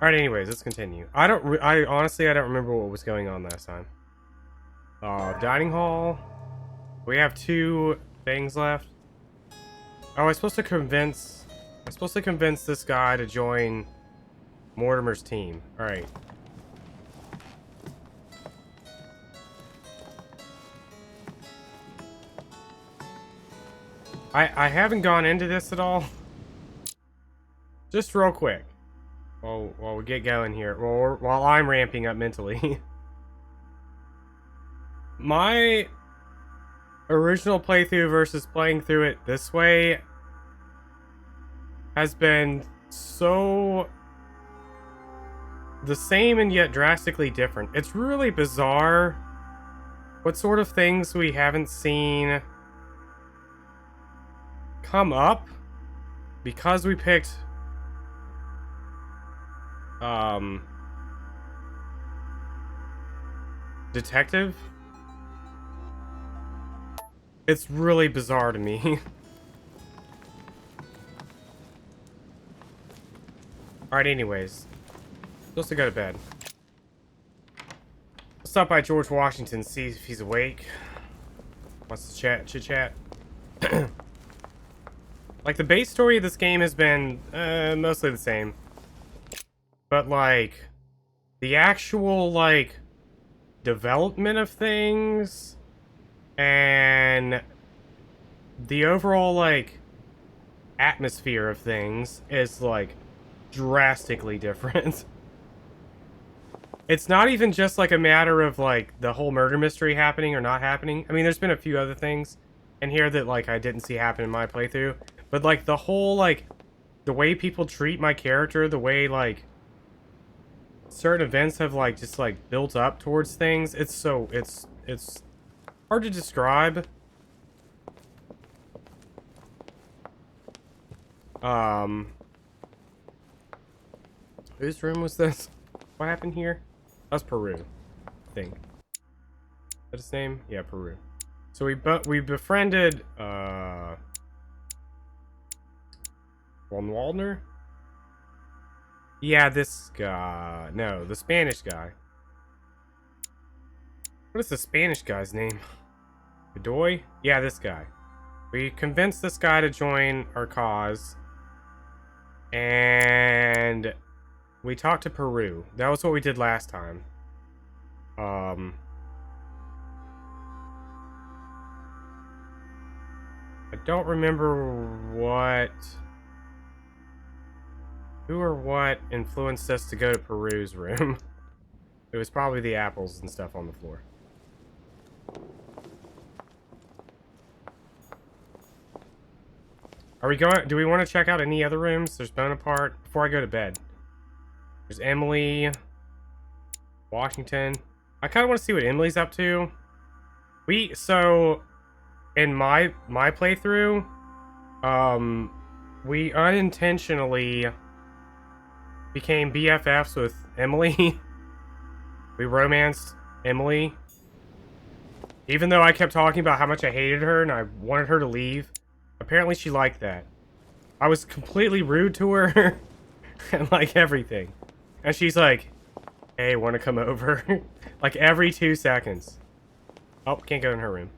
Alright, anyways, let's continue. I honestly, I don't remember what was going on last time. Dining hall. We have 2 things left. Oh, I'm supposed to convince this guy to join Mortimer's team. Alright. I haven't gone into this at all. Just real quick. While we get going here. While I'm ramping up mentally. My original playthrough versus playing through it this way has been so the same and yet drastically different. It's really bizarre what sort of things we haven't seen come up because we picked detective. It's really bizarre to me. Alright, anyways. Supposed to go to bed. Let's stop by George Washington, see if he's awake. Wants to chit chat. Like, the base story of this game has been mostly the same. But, like, the actual, like, development of things and the overall, like, atmosphere of things is, like, drastically different. It's not even just, like, a matter of, like, the whole murder mystery happening or not happening. I mean, there's been a few other things in here that, like, I didn't see happen in my playthrough. But, like, the whole, like, the way people treat my character, the way, like, certain events have, like, just, like, built up towards things. It's hard to describe. Whose room was this? What happened here? That's Peru, I think. Is that his name? Yeah, Peru. So we befriended, Von Waldner? Yeah, this guy. No, the Spanish guy. What is the Spanish guy's name? Bedoy? Yeah, this guy. We convinced this guy to join our cause. And we talked to Peru. That was what we did last time. I don't remember who or what influenced us to go to Peru's room. It was probably the apples and stuff on the floor. Are we going? Do we want to check out any other rooms? There's Bonaparte. Before I go to bed. There's Emily. Washington. I kind of want to see what Emily's up to. So in my playthrough, we unintentionally became BFFs with Emily. We romanced Emily. Even though I kept talking about how much I hated her and I wanted her to leave. Apparently she liked that. I was completely rude to her. And like everything. And she's like, hey, want to come over? Like every 2 seconds. Oh, can't go in her room.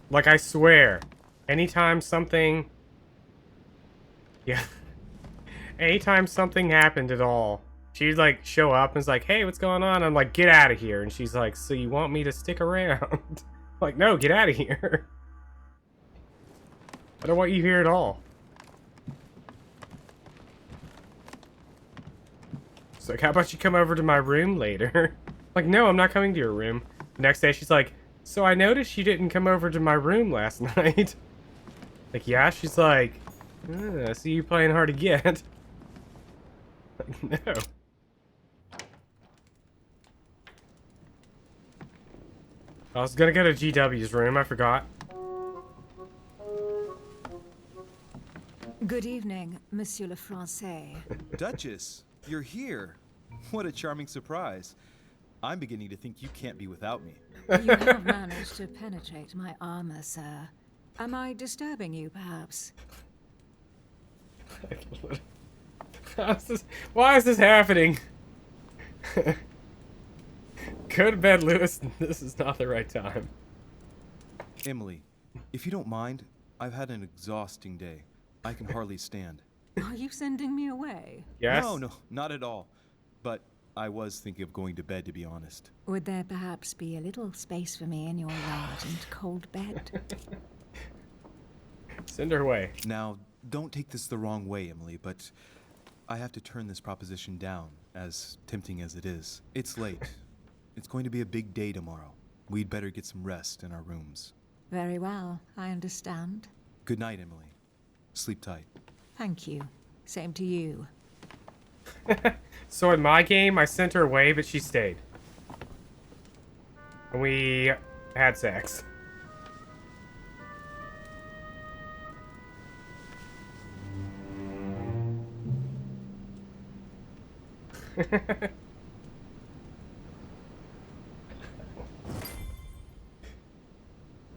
Like, I swear. Anytime something... Yeah. Anytime something happened at all, she'd like show up and was like, hey, what's going on? I'm like, get out of here. And she's like, so you want me to stick around? Like, no, get out of here. I don't want you here at all. So, like, how about you come over to my room later? Like, no, I'm not coming to your room. The next day, she's like, so I noticed you didn't come over to my room last night. Like, yeah? She's like, I see you playing hard to get. Like, no. I was gonna go to GW's room, I forgot. Good evening, Monsieur le Français. Duchess, you're here. What a charming surprise. I'm beginning to think you can't be without me. You have managed to penetrate my armor, sir. Am I disturbing you, perhaps? Why is this happening? Go to bed, Lewis. This is not the right time. Emily, if you don't mind, I've had an exhausting day. I can hardly stand. Are you sending me away? Yes? No, not at all. But I was thinking of going to bed, to be honest. Would there perhaps be a little space for me in your large and cold bed? Send her away. Now, don't take this the wrong way, Emily, but I have to turn this proposition down, as tempting as it is. It's late. It's going to be a big day tomorrow. We'd better get some rest in our rooms. Very well, I understand. Good night, Emily. Sleep tight. Thank you. Same to you. So in my game, I sent her away, but she stayed. And we had sex.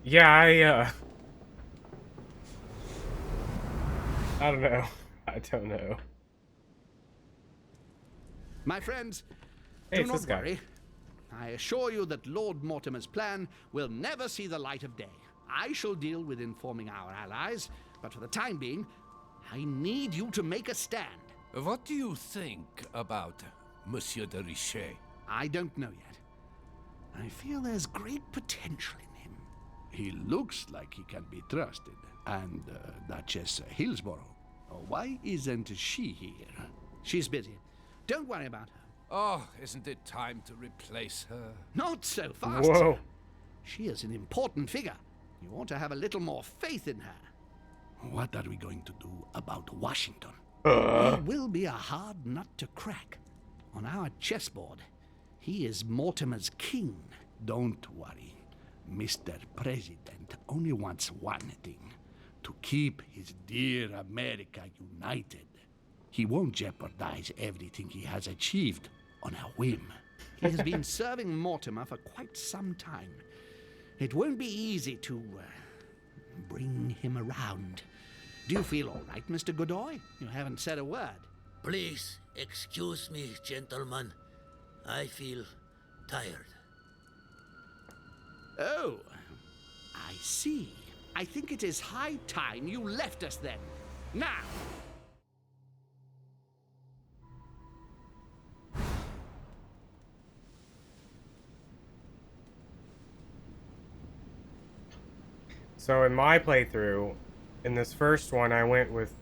Yeah, I don't know. I don't know. My friends, Hey, do it's not this guy. worry. I assure you that Lord Mortimer's plan will never see the light of day. I shall deal with informing our allies, but for the time being, I need you to make a stand. What do you think about Monsieur de Richet? I don't know yet. I feel there's great potential in him. He looks like he can be trusted. And Duchess Hillsborough. Oh, why isn't she here? She's busy. Don't worry about her. Oh, isn't it time to replace her? Not so fast. Whoa. Sir. She is an important figure. You ought to have a little more faith in her. What are we going to do about Washington? It will be a hard nut to crack. On our chessboard, he is Mortimer's king. Don't worry. Mr. President only wants one thing. To keep his dear America united. He won't jeopardize everything he has achieved on a whim. He has been serving Mortimer for quite some time. It won't be easy to bring him around. Do you feel all right, Mr. Godoy? You haven't said a word. Please excuse me, gentlemen. I feel tired. Oh, I see. I think it is high time you left us then. Now! So in my playthrough, in this first one, I went with,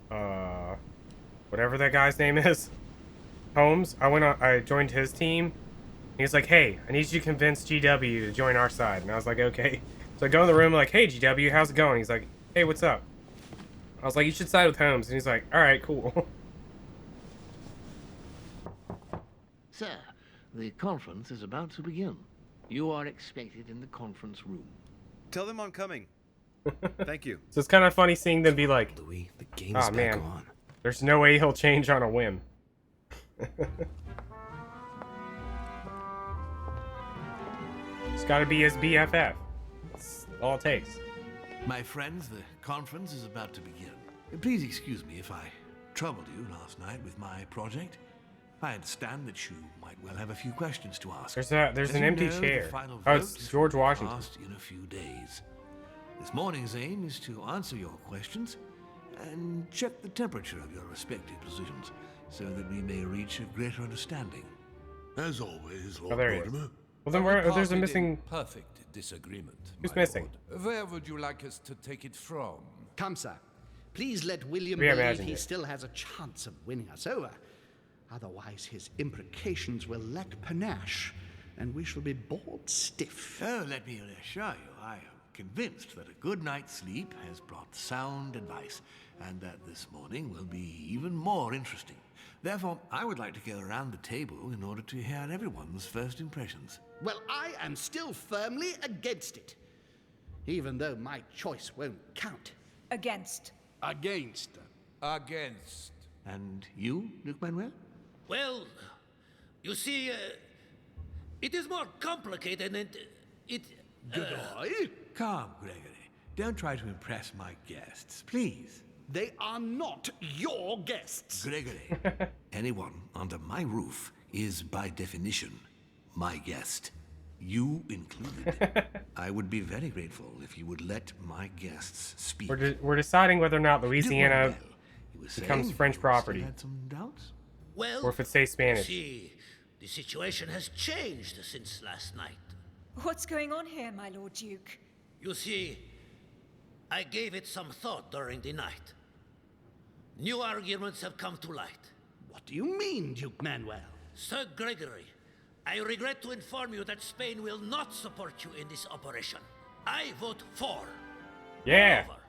whatever that guy's name is, Holmes. I joined his team. He was like, "Hey, I need you to convince GW to join our side." And I was like, "Okay." So I go in the room like, "Hey, GW, how's it going?" He's like, "Hey, what's up?" I was like, "You should side with Holmes." And he's like, "All right, cool." Sir, the conference is about to begin. You are expected in the conference room. Tell them I'm coming. Thank you. So it's kind of funny seeing them be like, Louis, the game's "Oh back man, on. there's no way he'll change on a whim." It's got to be his BFF. That's all it takes. My friends, the conference is about to begin. Please excuse me if I troubled you last night with my project. I understand that you might well have a few questions to ask. There's As an you empty know, the chair. final Oh, it's votes George will be Washington. cast in a few days. This morning's aim is to answer your questions and check the temperature of your respective positions so that we may reach a greater understanding. As always, Lord Oh, there he is. Mortimer. Well, then We there's a parted in missing. perfect disagreement. Who's my missing? lord. Where would you like us to take it from? Come, sir. Please let William Reimagined believe he it. still has a chance of winning us over. Otherwise, his imprecations will lack panache, and we shall be bored stiff. Oh, let me reassure you, I am convinced that a good night's sleep has brought sound advice, and that this morning will be even more interesting. Therefore, I would like to go around the table in order to hear everyone's first impressions. Well, I am still firmly against it, even though my choice won't count. Against. Against. Against. And you, Luke Manuel? Well, you see, it is more complicated and it... Godoy? Calm, Gregory. Don't try to impress my guests, please. They are not your guests. Gregory, anyone under my roof is by definition my guest. You included. I would be very grateful if you would let my guests speak. We're deciding whether or not You did Louisiana well. You were becomes saying French you property. still had some doubts? Well, or if it stays Spanish. see, the situation has changed since last night. What's going on here, my Lord Duke? You see, I gave it some thought during the night. New arguments have come to light. What do you mean, Duke Manuel? Sir Gregory, I regret to inform you that Spain will not support you in this operation. I vote for. Yeah. Moreover,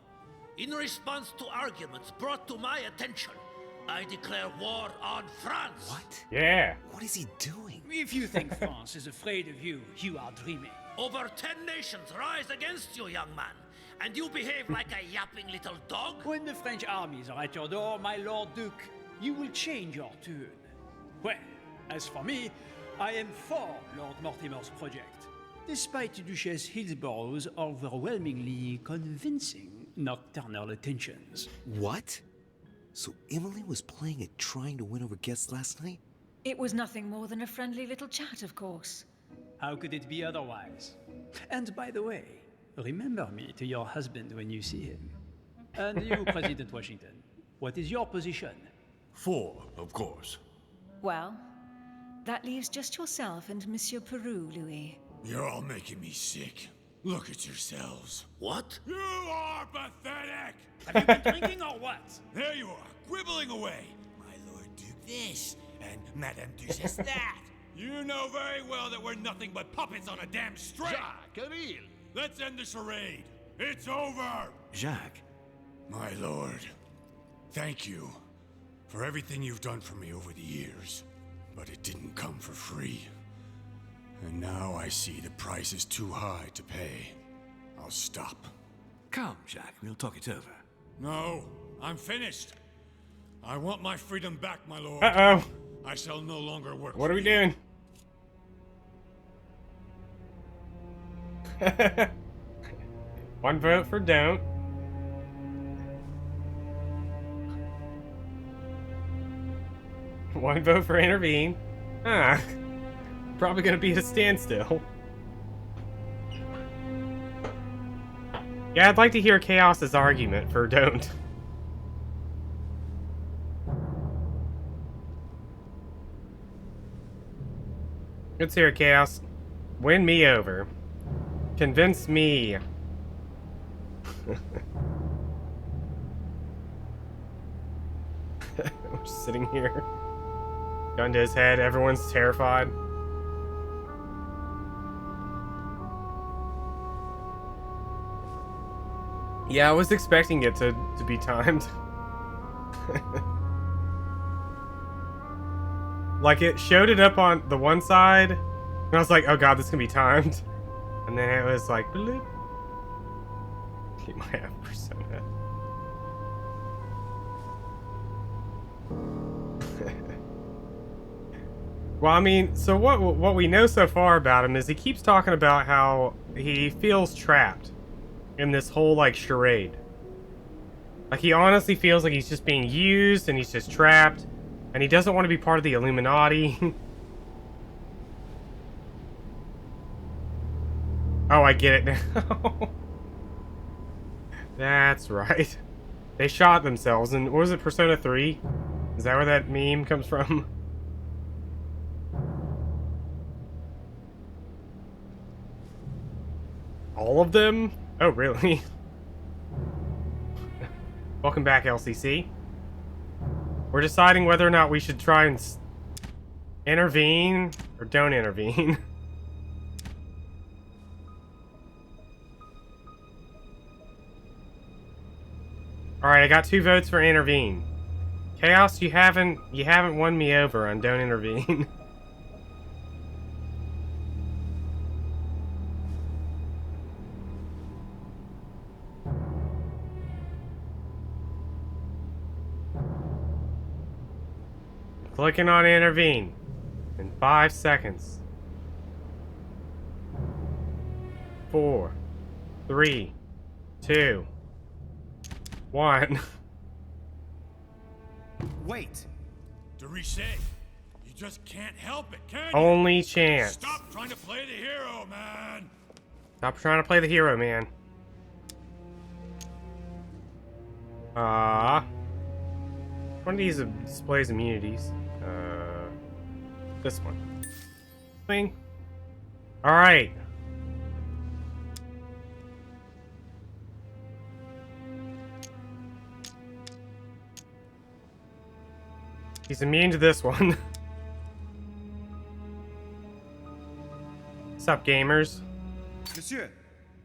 in response to arguments brought to my attention, I declare war on France. What? Yeah. What is he doing? If you think France is afraid of you, you are dreaming. Over 10 nations rise against you, young man, and you behave like a yapping little dog? When the French armies are at your door, my Lord Duke, you will change your tune. Well, as for me, I am for Lord Mortimer's project, despite Duchess Hillsborough's overwhelmingly convincing nocturnal attentions. What? So Emily was playing at trying to win over guests last night? It was nothing more than a friendly little chat, of course. How could it be otherwise? And by the way, remember me to your husband when you see him. And you, President Washington, what is your position? For, of course. Well, that leaves just yourself and Monsieur Peru, Louis. You're all making me sick. Look at yourselves. What? You are pathetic! Have you been drinking or what? There you are, quibbling away. My Lord Duke this, and Madame Duchess that. You know very well that we're nothing but puppets on a damn string. Jacques, Camille. Let's end the charade. It's over! Jacques, My lord, thank you for everything you've done for me over the years. But it didn't come for free. And now I see the price is too high to pay. I'll stop. come, Jacques, we'll talk it over. No, I'm finished. I want my freedom back, my lord. Uh-oh. I shall no longer work What for are we you. doing? One vote for don't. One vote for intervene. Ah. Probably gonna be a standstill. Yeah, I'd like to hear Chaos's argument for don't. Let's hear it, Chaos. Win me over. Convince me. We're just sitting here. Gun to his head, everyone's terrified. Yeah, I was expecting it to be timed. Like, it showed it up on the one side, and I was like, oh god, this is gonna be timed. And then it was like, bloop. Keep my app persona. Well, I mean, so what we know so far about him is he keeps talking about how he feels trapped in this whole, like, charade. Like, he honestly feels like he's just being used and he's just trapped. And he doesn't want to be part of the Illuminati. Oh, I get it now. That's right. They shot themselves in, what was it, Persona 3? Is that where that meme comes from? All of them? Oh, really? Welcome back, LCC. We're deciding whether or not we should try and intervene or don't intervene. Alright, I got 2 votes for intervene. Chaos, you haven't won me over on don't intervene. Clicking on intervene in 5 seconds. 4, 3, 2, 1. Wait! De Richet, you just can't help it, can you? Only chance. Stop trying to play the hero, man! Stop trying to play the hero, man. One of these displays immunities. This one. Thing. Alright. He's immune to this one. What's up, gamers? Monsieur,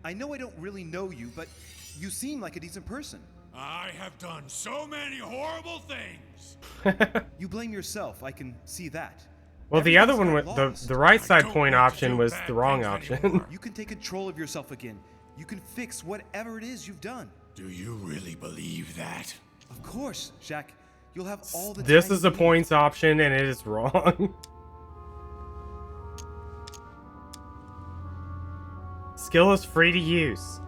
I know I don't really know you, but you seem like a decent person. I have done so many horrible things. You blame yourself, I can see that. Well, the other one, Everything's not the right lost. side point option was the wrong option. You can take control of yourself again. You can fix whatever it is you've done. Do you really believe that? Of course, Jacques. You'll have all the This time is the you need. points option, and it is wrong. Skill is free to use.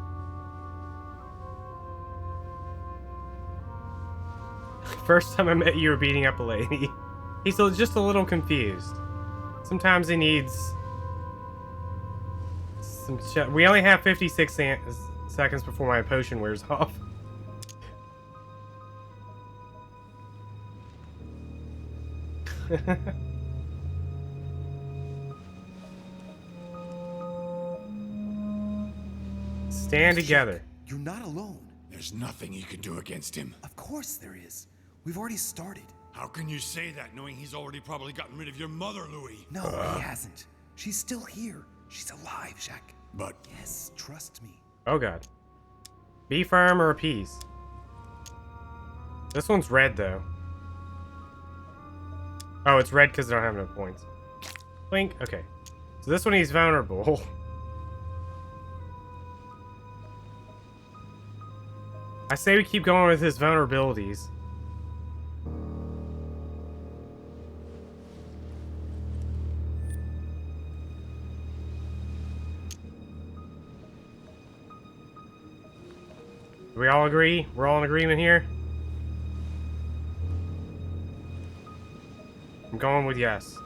First time I met you, you were beating up a lady. He's just a little confused. Sometimes he needs some we only have 56 seconds before my potion wears off. Stand together. You're not alone. There's nothing you can do against him. Of course there is. We've already started. How can you say that knowing he's already probably gotten rid of your mother, Louis? No, he hasn't. She's still here. She's alive, Jacques. But... Yes, trust me. Oh god. Be firm or appease. This one's red though. Oh, it's red because I don't have enough points. Blink. Okay. So this one he's vulnerable. I say we keep going with his vulnerabilities. Do we all agree? We're all in agreement here? I'm going with yes.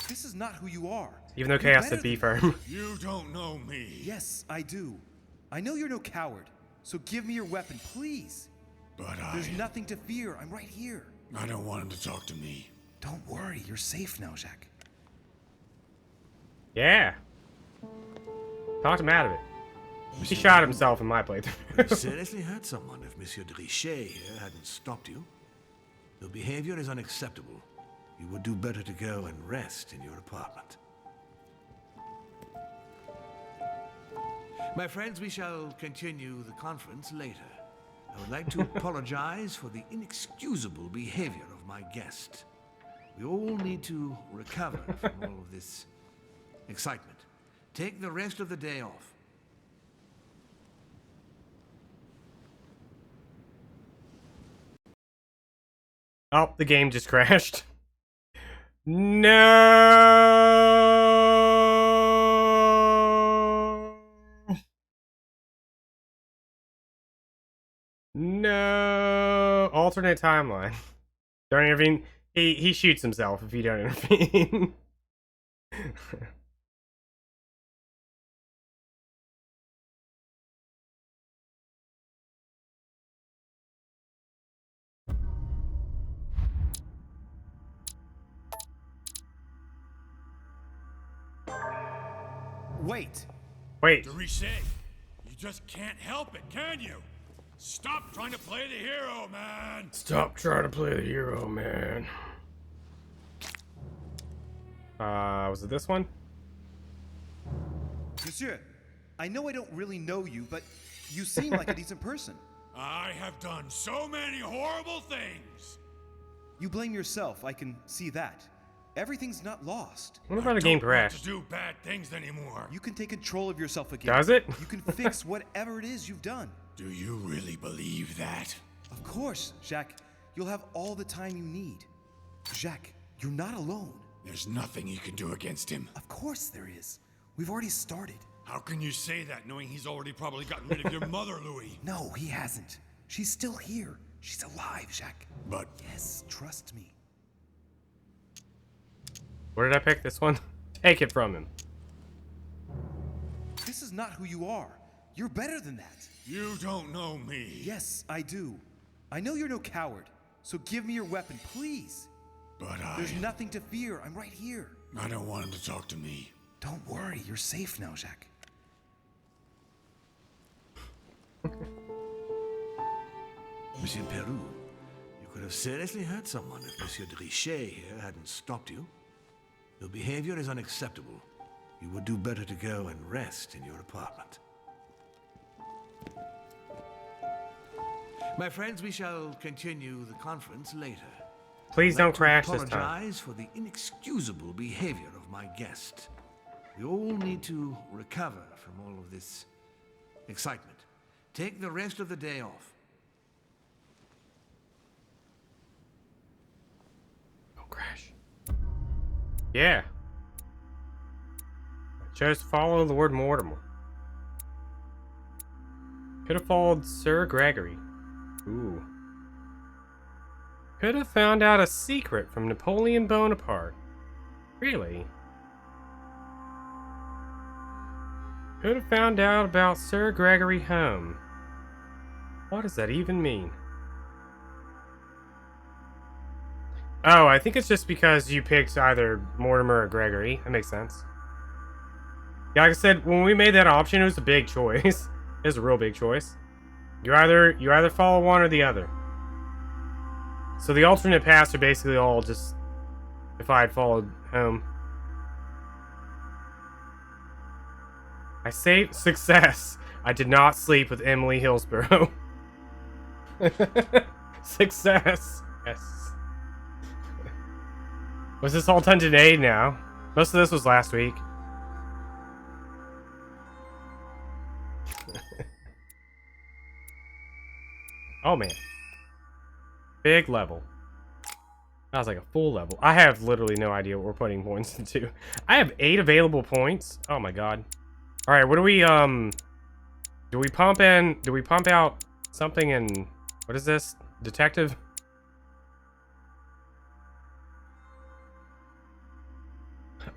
This is not who you are. Even though You're Chaos better said be than- firm. You don't know me. Yes, I do. I know you're no coward. So give me your weapon, please. But There's nothing to fear. I'm right here. I don't want him to talk to me. Don't worry. You're safe now, Jacques. Yeah. Talked him out of it. He shot himself in my playthrough. You seriously hurt someone if Monsieur de Richet here hadn't stopped you. Your behavior is unacceptable. You would do better to go and rest in your apartment. My friends, we shall continue the conference later. I would like to apologize for the inexcusable behavior of my guest. We all need to recover from all of this excitement. Take the rest of the day off. Oh, the game just crashed. No. No. Alternate timeline. Don't intervene. He shoots himself if you don't intervene. Wait. Wait. De Richet, you just can't help it, can you? Stop trying to play the hero, man. Stop trying to play the hero, man. Was it this one? Monsieur, I know I don't really know you, but you seem like a decent person. I have done so many horrible things. You blame yourself, I can see that. Everything's not lost. What about a game crash? To do bad things anymore. You can take control of yourself again. Does it? You can fix whatever it is you've done. Do you really believe that? Of course, Jacques. You'll have all the time you need. Jacques, you're not alone. There's nothing you can do against him. Of course there is. We've already started. How can you say that knowing he's already probably gotten rid of your mother, Louis? No, he hasn't. She's still here. She's alive, Jacques. But Yes, trust me. Where did I pick this one? Take it from him. This is not who you are. You're better than that. you don't know me. Yes, I do. I know you're no coward. So give me your weapon, please. But There's nothing to fear. I'm right here. I don't want him to talk to me. Don't worry. You're safe now, Jacques. Monsieur Peru, you could have seriously hurt someone if Monsieur de Richet here hadn't stopped you. Your behavior is unacceptable. You would do better to go and rest in your apartment. My friends, we shall continue the conference later. Please don't crash this time. Apologize for the inexcusable behavior of my guest. We all need to recover from all of this excitement. Take the rest of the day off. Don't crash. Yeah. I chose to follow Lord Mortimer. Could have followed Sir Gregory. Ooh. Could have found out a secret from Napoleon Bonaparte. Really? Could have found out about Sir Gregory Home. What does that even mean? Oh, I think it's just because you picked either Mortimer or Gregory. That makes sense. Yeah, like I said, when we made that option, it was a big choice. It was a real big choice. You either follow one or the other. So the alternate paths are basically all just if I had followed home. I saved success. I did not sleep with Emily Hillsborough. Success. Yes. Was this all done today? Now. Most of this was last week. Oh man. Big level. That was like a full level. I have literally no idea what we're putting points into. I have 8 available points. Oh my god. Alright, what do we pump out something in, what is this? Detective?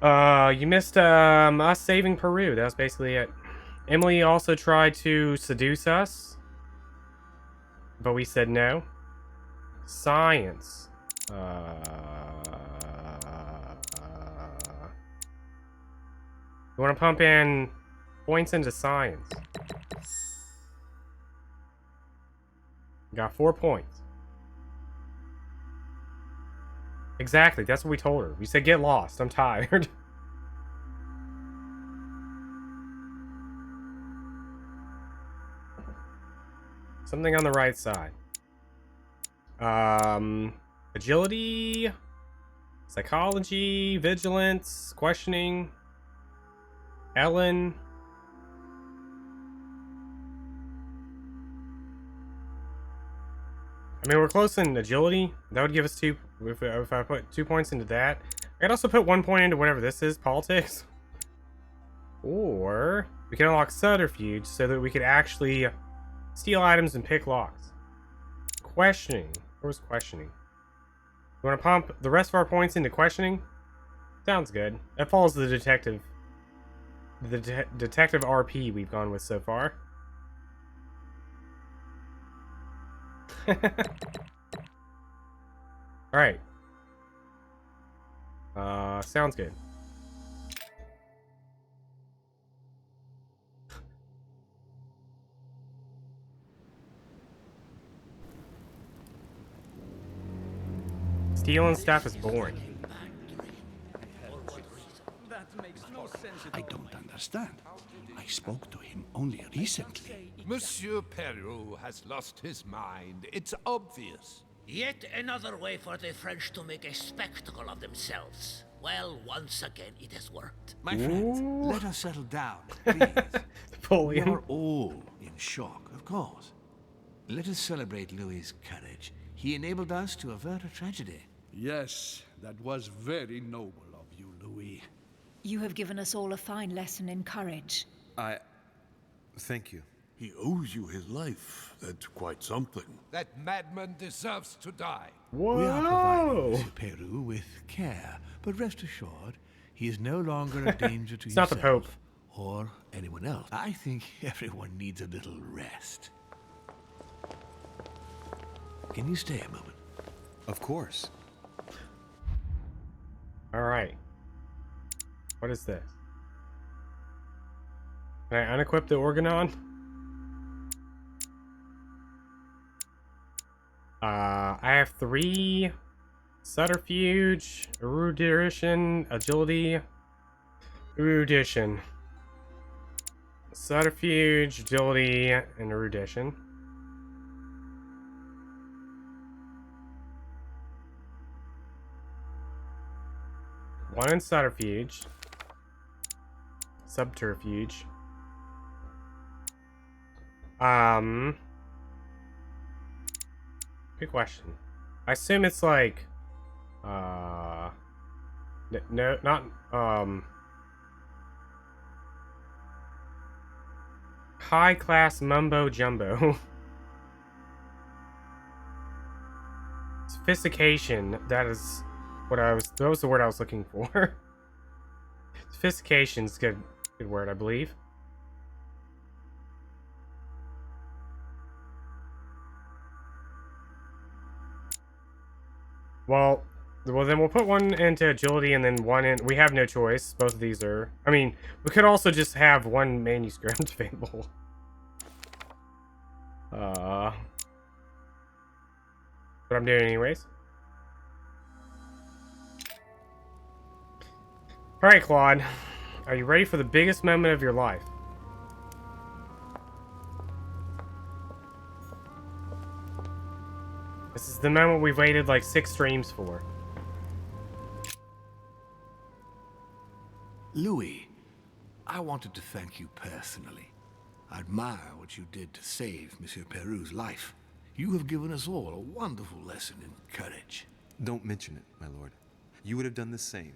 You missed us saving Peru. That was basically it. Emily also tried to seduce us, but we said no. Science. You want to pump in points into science. Got 4 points. Exactly, that's what we told her. We said get lost, I'm tired. Something on the right side. Agility, psychology, vigilance, questioning, Ellen. I mean, we're close in agility. That would give us 2. If I put 2 points into that, I could also put 1 point into whatever this is, politics. Or we can unlock subterfuge so that we could actually steal items and pick locks. Questioning. Where's questioning? You want to pump the rest of our points into questioning? Sounds good. That follows the detective. The detective RP we've gone with so far. Alright. Sounds good. Stealing stuff is boring. I don't understand. I spoke to him only recently. Monsieur Peru has lost his mind. It's obvious. Yet another way for the French to make a spectacle of themselves. Well, once again, it has worked. My friends, let us settle down, please. We are all in shock, of course. Let us celebrate Louis's courage. He enabled us to avert a tragedy. Yes, that was very noble of you, Louis. You have given us all a fine lesson in courage. Thank you. He owes you his life. That's quite something. That madman deserves to die. Whoa! We are providing Monsieur Peru with care, but rest assured, he is no longer a danger to It's himself not the Pope. or anyone else. I think everyone needs a little rest. Can you stay a moment? Of course. Alright. What is this? Can I unequip the Organon? I have 3 subterfuge, erudition, agility, erudition, subterfuge, agility, and erudition. One in subterfuge, subterfuge. Good question. I assume it's like, no, not, high class mumbo jumbo. Sophistication, that was the word I was looking for. Sophistication's good word, I believe. Well, then we'll put one into agility and then one in... We have no choice. Both of these are... I mean, we could also just have one manuscript available. But I'm doing it anyways. Alright, Claude. Are you ready for the biggest moment of your life? This is the moment we've waited like 6 streams for. Louis, I wanted to thank you personally. I admire what you did to save Monsieur Peru's life. You have given us all a wonderful lesson in courage. Don't mention it, my lord. You would have done the same.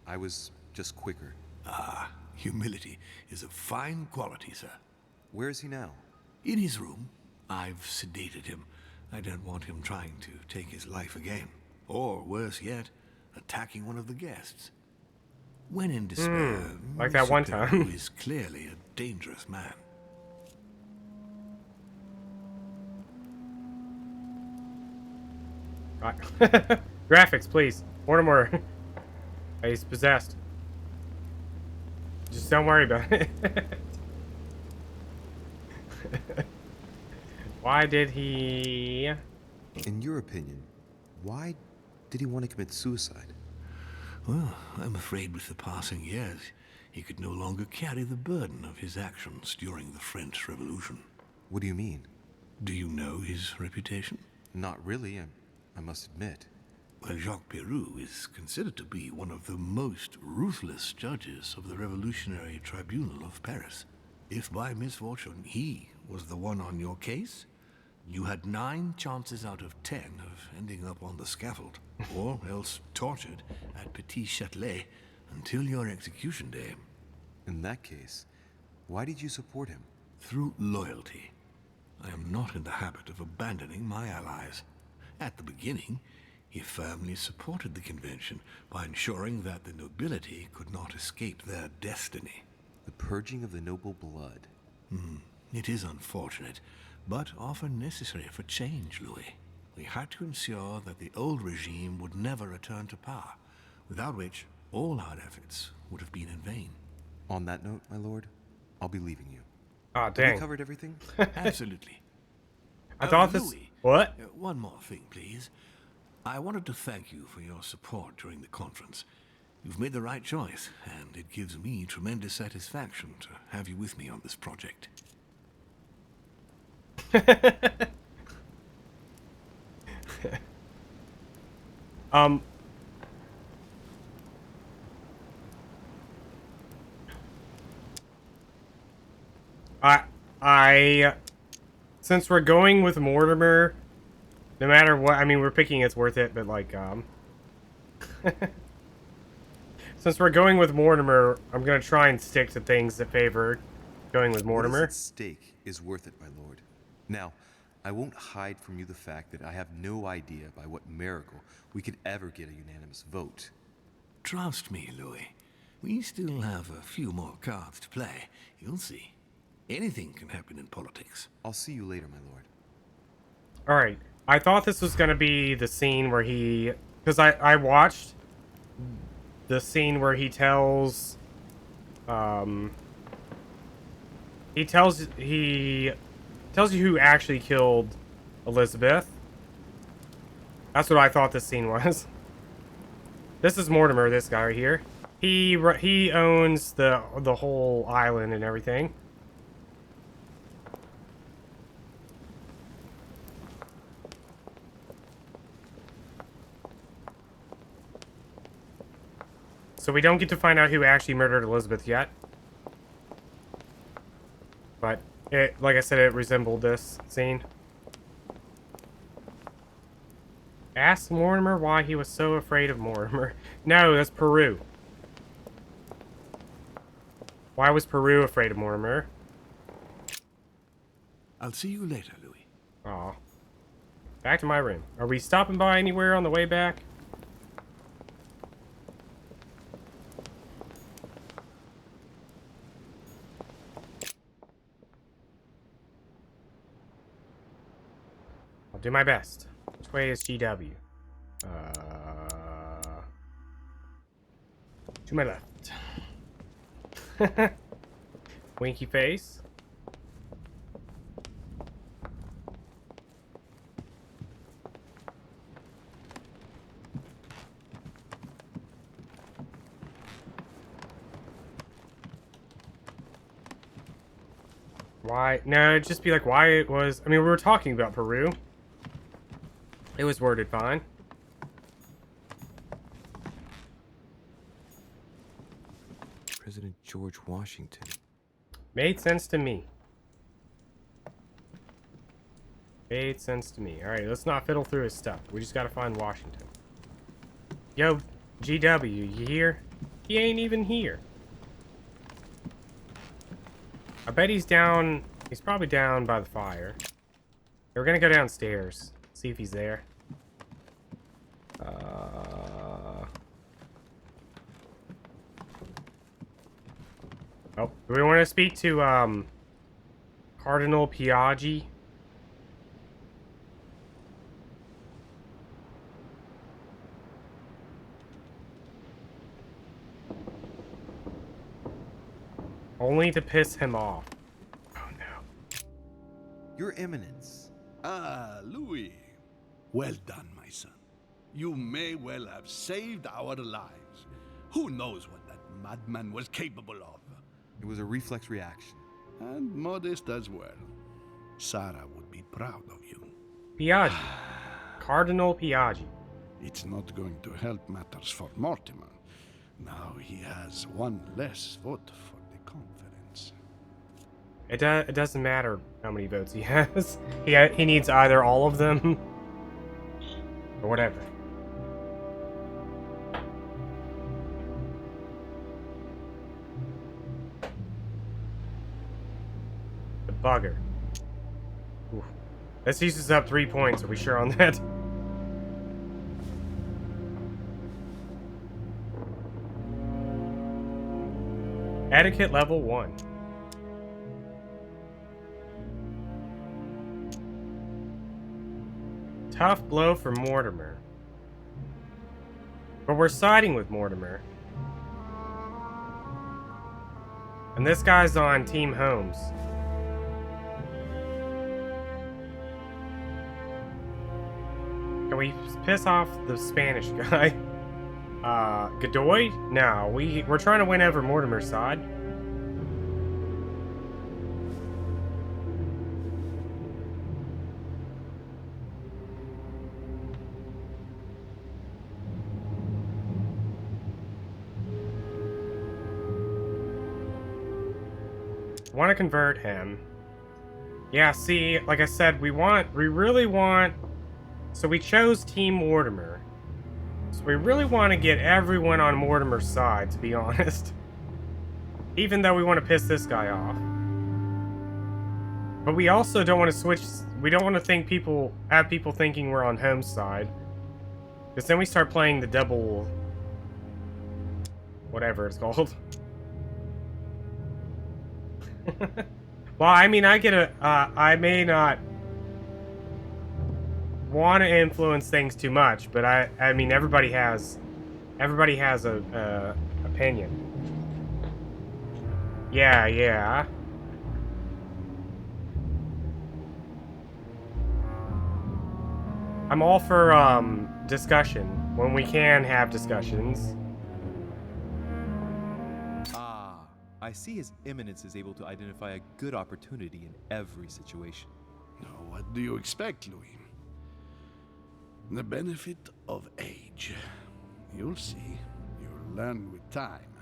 I was just quicker. Ah, humility is a fine quality, sir. Where is he now? In his room. I've sedated him. I don't want him trying to take his life again. Or, worse yet, attacking one of the guests. When in despair, like that one Peru time. is clearly a dangerous man. Graphics, please. Mortimer. He's possessed. Just don't worry about it. Why did he... In your opinion, why did he want to commit suicide? Well, I'm afraid with the passing years, he could no longer carry the burden of his actions during the French Revolution. What do you mean? Do you know his reputation? Not really, I must admit. Well, Jacques Peru is considered to be one of the most ruthless judges of the Revolutionary Tribunal of Paris. If by misfortune he was the one on your case, you had 9 chances out of 10 of ending up on the scaffold, or else tortured at Petit Châtelet until your execution day. In that case, why did you support him? Through loyalty. I am not in the habit of abandoning my allies. At the beginning, he firmly supported the convention by ensuring that the nobility could not escape their destiny. The purging of the noble blood. It is unfortunate, but often necessary for change, Louis. We had to ensure that the old regime would never return to power, without which all our efforts would have been in vain. On that note, my lord, I'll be leaving you. Ah, Have dang. you covered everything? Absolutely. I thought this... Louis, What? one more thing, please. I wanted to thank you for your support during the conference. You've made the right choice, and it gives me tremendous satisfaction to have you with me on this project. Since we're going with Mortimer, no matter what, I mean, we're picking it's worth it, but like, since we're going with Mortimer, I'm gonna try and stick to things that favor going with Mortimer. What is at stake is worth it, my lord. Now, I won't hide from you the fact that I have no idea by what miracle we could ever get a unanimous vote. Trust me, Louis. We still have a few more cards to play. You'll see. Anything can happen in politics. I'll see you later, my lord. Alright, I thought this was gonna be the scene where he... Because I watched the scene where he tells... He tells you who actually killed Elizabeth. That's what I thought this scene was. This is Mortimer, this guy right here. He owns the whole island and everything. So we don't get to find out who actually murdered Elizabeth yet. But, like I said, it resembled this scene. Ask Mortimer why he was so afraid of Mortimer. No, that's Peru. Why was Peru afraid of Mortimer? I'll see you later, Louis. Aw. Back to my room. Are we stopping by anywhere on the way back? I'll do my best. Which way is GW? To my left. Winky face. Why? No, it'd just be like why it was... I mean, we were talking about Peru. It was worded fine. President George Washington. Made sense to me. Made sense to me. Alright, let's not fiddle through his stuff. We just gotta find Washington. Yo, GW, you here? He ain't even here. I bet he's down... He's probably down by the fire. We're gonna go downstairs. See if he's there. Oh, do we want to speak to, Cardinal Piaggi? Only to piss him off. Oh no. Your Eminence. Ah, Louis. Well done, my son. You may well have saved our lives. Who knows what that madman was capable of? It was a reflex reaction. And modest as well. Sarah would be proud of you. Piaggi. Cardinal Piaggi. It's not going to help matters for Mortimer. Now he has one less vote for the conference. It doesn't matter how many votes he has. He needs either all of them or whatever. The bugger. Oof. This uses up 3 points. Are we sure on that? Etiquette level 1. Tough blow for Mortimer. But we're siding with Mortimer. And this guy's on Team Holmes. Can we piss off the Spanish guy? Godoy? No, we're trying to win over Mortimer's side. Want to convert him. Yeah, see, like I said, we really want... So we chose Team Mortimer. So we really want to get everyone on Mortimer's side, to be honest. Even though we want to piss this guy off. But we also don't want to switch. We don't want to have people thinking we're on Holmes' side. Because then we start playing the double... whatever it's called. Well, I mean, I get I may not want to influence things too much, but I mean, everybody has a opinion. Yeah. I'm all for discussion when we can have discussions. I see His Eminence is able to identify a good opportunity in every situation. Now, what do you expect, Louis? The benefit of age. You'll see. You'll learn with time.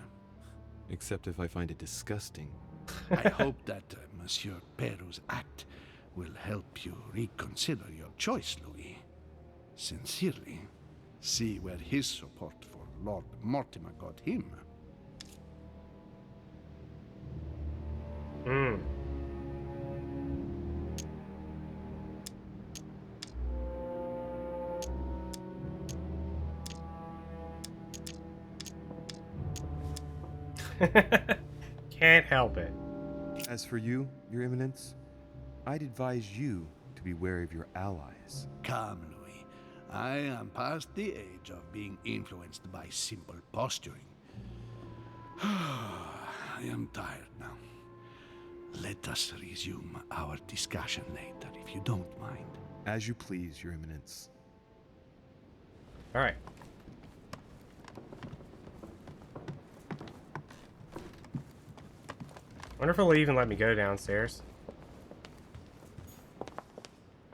Except if I find it disgusting. I hope that Monsieur Perrault's act will help you reconsider your choice, Louis. Sincerely, see where his support for Lord Mortimer got him. Can't help it. As for you, Your Eminence, I'd advise you to be wary of your allies. Come, Louis. I am past the age of being influenced by simple posturing. I am tired now. Let us resume our discussion later, if you don't mind. As you please, Your Eminence. Alright. Wonder if it'll even let me go downstairs.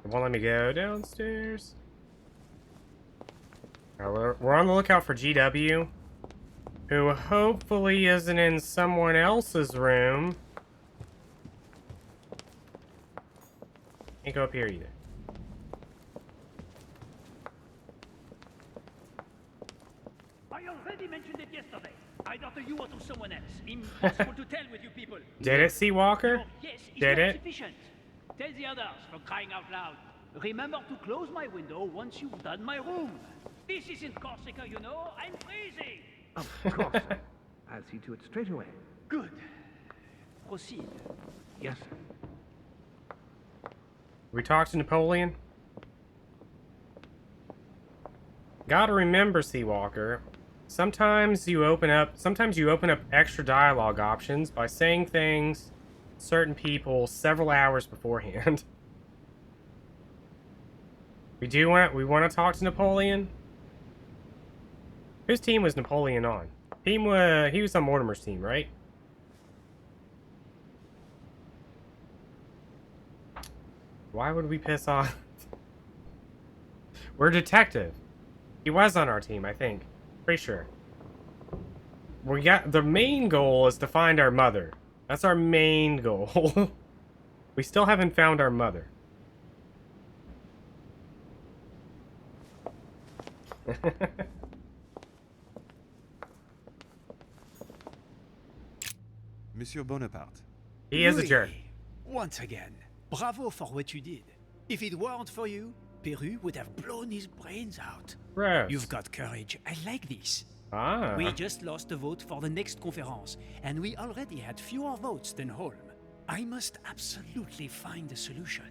It won't let me go downstairs. Alright, we're on the lookout for GW, who hopefully isn't in someone else's room. Can't go up here either. I already mentioned it yesterday. Either to you or to someone else. Impossible to tell with you people. Did it, Seawalker? Yes, it's Did not it? sufficient. Tell the others, for crying out loud. Remember to close my window once you've done my room. This isn't Corsica, you know. I'm freezing. Of course, sir. I'll see to it straight away. Good. Proceed. Yes, sir. We talked to Napoleon? Gotta remember, Seawalker. Sometimes you open up extra dialogue options by saying things to certain people several hours beforehand. We want to talk to Napoleon? Whose team was Napoleon on? He was on Mortimer's team, right? Why would we piss off? We're detective. He was on our team, I think. Pretty sure. We got the main goal is to find our mother. That's our main goal. We still haven't found our mother. Monsieur Bonaparte. He is a jerk. Once again, bravo for what you did. If it weren't for you, Perrault would have blown his brains out. Gross. You've got courage. I like this. Ah. We just lost a vote for the next conference, and we already had fewer votes than Holm. I must absolutely find a solution.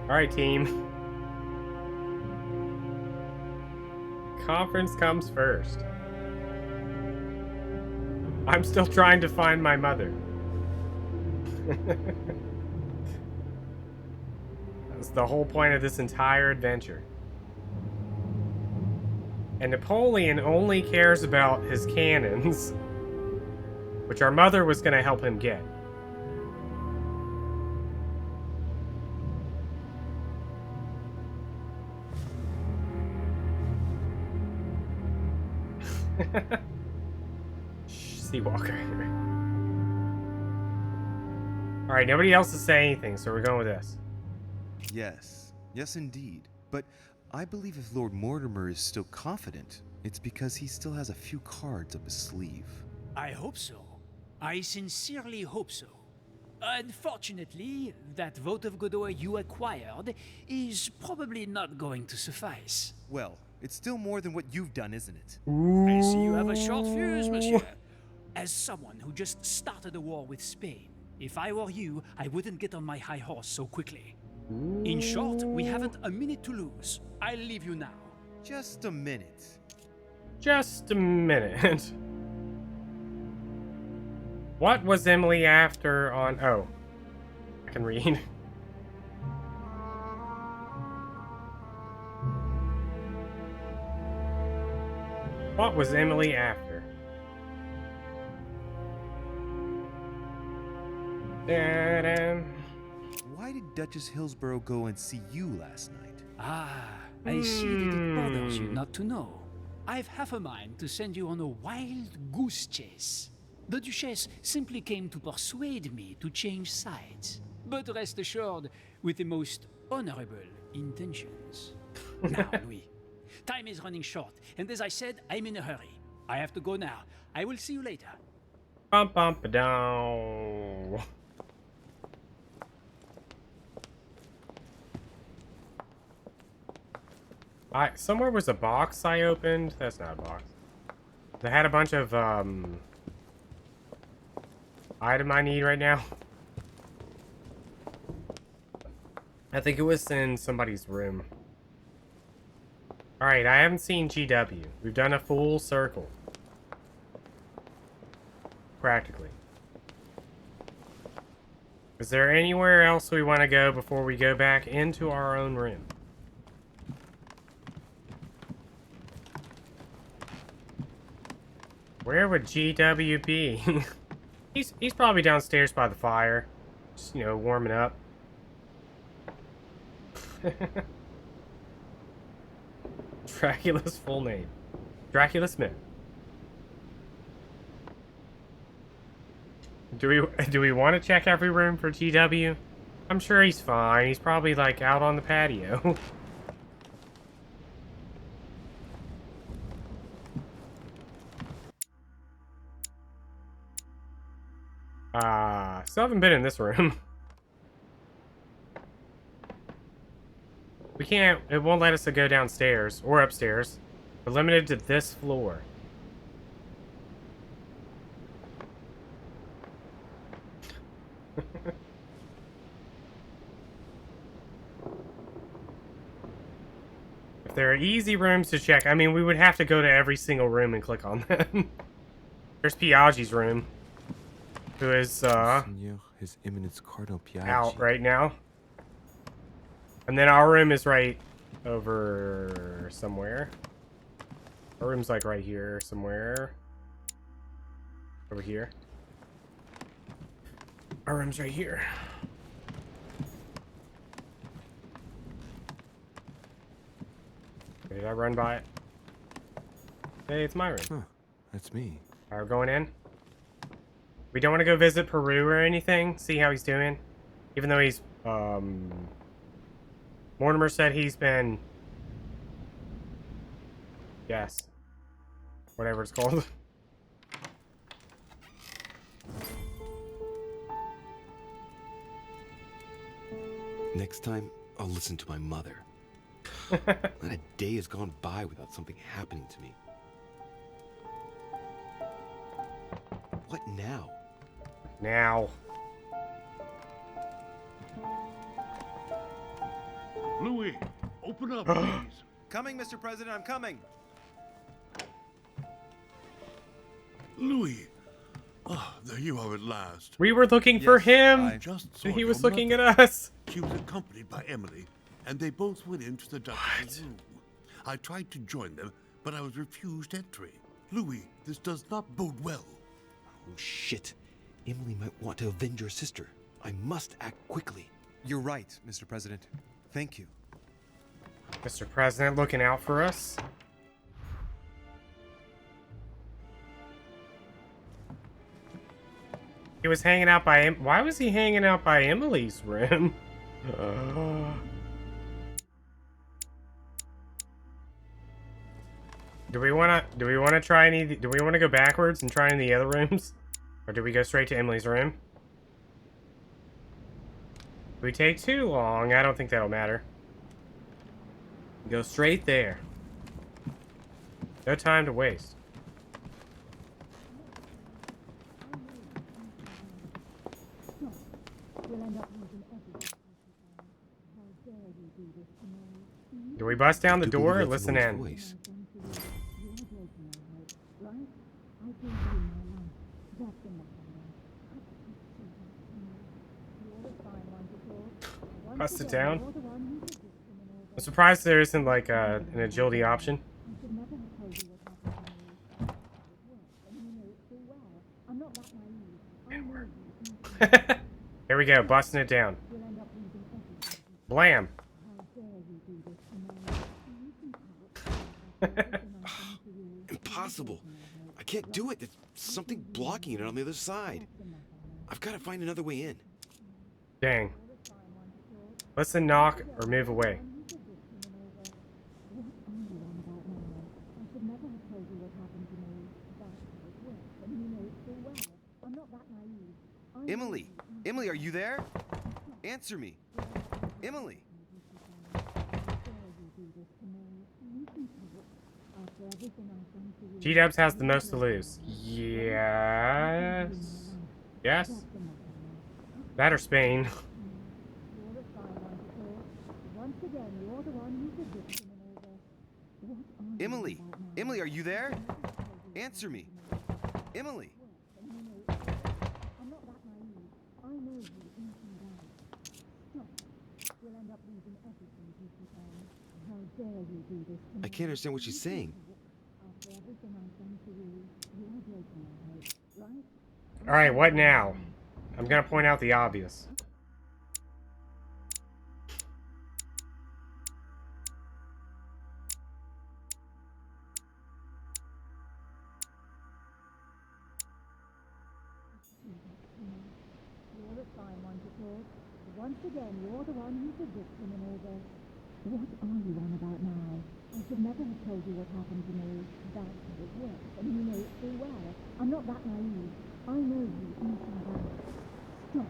Alright, team. Conference comes first. I'm still trying to find my mother. That's the whole point of this entire adventure. And Napoleon only cares about his cannons, which our mother was going to help him get. Seawalker. Alright, nobody else is saying anything, so we're going with this. Yes. Yes, indeed. But I believe if Lord Mortimer is still confident, it's because he still has a few cards up his sleeve. I hope so. I sincerely hope so. Unfortunately, that vote of Godoy you acquired is probably not going to suffice. Well, it's still more than what you've done, isn't it? I see you have a short fuse, monsieur. As someone who just started a war with Spain, if I were you, I wouldn't get on my high horse so quickly. In short, we haven't a minute to lose. I'll leave you now. Just a minute. Just a minute. What was Emily after on... Oh. I can read. What was Emily after? Why did Duchess Hillsborough go and see you last night? Ah, I see that it bothers you not to know. I've half a mind to send you on a wild goose chase. The Duchess simply came to persuade me to change sides. But rest assured, with the most honorable intentions. Now, Louis, time is running short, and as I said, I'm in a hurry. I have to go now. I will see you later. Bum bum ba down. Somewhere was a box I opened. That's not a box. They had a bunch of item I need right now. I think it was in somebody's room. Alright, I haven't seen GW. We've done a full circle. Practically. Is there anywhere else we want to go before we go back into our own room? Where would GW be? He's probably downstairs by the fire. Just, you know, warming up. Dracula's full name. Dracula Smith. Do we want to check every room for GW? I'm sure he's fine. He's probably like out on the patio. Still haven't been in this room. We can't, it won't let us to go downstairs or upstairs. We're limited to this floor. If there are easy rooms to check, I mean, we would have to go to every single room and click on them. There's Piaggi's room, who is, His Eminence Cardinal Piaggi. out right now. And then our room is right over somewhere. Our room's like right here somewhere. Over here. Our room's right here. Did I run by it? Hey, it's my room. Huh, that's me. Alright, we're going in. We don't want to go visit Peru or anything. See how he's doing. Even though he's, Mortimer said he's been... Yes. Whatever it's called. Next time, I'll listen to my mother. Not a day has gone by without something happening to me. What now? Now. Louis, open up, please. Coming, Mr. President, I'm coming. Louis. Oh, there you are at last. We were looking for him. I just saw And he your was looking at mother. us. She was accompanied by Emily, and they both went into the Duchess's room. I tried to join them, but I was refused entry. Louis, this does not bode well. Oh, shit. Emily might want to avenge her sister. I must act quickly. You're right, Mr. President. Thank you. Mr. President looking out for us. He was hanging out by why was he hanging out by Emily's room? Do we wanna try any? Do we wanna go backwards and try in the other rooms, or do we go straight to Emily's room? If we take too long, I don't think that'll matter. Go straight there. No time to waste. Do we bust down the door or listen in? Voice. Bust it down? I'm surprised there isn't like an agility option. Here we go, busting it down. Blam! Impossible. I can't do it. There's something blocking it on the other side. I've got to find another way in. Dang. Listen, knock, or move away. Emily! Emily, are you there? Answer me. Emily! G-Dubs has the most to lose. Yes. Yes? That or Spain. Emily! Emily, are you there? Answer me. Emily! I can't understand what she's saying. Alright, what now? I'm gonna point out the obvious. Once again, you're the one who's the victim in all this. What are you on about now? I should never have told you what happened to me. That's how it works, and you know it full well. I'm not that naive. I know you inside out. Stop.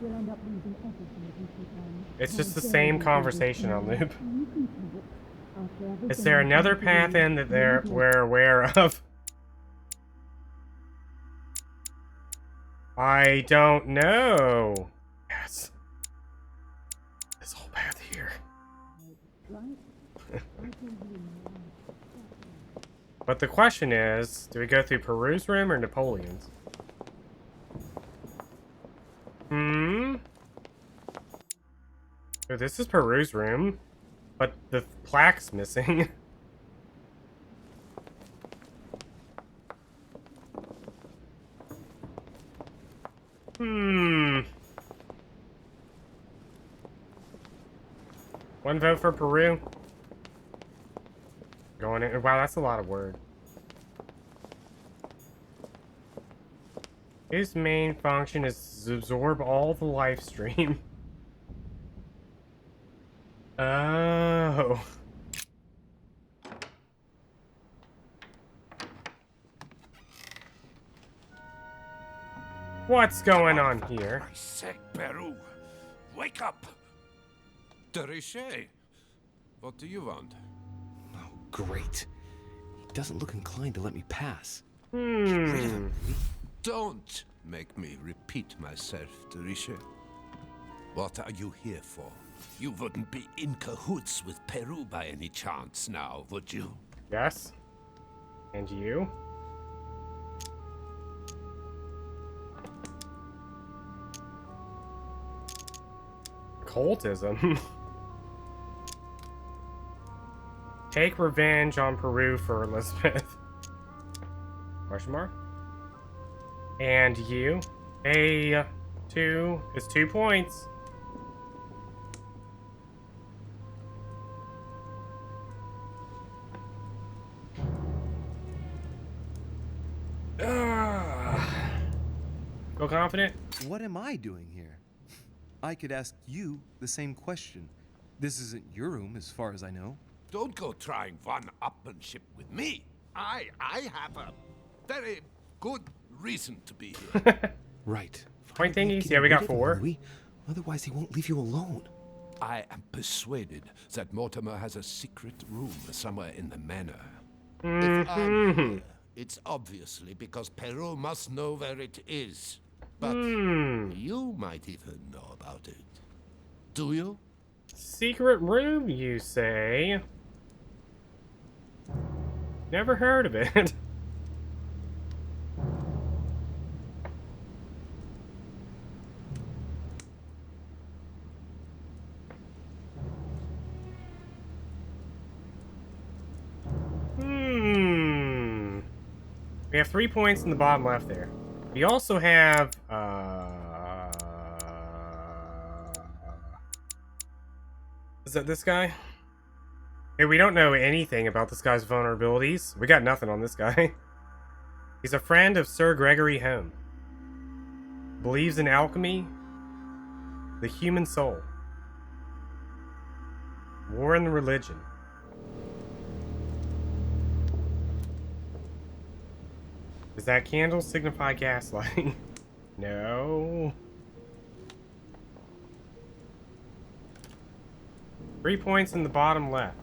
You'll end up losing everything if you keep on. It's just the same conversation on loop. Is there another path in that we're aware of? I don't know. Yes. This whole path here. But the question is, do we go through Peru's room or Napoleon's? Oh, this is Peru's room, but the plaque's missing. One vote for Peru. Going in. Wow, that's a lot of word. His main function is to absorb all the life stream. Oh. What's going on here? I said, Peru, wake up! De Richet, what do you want? Oh, great. He doesn't look inclined to let me pass. Don't make me repeat myself, De Richet. What are you here for? You wouldn't be in cahoots with Peru by any chance now, would you? Yes. And you? Cultism. Take revenge on Peru for Elizabeth. Question mark? And you? A 2 is 2 points. Feel confident? What am I doing here? I could ask you the same question. This isn't your room, as far as I know. Don't go trying one-upmanship with me. I have a very good reason to be here. Right. Point thingies? Get Yeah, we got rid of him, 4. Louis. Otherwise, he won't leave you alone. I am persuaded that Mortimer has a secret room somewhere in the manor. If I'm here, it's obviously because Peru must know where it is. But you might even know about it. Do you? Secret room, you say? Never heard of it. We have 3 points in the bottom left there. We also have, is that this guy? Hey, we don't know anything about this guy's vulnerabilities. We got nothing on this guy. He's a friend of Sir Gregory Home. Believes in alchemy, the human soul, war and religion. Does that candle signify gaslighting? No. 3 points in the bottom left.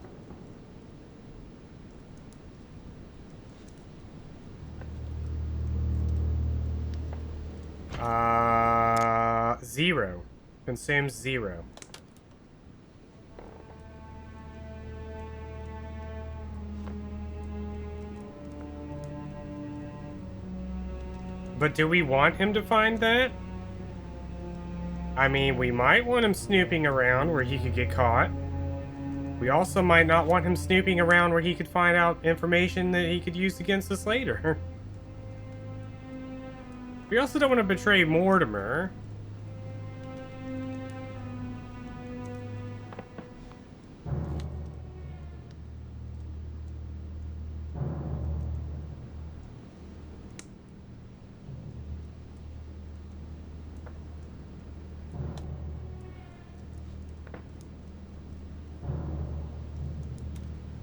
Zero. Consumes 0. But do we want him to find that? I mean, we might want him snooping around where he could get caught. We also might not want him snooping around where he could find out information that he could use against us later. We also don't want to betray Mortimer.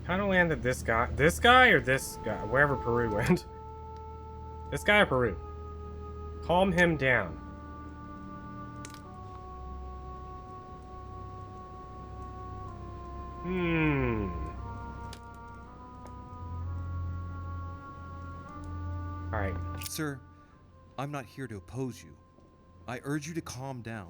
Kind of landed this guy or this guy, wherever Peru went. This guy or Peru. Calm him down. Alright. Sir, I'm not here to oppose you. I urge you to calm down.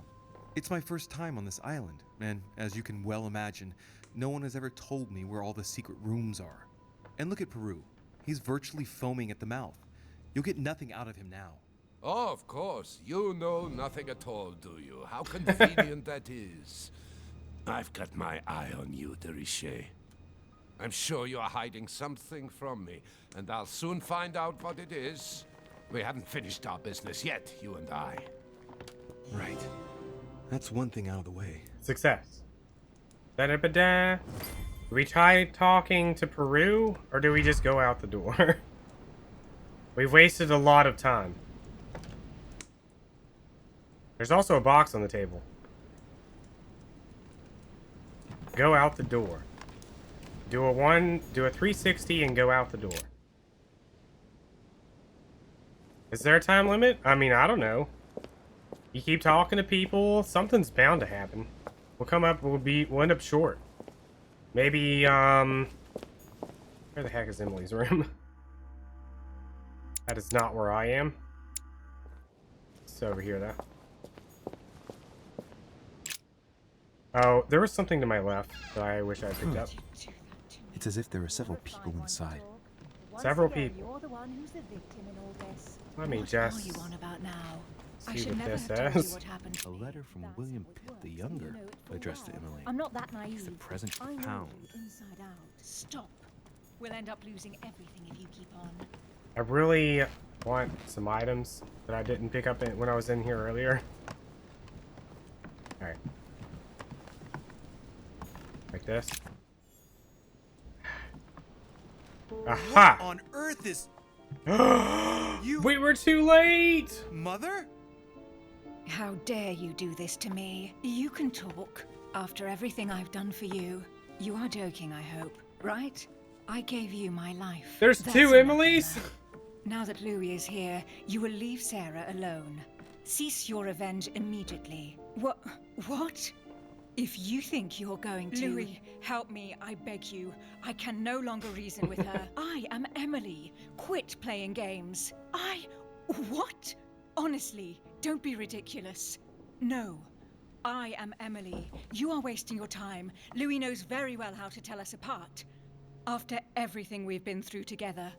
It's my first time on this island, and as you can well imagine, no one has ever told me where all the secret rooms are. And look at Peru. He's virtually foaming at the mouth. You'll get nothing out of him now. Oh, of course. You know nothing at all, do you? How convenient that is. I've got my eye on you, de Richet. I'm sure you're hiding something from me, and I'll soon find out what it is. We haven't finished our business yet, you and I. Right. That's one thing out of the way. Success. Da-da-ba-da. Do we try talking to Peru, or do we just go out the door? We've wasted a lot of time. There's also a box on the table. Go out the door. Do a 360 and go out the door. Is there a time limit? I mean, I don't know. You keep talking to people, something's bound to happen. We'll come up, we'll end up short. Maybe, where the heck is Emily's room? That is not where I am. It's over here, though. Oh, there was something to my left that I wish I had picked up. It's as if there are several people inside. Several people. Let me just What are you on about now? I see should what never this have told you says. what happened to A me. letter from William Pitt the Younger, addressed to Emily. I'm not that naive. It's a present for I know Pound. you inside out. Stop. We'll end up losing everything if you keep on. I really want some items that I didn't pick up when I was in here earlier. Alright. Like this. Aha! On earth is We were too late! Mother? How dare you do this to me? You can talk after everything I've done for you. You are joking, I hope, right? I gave you my life. There's That's two enough, Emilys? Emma. Now that Louis is here, you will leave Sarah alone. Cease your revenge immediately. What? If you think you're going to... Louis, help me, I beg you. I can no longer reason with her. I am Emily. Quit playing games. What? Honestly, don't be ridiculous. No. I am Emily. You are wasting your time. Louis knows very well how to tell us apart. After everything we've been through together.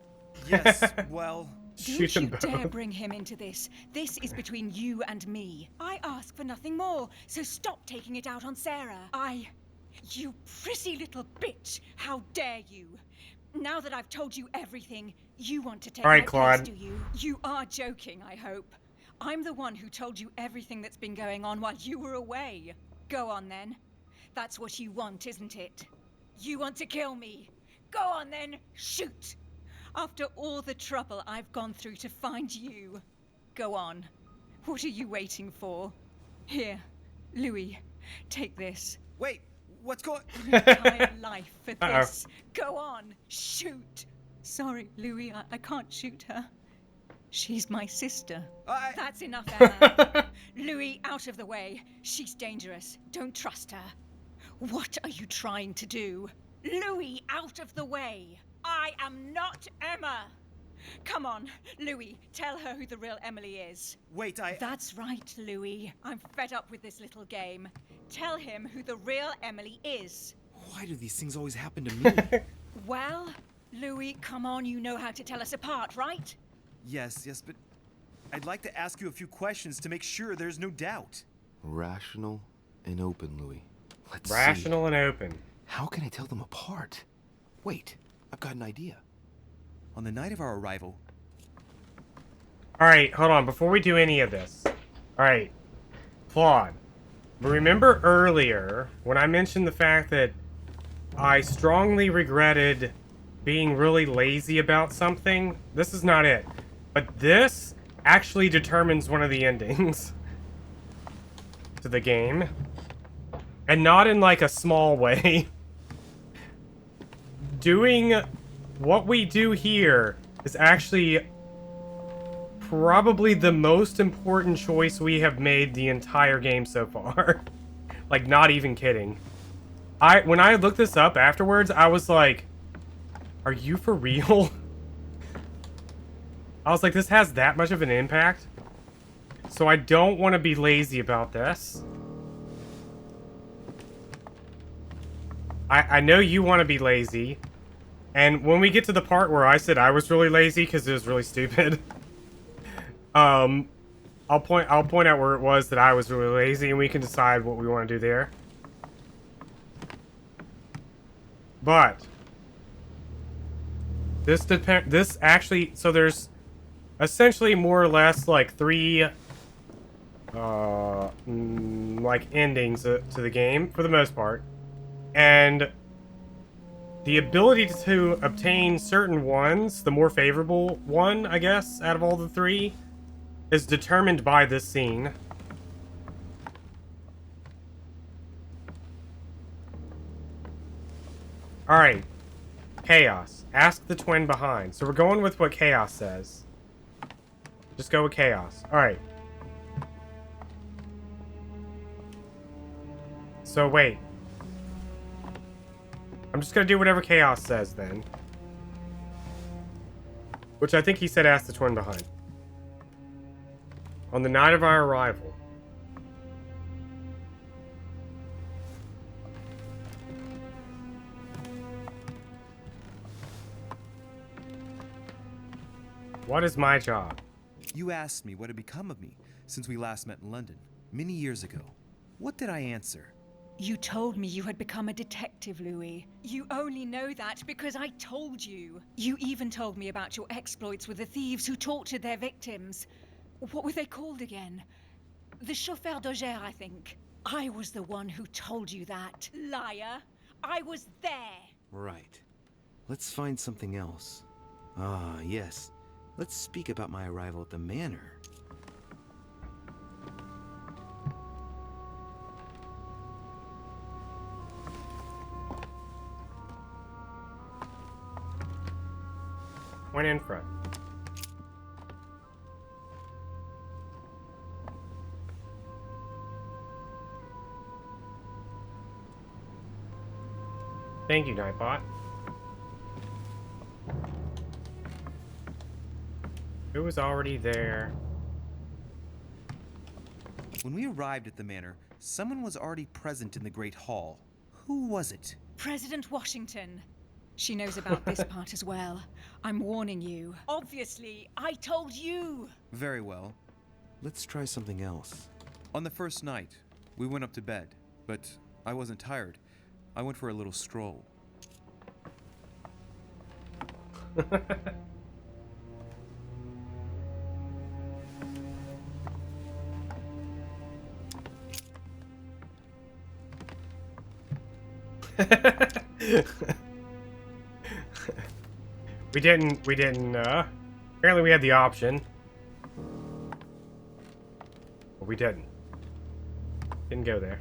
Yes, well... Shoot them Don't you dare both. bring him into this. This is between you and me. I ask for nothing more, so stop taking it out on Sarah. You pretty little bitch! How dare you? Now that I've told you everything, you want to take All right, my Claude. place, do you? You are joking, I hope. I'm the one who told you everything that's been going on while you were away. Go on then. That's what you want, isn't it? You want to kill me. Go on then, shoot! After all the trouble I've gone through to find you. Go on. What are you waiting for? Here, Louis, take this. Wait, what's going... Entire life for Uh-oh. this. Go on, shoot. Sorry, Louis, I can't shoot her. She's my sister. That's enough, Emma. Louis, out of the way. She's dangerous. Don't trust her. What are you trying to do? Louis, out of the way. I am not Emma. Come on, Louis, tell her who the real Emily is. Wait, That's right, Louis. I'm fed up with this little game. Tell him who the real Emily is. Why do these things always happen to me? Well, Louis, come on, you know how to tell us apart, right? Yes, but I'd like to ask you a few questions to make sure there's no doubt. Rational and open, Louis. Let's see. Rational and open. How can I tell them apart? Wait, I've got an idea. On the night of our arrival... Alright, hold on. Before we do any of this. Alright. Claude. Remember earlier when I mentioned the fact that I strongly regretted being really lazy about something? This is not it. But this actually determines one of the endings to the game. And not in like a small way. Doing what we do here is actually probably the most important choice we have made the entire game so far. Like, not even kidding. When I looked this up afterwards, I was like, are you for real? I was like, this has that much of an impact? So I don't want to be lazy about this. I know you want to be lazy. And when we get to the part where I said I was really lazy because it was really stupid, I'll point out where it was that I was really lazy, and we can decide what we want to do there. But this actually, so there's essentially more or less like three like endings to the game for the most part, and the ability to obtain certain ones, the more favorable one, I guess, out of all the three, is determined by this scene. Alright. Chaos. Ask the twin behind. So we're going with what Chaos says. Just go with Chaos. Alright. So wait. I'm just gonna do whatever Chaos says then. Which I think he said ask the twin behind. On the night of our arrival. What is my job? You asked me what had become of me since we last met in London, many years ago. What did I answer? You told me you had become a detective, Louis. You only know that because I told you. You even told me about your exploits with the thieves who tortured their victims. What were they called again? The chauffeur d'Auger, I think. I was the one who told you that. Liar! I was there! Right. Let's find something else. Ah, yes. Let's speak about my arrival at the manor. Went in front. Thank you, Nightbot. Who was already there? When we arrived at the manor, someone was already present in the Great Hall. Who was it? President Washington. She knows about this part as well. I'm warning you. Obviously, I told you! Very well. Let's try something else. On the first night, we went up to bed, but I wasn't tired. I went for a little stroll. We didn't, apparently we had the option. But we didn't. Didn't go there.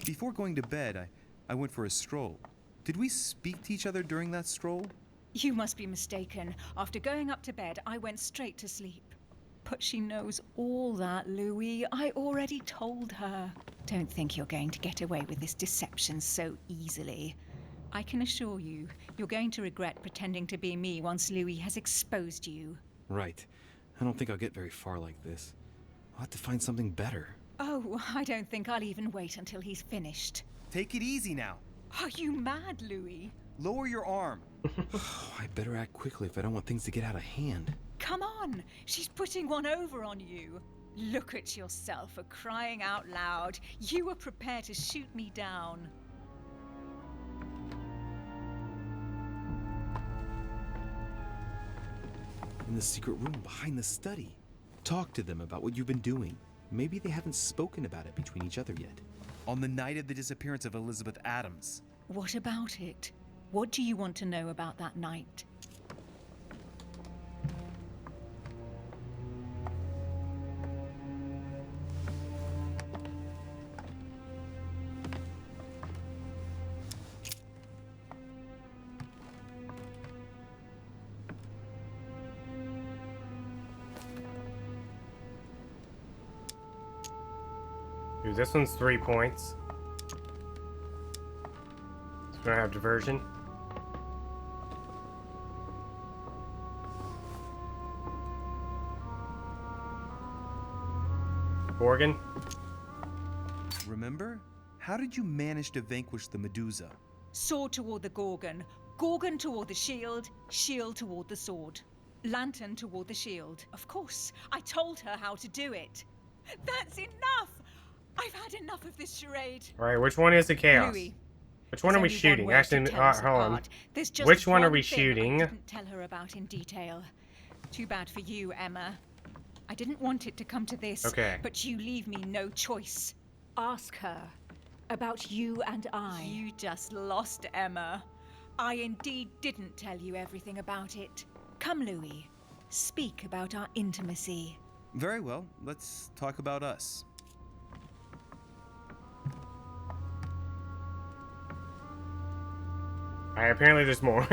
Before going to bed, I went for a stroll. Did we speak to each other during that stroll? You must be mistaken. After going up to bed, I went straight to sleep. But she knows all that, Louis. I already told her. Don't think you're going to get away with this deception so easily. I can assure you, you're going to regret pretending to be me once Louis has exposed you. Right. I don't think I'll get very far like this. I'll have to find something better. Oh, I don't think I'll even wait until he's finished. Take it easy now. Are you mad, Louis? Lower your arm. I better act quickly if I don't want things to get out of hand. Come on! She's putting one over on you. Look at yourself for crying out loud. You were prepared to shoot me down. In the secret room behind the study. Talk to them about what you've been doing. Maybe they haven't spoken about it between each other yet. On the night of the disappearance of Elizabeth Adams. What about it? What do you want to know about that night? Dude, this one's 3 points. It's gonna have diversion. Gorgon. Remember? How did you manage to vanquish the Medusa? Sword toward the Gorgon. Gorgon toward the shield. Shield toward the sword. Lantern toward the shield. Of course, I told her how to do it. That's enough! I've had enough of this charade. Alright, which one is the chaos? Louis, Which one are we shooting? Actually, hold on. Which one are we shooting? I didn't tell her about in detail. Too bad for you, Emma. I didn't want it to come to this, okay. But you leave me no choice. Ask her about you and I. You just lost, Emma. I indeed didn't tell you everything about it. Come, Louis. Speak about our intimacy. Very well. Let's talk about us. Apparently there's more.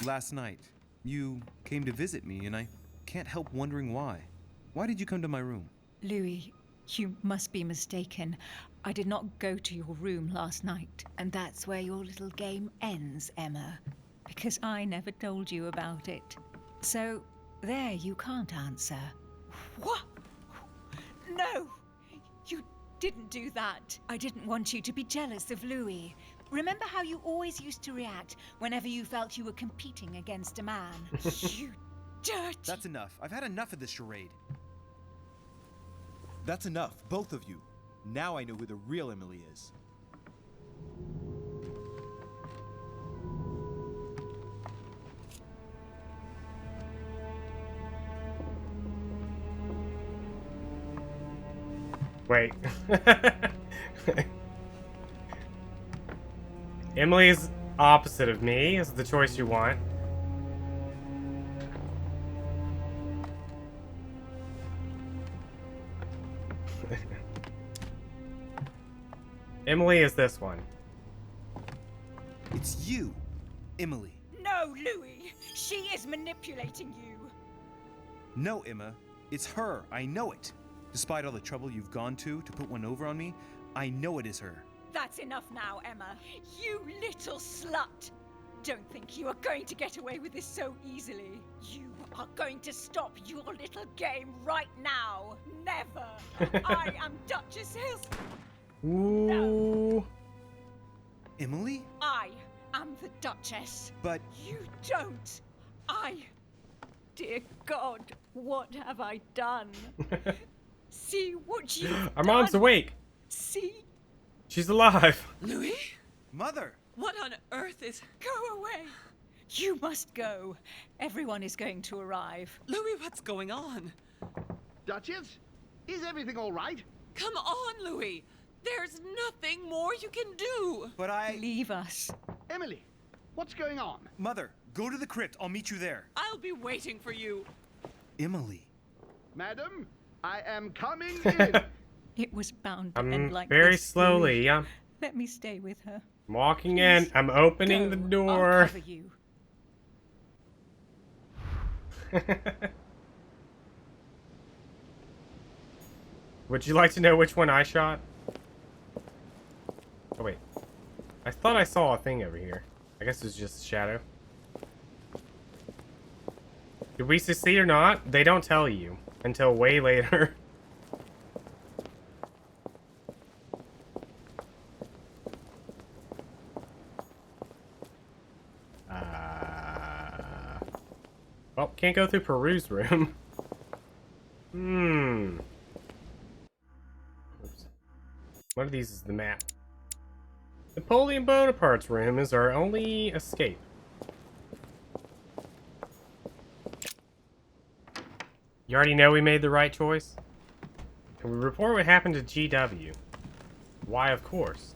Last night, you came to visit me, and I can't help wondering why. Why did you come to my room? Louis, you must be mistaken. I did not go to your room last night, and that's where your little game ends, Emma. Because I never told you about it. So, there you can't answer. What? No! You didn't do that. I didn't want you to be jealous of Louis. Remember how you always used to react whenever you felt you were competing against a man? You dirty... That's enough. I've had enough of this charade. That's enough, both of you. Now I know who the real Emily is. Wait. Emily's opposite of me is the choice you want. Emily is this one. It's you, Emily. No, Louis. She is manipulating you. No, Emma. It's her. I know it. Despite all the trouble you've gone to put one over on me, I know it is her. That's enough now, Emma. You little slut. Don't think you are going to get away with this so easily. You are going to stop your little game right now. Never. I am Duchess Hills. Ooh. No. Emily? I am the Duchess. But... You don't. Dear God, what have I done? See what you've Our mom's done. awake. See? She's alive. Louis? Mother! What on earth is... Go away. You must go. Everyone is going to arrive. Louis, what's going on? Duchess? Is everything all right? Come on, Louis. There's nothing more you can do. But Leave us. Emily, what's going on? Mother, go to the crypt. I'll meet you there. I'll be waiting for you. Emily. Madam, I am coming in. It was bound to I'm end like very this, slowly, Louis. yeah. Let me stay with her. I'm walking in. I'm opening Go. the I'll door. cover you. Would you like to know which one I shot? Oh, wait. I thought I saw a thing over here. I guess it's just a shadow. Did we succeed or not? They don't tell you until way later. Well, can't go through Peru's room. Oops. One of these is the map. Napoleon Bonaparte's room is our only escape. You already know we made the right choice? Can we report what happened to GW? Why, of course.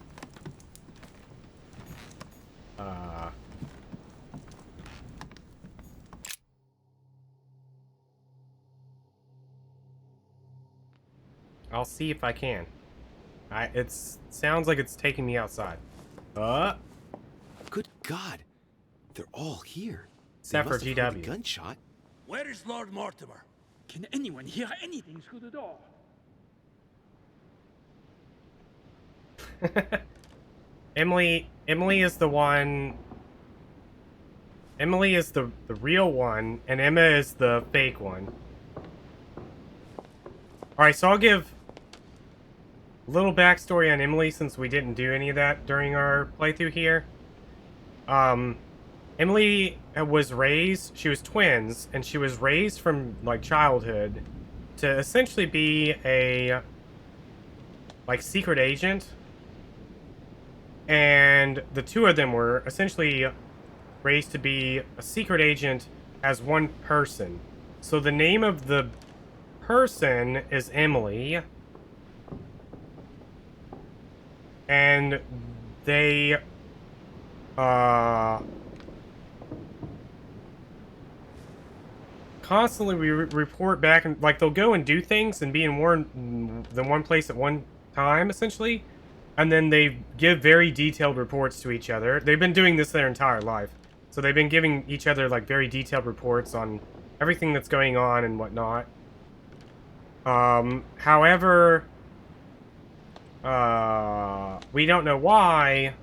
I'll see if I can. It sounds like it's taking me outside. Good God. They're all here. Except for They must have heard GW. a gunshot. Where is Lord Mortimer? Can anyone hear anything through the door? Emily is the one. Emily is the real one, and Emma is the fake one. Alright, so I'll give a little backstory on Emily since we didn't do any of that during our playthrough here. Emily was raised, she was twins, and she was raised from, like, childhood to essentially be a, like, secret agent. And the two of them were essentially raised to be a secret agent as one person. So the name of the person is Emily. And they, constantly report back, and like they'll go and do things and be in more than one place at one time, essentially, and then they give very detailed reports to each other. They've been doing this their entire life, so they've been giving each other like very detailed reports on everything that's going on and whatnot. However, we don't know why,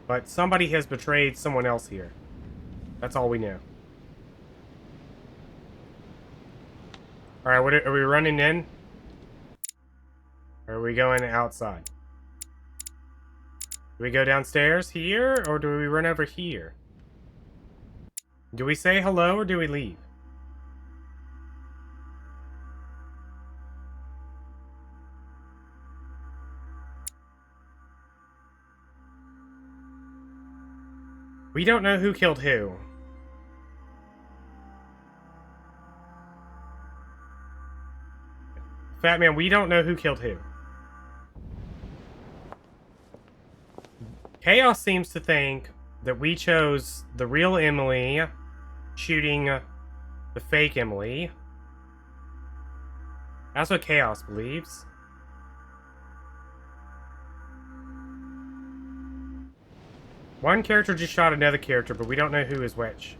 but somebody has betrayed someone else here. That's all we know. Alright, what are we running in? Or are we going outside? Do we go downstairs here, or do we run over here? Do we say hello, or do we leave? We don't know who killed who. Batman, we don't know who killed who. Chaos seems to think that we chose the real Emily shooting the fake Emily. That's what Chaos believes. One character just shot another character, but we don't know who is which.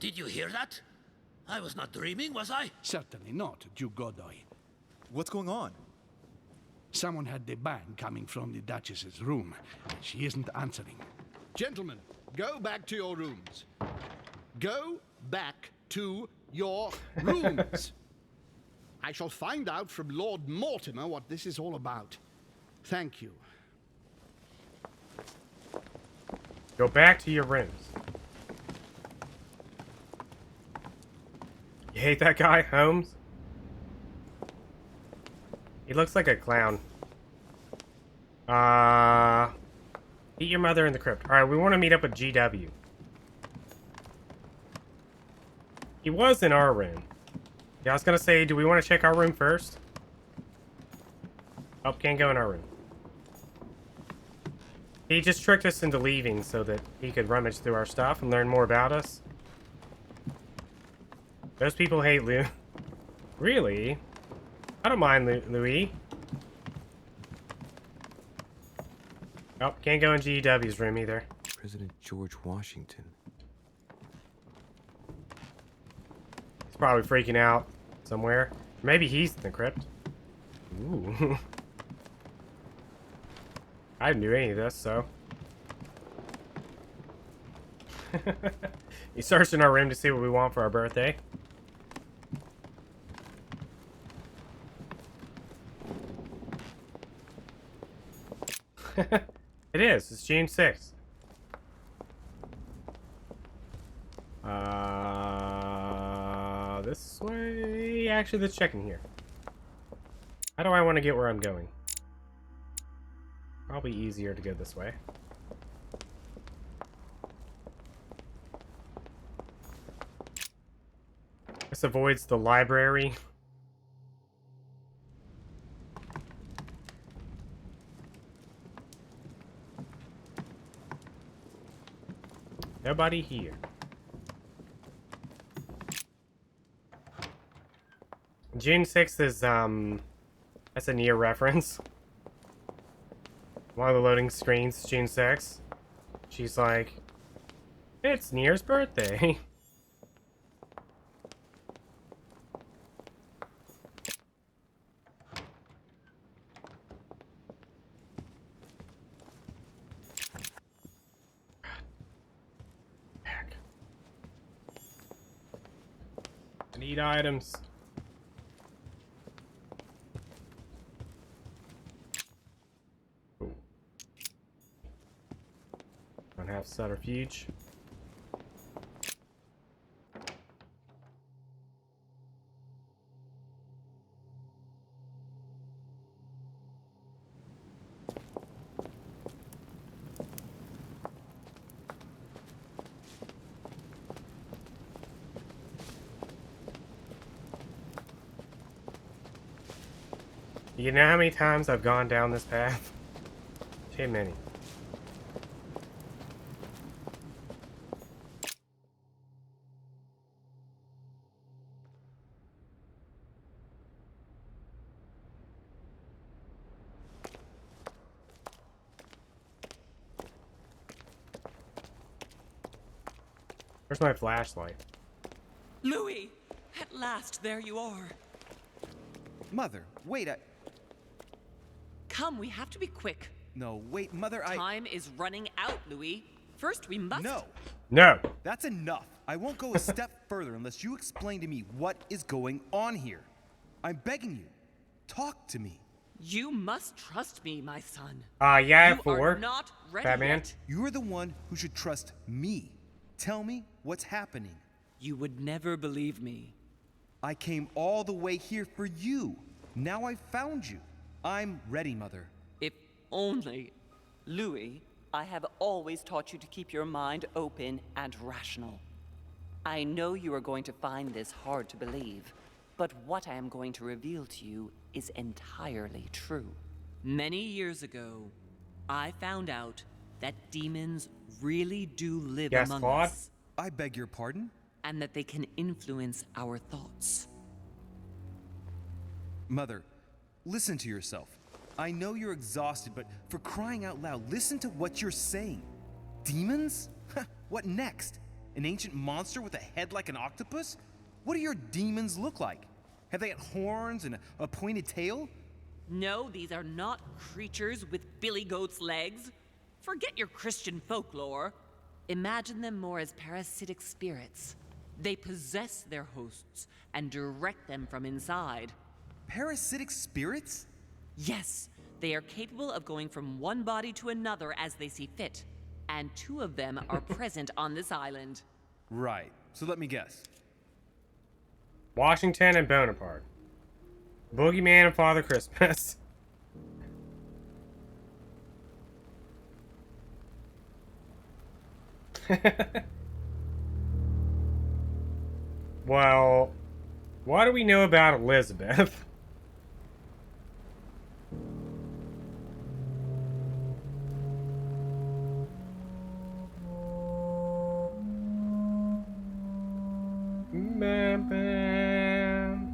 Did you hear that? I was not dreaming, was I? Certainly not, Duke Godoy. What's going on? Someone had the bang coming from the Duchess's room. She isn't answering. Gentlemen, go back to your rooms. Go back to your rooms. I shall find out from Lord Mortimer what this is all about. Thank you. Go back to your rooms. You hate that guy, Holmes? He looks like a clown. Eat your mother in the crypt. Alright, we want to meet up with GW. He was in our room. Yeah, I was gonna say, do we want to check our room first? Oh, can't go in our room. He just tricked us into leaving so that he could rummage through our stuff and learn more about us. Those people hate Lou. Really? I don't mind Louis. Oh, can't go in GEW's room either. President George Washington. He's probably freaking out somewhere. Maybe he's in the crypt. Ooh. I didn't do any of this, so. He searched in our room to see what we want for our birthday. It is. It's June 6th. This way? Actually, let's check in here. How do I want to get where I'm going? Probably easier to go this way. This avoids the library. Nobody here. June 6th is, that's a Nier reference. One of the loading screens, June 6th. She's like, it's Nier's birthday. I need items. Don't have subterfuge. You know how many times I've gone down this path? Too many. Where's my flashlight? Louis! At last, there you are. Mother, wait, Come, we have to be quick. No, wait, Mother, Time is running out, Louis. First, we must... No! No! That's enough! I won't go a step further unless you explain to me what is going on here. I'm begging you. Talk to me. You must trust me, my son. Yeah, You are not ready Batman. yet. You're the one who should trust me. Tell me what's happening. You would never believe me. I came all the way here for you. Now I've found you. I'm ready, Mother. If only... Louis, I have always taught you to keep your mind open and rational. I know you are going to find this hard to believe, but what I am going to reveal to you is entirely true. Many years ago, I found out that demons really do live among us. I beg your pardon? And that they can influence our thoughts. Mother, listen to yourself. I know you're exhausted, but for crying out loud, listen to what you're saying. Demons? What next? An ancient monster with a head like an octopus? What do your demons look like? Have they got horns and a pointed tail? No, these are not creatures with billy goat's legs. Forget your Christian folklore. Imagine them more as parasitic spirits. They possess their hosts and direct them from inside. Parasitic spirits? Yes, they are capable of going from one body to another as they see fit. And 2 of them are present on this island. Right. So let me guess. Washington and Bonaparte. Boogeyman and Father Christmas. Well, what do we know about Elizabeth? Bam, bam.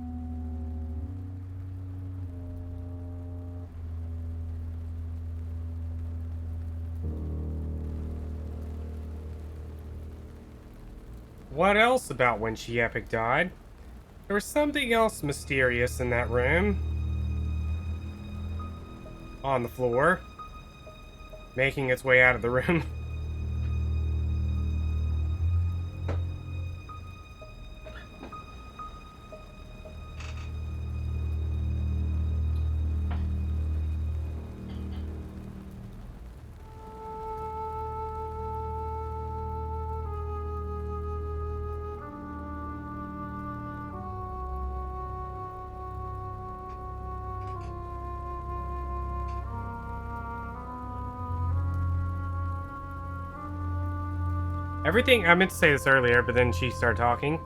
What else about when She Epic died? There was something else mysterious in that room. On the floor. Making its way out of the room. Everything, I meant to say this earlier, but then she started talking.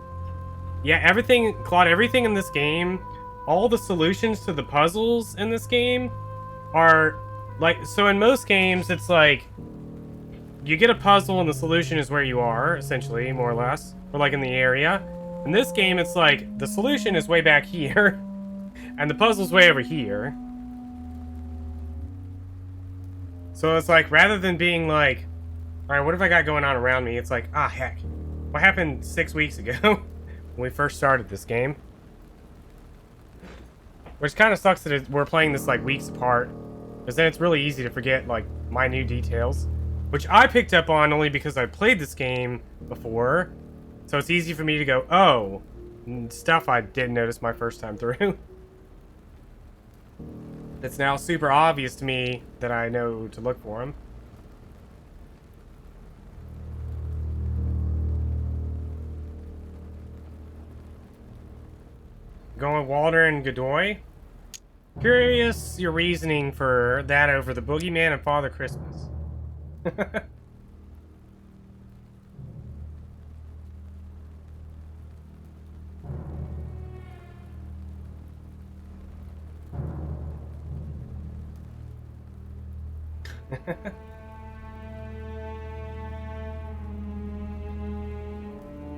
Yeah, everything, Claude, everything in this game, all the solutions to the puzzles in this game are, like, so in most games, it's like, you get a puzzle and the solution is where you are, essentially, more or less, or like in the area. In this game, it's like, the solution is way back here, and the puzzle's way over here. So it's like, rather than being like, alright, what have I got going on around me? It's like, ah, heck. What happened 6 weeks ago when we first started this game? Which kind of sucks that we're playing this, like, weeks apart. Because then it's really easy to forget, like, minute details. Which I picked up on only because I played this game before. So it's easy for me to go, oh, stuff I didn't notice my first time through. It's now super obvious to me that I know to look for them. Going Walter and Godoy? Curious your reasoning for that over the Boogeyman and Father Christmas.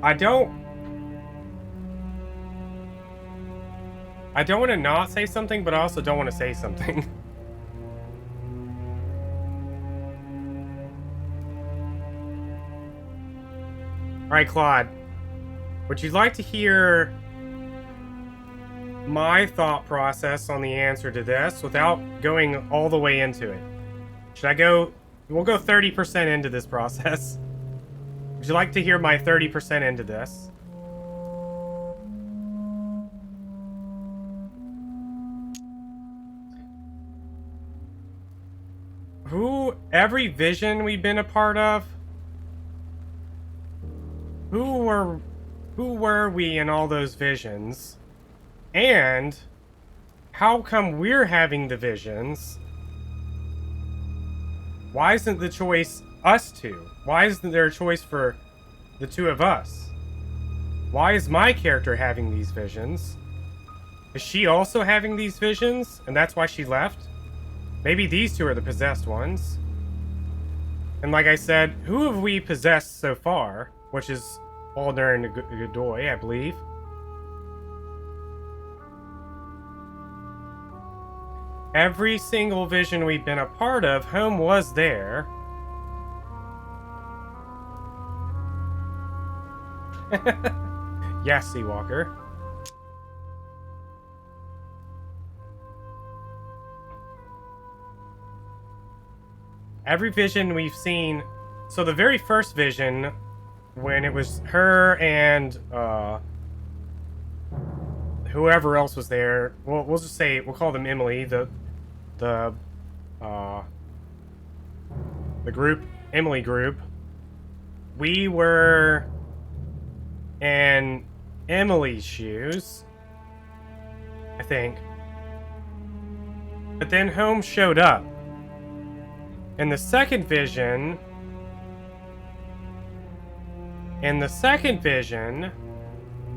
I don't want to not say something, but I also don't want to say something. Alright, Claude. Would you like to hear my thought process on the answer to this without going all the way into it? Should I go... We'll go 30% into this process. Would you like to hear my 30% into this? Every vision we've been a part of, who were we in all those visions? And how come we're having the visions? Why isn't the choice us two? Why isn't there a choice for the two of us? Why is my character having these visions? Is she also having these visions, and that's why she left? Maybe these two are the possessed ones. And like I said, who have we possessed so far? Which is Waldner and Godoy, I believe. Every single vision we've been a part of, Home was there. Yes, Seawalker. Every vision we've seen... So the very first vision, when it was her and whoever else was there, we'll just say, we'll call them Emily, the group, Emily group. We were in Emily's shoes, I think. But then Home showed up. In the second vision,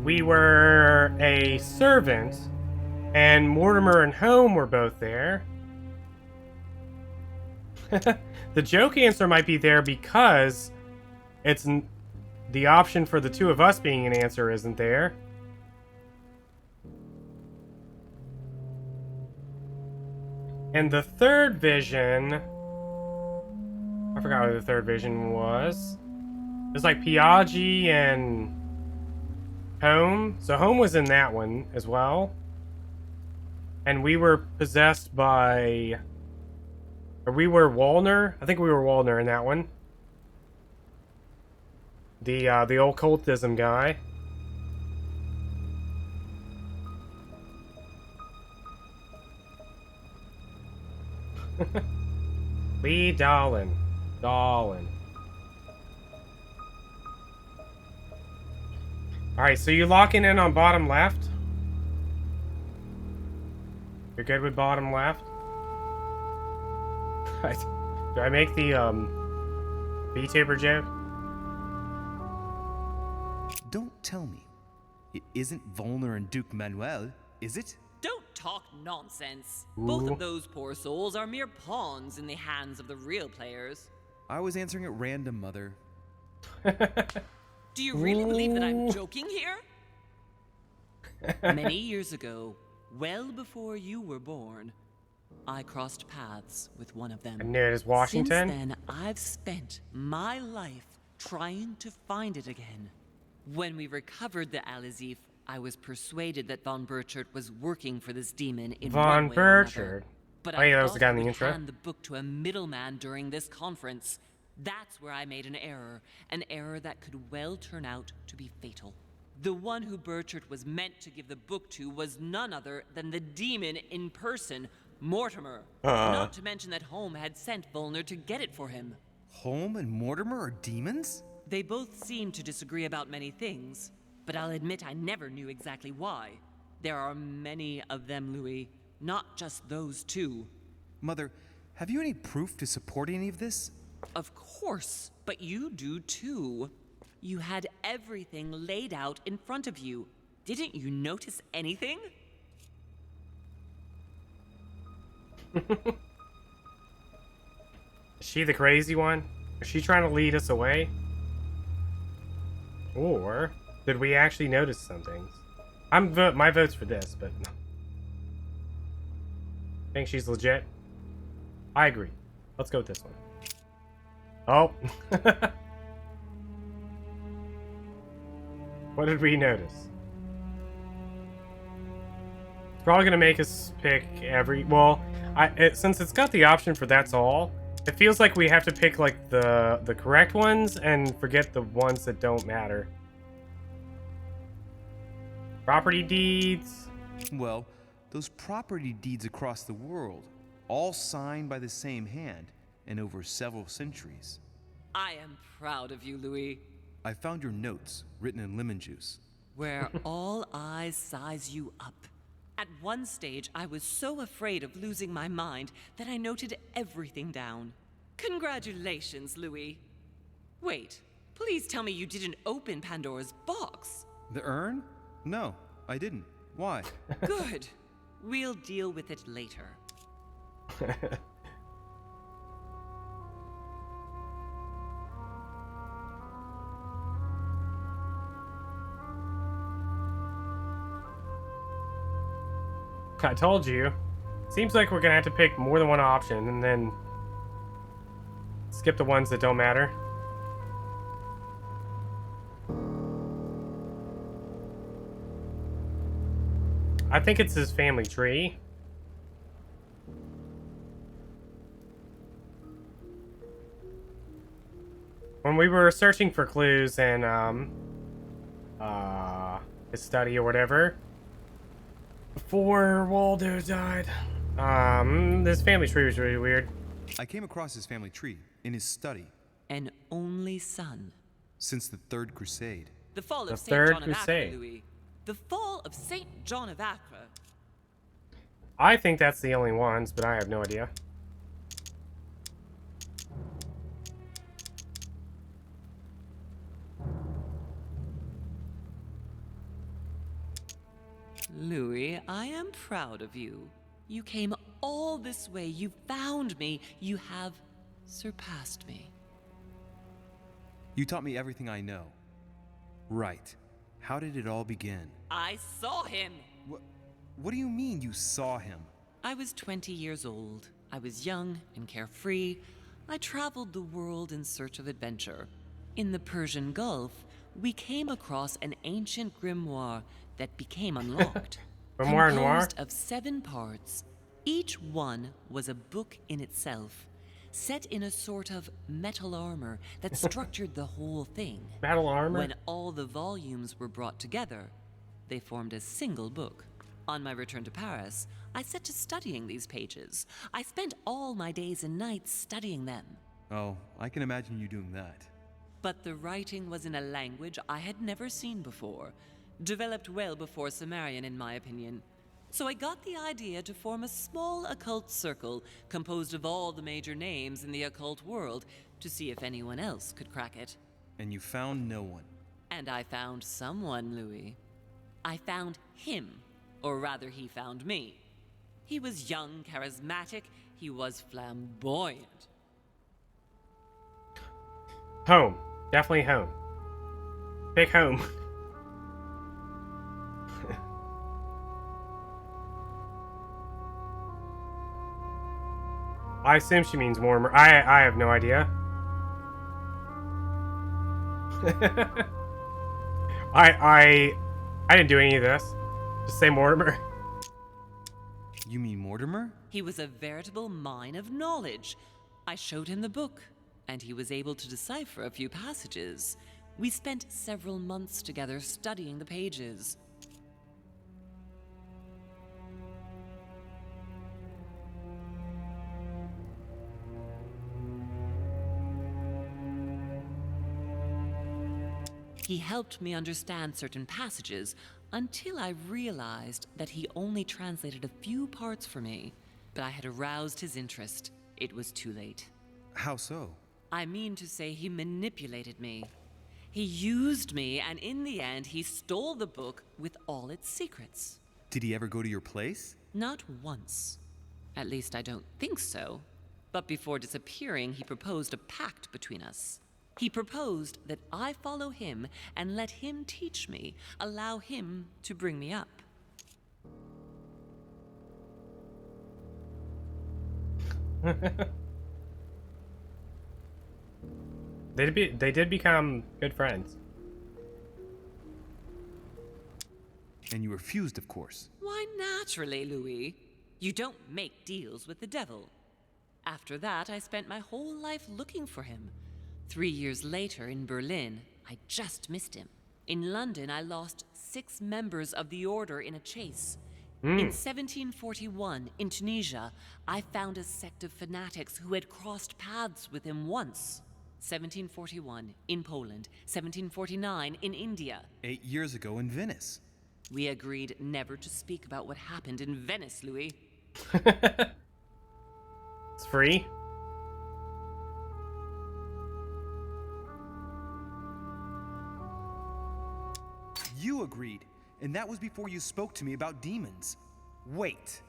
we were a servant, and Mortimer and Home were both there. The joke answer might be there because it's the option for the two of us being an answer isn't there. And the third vision, I forgot what the third vision was. It was like Piaggi and Home. So Home was in that one as well. And we were possessed by... Or we were Waldner? I think we were Waldner in that one. The occultism guy. Lee Dahlen. Alright, so you locking in on bottom left? You're good with bottom left? Do I make the VTuber joke? Don't tell me. It isn't Volner and Duke Manuel, is it? Don't talk nonsense. Ooh. Both of those poor souls are mere pawns in the hands of the real players. I was answering at random, Mother. Do you really believe that I'm joking here? Many years ago, well before you were born, I crossed paths with one of them. And it is Washington? Since then, I've spent my life trying to find it again. When we recovered the Alizif, I was persuaded that Von Burchard was working for this demon in one way or another. But Oh yeah, that was I the guy in thought the I would intro. hand the book to a middleman during this conference. That's where I made an error that could well turn out to be fatal. The one who Burchard was meant to give the book to was none other than the demon in person, Mortimer. Not to mention that Home had sent Volner to get it for him. Home and Mortimer are demons? They both seem to disagree about many things, but I'll admit I never knew exactly why. There are many of them, Louis, not just those two. Mother, have you any proof to support any of this? Of course, but you do too. You had everything laid out in front of you. Didn't you notice anything? Is she the crazy one? Is she trying to lead us away? Or did we actually notice some things? My vote's for this, but think she's legit. I agree. Let's go with this one. Oh. What did we notice? It's probably gonna make us pick every. Well, since it's got the option for that's all, it feels like we have to pick like the correct ones and forget the ones that don't matter. Property deeds. Well, those property deeds across the world, all signed by the same hand and over several centuries. I am proud of you, Louis. I found your notes written in lemon juice. Where all eyes size you up. At one stage, I was so afraid of losing my mind that I noted everything down. Congratulations, Louis. Wait, please tell me you didn't open Pandora's box. The urn? No, I didn't. Why? Good. We'll deal with it later. I told you. Seems like we're gonna have to pick more than one option and then skip the ones that don't matter. I think it's his family tree. When we were searching for clues in his study or whatever, before Waldo died, this family tree was really weird. I came across his family tree in his study. An only son. Since the Third Crusade. The fall of The Saint Third John of Acre, Crusade. Louis. The fall of Saint John of Acre. I think that's the only ones, but I have no idea. Louis, I am proud of you. You came all this way. You found me. You have surpassed me. You taught me everything I know. Right. How did it all begin? I saw him. What do you mean you saw him? I was 20 years old. I was young and carefree. I traveled the world in search of adventure. In the Persian Gulf, we came across an ancient grimoire that became unlocked. Grimoire Noir? Composed of 7 parts. Each one was a book in itself, set in a sort of metal armor that structured the whole thing. Metal armor? When all the volumes were brought together, they formed a single book. On my return to Paris, I set to studying these pages. I spent all my days and nights studying them. Oh, I can imagine you doing that. But the writing was in a language I had never seen before, developed well before Sumerian, in my opinion. So I got the idea to form a small occult circle composed of all the major names in the occult world to see if anyone else could crack it. And you found no one. And I found someone, Louis. I found him, or rather he found me. He was young, charismatic, he was flamboyant. Home. Definitely home. Big home. I assume she means Mortimer. I have no idea. I didn't do any of this. Just say Mortimer. You mean Mortimer? He was a veritable mine of knowledge. I showed him the book, and he was able to decipher a few passages. We spent several months together studying the pages. He helped me understand certain passages until I realized that he only translated a few parts for me. But I had aroused his interest. It was too late. How so? I mean to say he manipulated me. He used me, and in the end, he stole the book with all its secrets. Did he ever go to your place? Not once. At least I don't think so. But before disappearing, he proposed a pact between us. He proposed that I follow him and let him teach me, allow him to bring me up. They did become good friends. And you refused, of course. Why, naturally, Louis. You don't make deals with the devil. After that, I spent my whole life looking for him. 3 years later, in Berlin, I just missed him. In London, I lost 6 members of the order in a chase. In 1741, in Tunisia, I found a sect of fanatics who had crossed paths with him once. 1741, in Poland. 1749, in India. 8 years ago in Venice. We agreed never to speak about what happened in Venice, Louis. It's free. You agreed, and that was before you spoke to me about demons. Wait,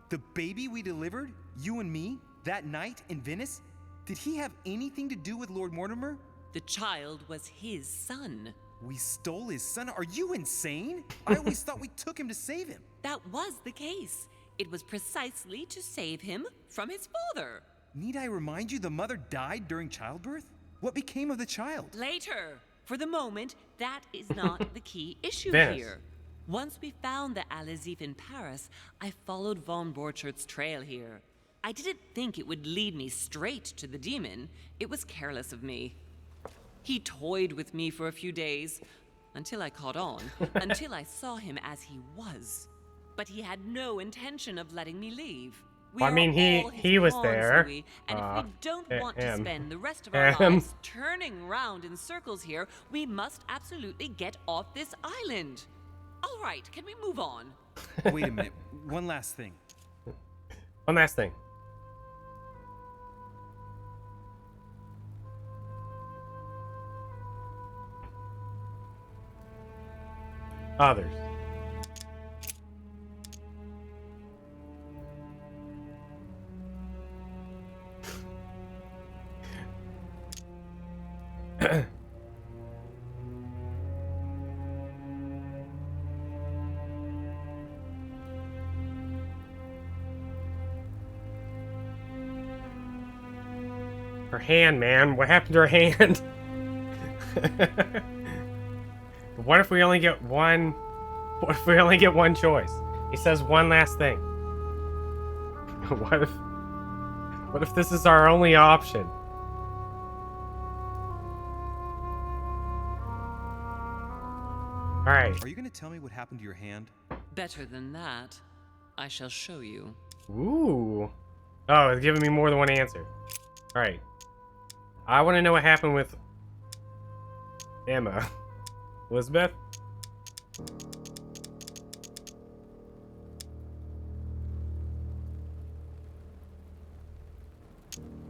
the baby we delivered, you and me, that night in Venice, did he have anything to do with Lord Mortimer? The child was his son. We stole his son? Are you insane? I always thought we took him to save him. That was the case. It was precisely to save him from his father. Need I remind you the mother died during childbirth? What became of the child? Later. For the moment, that is not the key issue Venice. here. Once we found the Al-Azif in Paris, I followed von Borchert's trail here. I didn't think it would lead me straight to the demon. It was careless of me. He toyed with me for a few days, until I caught on, until I saw him as he was. But he had no intention of letting me leave. We I mean, are all he his was pawns, there. Louis, and if we don't want to him. spend the rest of our Him. lives turning round in circles here, we must absolutely get off this island. All right, can we move on? Wait a minute. One last thing. One last thing. Others. Her hand, man. What happened to her hand? What if we only get one? What if we only get one choice? He says one last thing. What if this is our only option? All right. Are you going to tell me what happened to your hand? Better than that, I shall show you. Ooh. Oh, it's giving me more than one answer. All right. I want to know what happened with Emma. Elizabeth?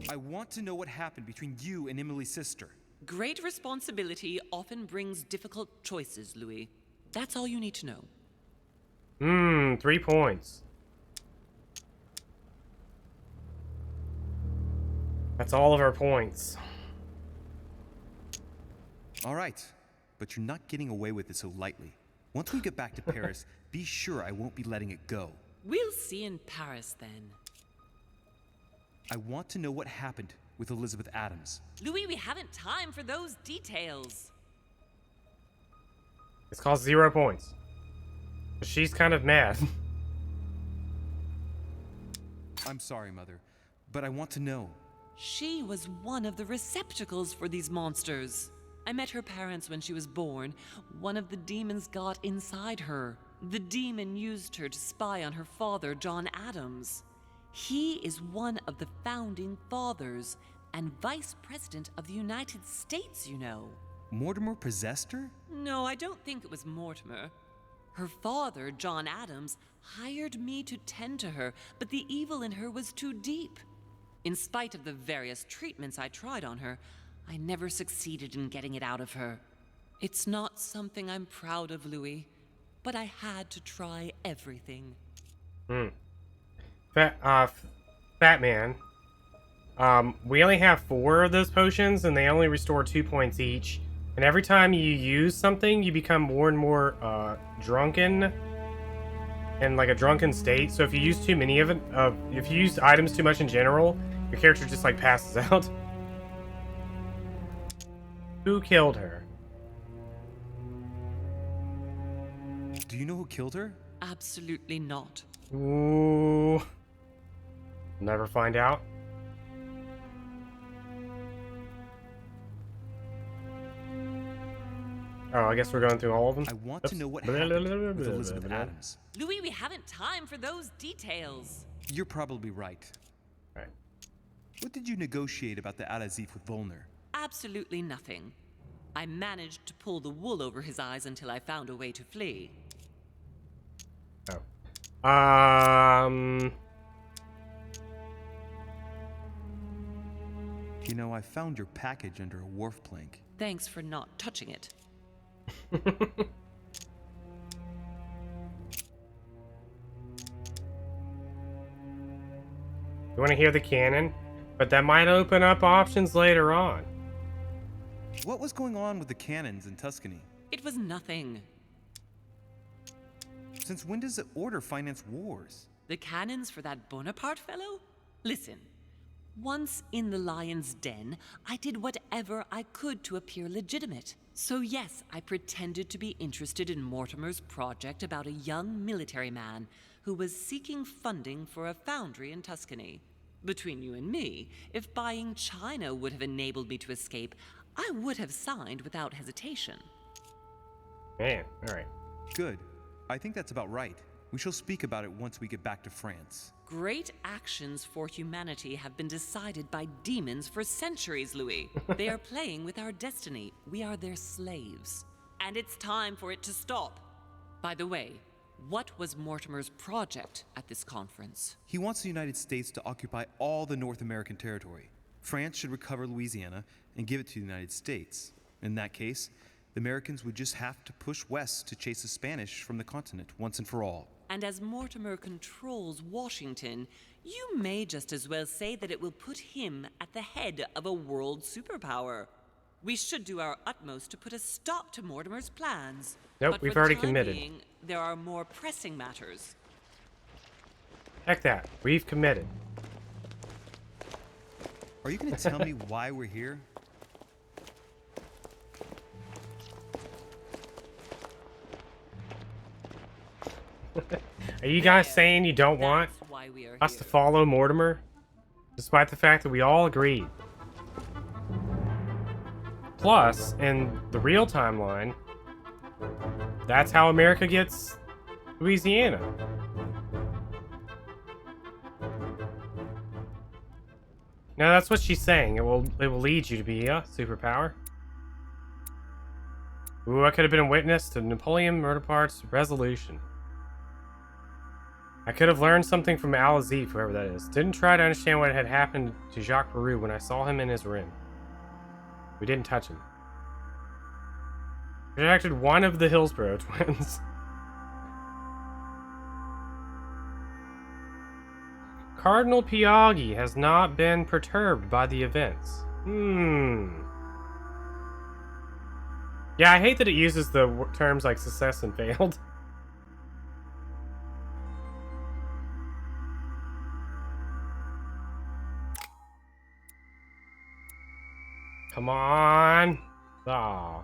I want to know what happened between you and Emily's sister. Great responsibility often brings difficult choices, Louis. That's all you need to know. 3 points. That's all of our points. All right, but you're not getting away with it so lightly. Once we get back to Paris, be sure I won't be letting it go. We'll see in Paris then. I want to know what happened with Elizabeth Adams. Louis, we haven't time for those details. It's cost 0 points. But she's kind of mad. I'm sorry, Mother, but I want to know. She was one of the receptacles for these monsters. I met her parents when she was born. One of the demons got inside her. The demon used her to spy on her father, John Adams. He is one of the founding fathers and vice president of the United States, you know. Mortimer possessed her? No, I don't think it was Mortimer. Her father, John Adams, hired me to tend to her, but the evil in her was too deep. In spite of the various treatments I tried on her, I never succeeded in getting it out of her. It's not something I'm proud of, Louis, but I had to try everything. Fat Man. We only have 4 of those potions, and they only restore 2 points each. And every time you use something, you become more and more drunken, in like a drunken state. So if you use too many of it, if you use items too much in general, your character just like passes out. Who killed her? Do you know who killed her? Absolutely not. Ooh. Never find out. Oh, I guess we're going through all of them. I want to know what happened with Elizabeth Adams. Louis, we haven't time for those details. You're probably right. Right. What did you negotiate about the Al-Azif with Volner? Absolutely nothing. I managed to pull the wool over his eyes until I found a way to flee. Oh. You know, I found your package under a wharf plank. Thanks for not touching it. You want to hear the canon? But that might open up options later on. What was going on with the cannons in Tuscany? It was nothing. Since when does the Order finance wars? The cannons for that Bonaparte fellow? Listen, once in the lion's den, I did whatever I could to appear legitimate. So yes, I pretended to be interested in Mortimer's project about a young military man who was seeking funding for a foundry in Tuscany. Between you and me, if buying China would have enabled me to escape, I would have signed without hesitation. Man, alright. Good. I think that's about right. We shall speak about it once we get back to France. Great actions for humanity have been decided by demons for centuries, Louis. They are playing with our destiny. We are their slaves. And it's time for it to stop. By the way, what was Mortimer's project at this conference? He wants the United States to occupy all the North American territory. France should recover Louisiana and give it to the United States. In that case, the Americans would just have to push west to chase the Spanish from the continent once and for all. And as Mortimer controls Washington, you may just as well say that it will put him at the head of a world superpower. We should do our utmost to put a stop to Mortimer's plans. Nope, but we've for the already time committed. being, there are more pressing matters. Heck that. We've committed. Are you going to tell me why we're here? Are you guys saying you don't want why we are us to follow Mortimer? Despite the fact that we all agreed. Plus, in the real timeline, that's how America gets Louisiana. No, that's what she's saying. It will lead you to be a superpower. Ooh, I could have been a witness to Napoleon Bonaparte's resolution. I could have learned something from Al Azif, whoever that is. Didn't try to understand what had happened to Jacques Peroux when I saw him in his room. We didn't touch him. Rejected one of the Hillsborough twins. Cardinal Piaggi has not been perturbed by the events. Yeah, I hate that it uses the terms like success and failed. Come on. Aw.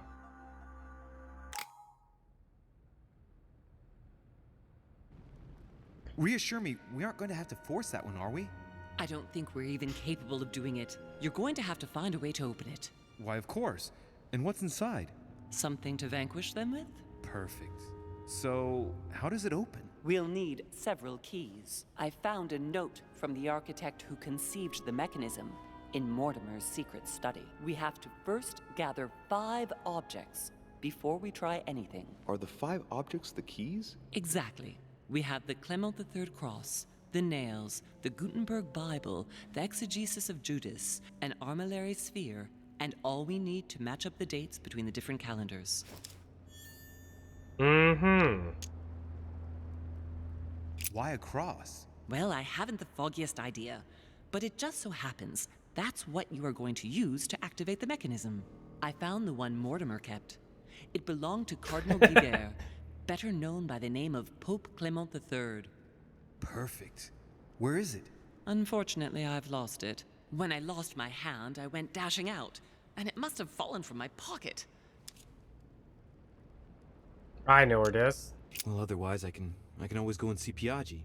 Reassure me, we aren't going to have to force that one, are we? I don't think we're even capable of doing it. You're going to have to find a way to open it. Why, of course. And what's inside? Something to vanquish them with? Perfect. So, how does it open? We'll need several keys. I found a note from the architect who conceived the mechanism in Mortimer's secret study. We have to first gather 5 objects before we try anything. Are the 5 objects the keys? Exactly. We have the Clement III cross, the nails, the Gutenberg Bible, the exegesis of Judas, an armillary sphere, and all we need to match up the dates between the different calendars. Why a cross? Well, I haven't the foggiest idea, but it just so happens that's what you are going to use to activate the mechanism. I found the one Mortimer kept. It belonged to Cardinal Guibert, better known by the name of Pope Clement III. Perfect. Where is it? Unfortunately, I've lost it. When I lost my hand, I went dashing out, and it must have fallen from my pocket. I know where it is. Well, otherwise I can always go and see Piaggi.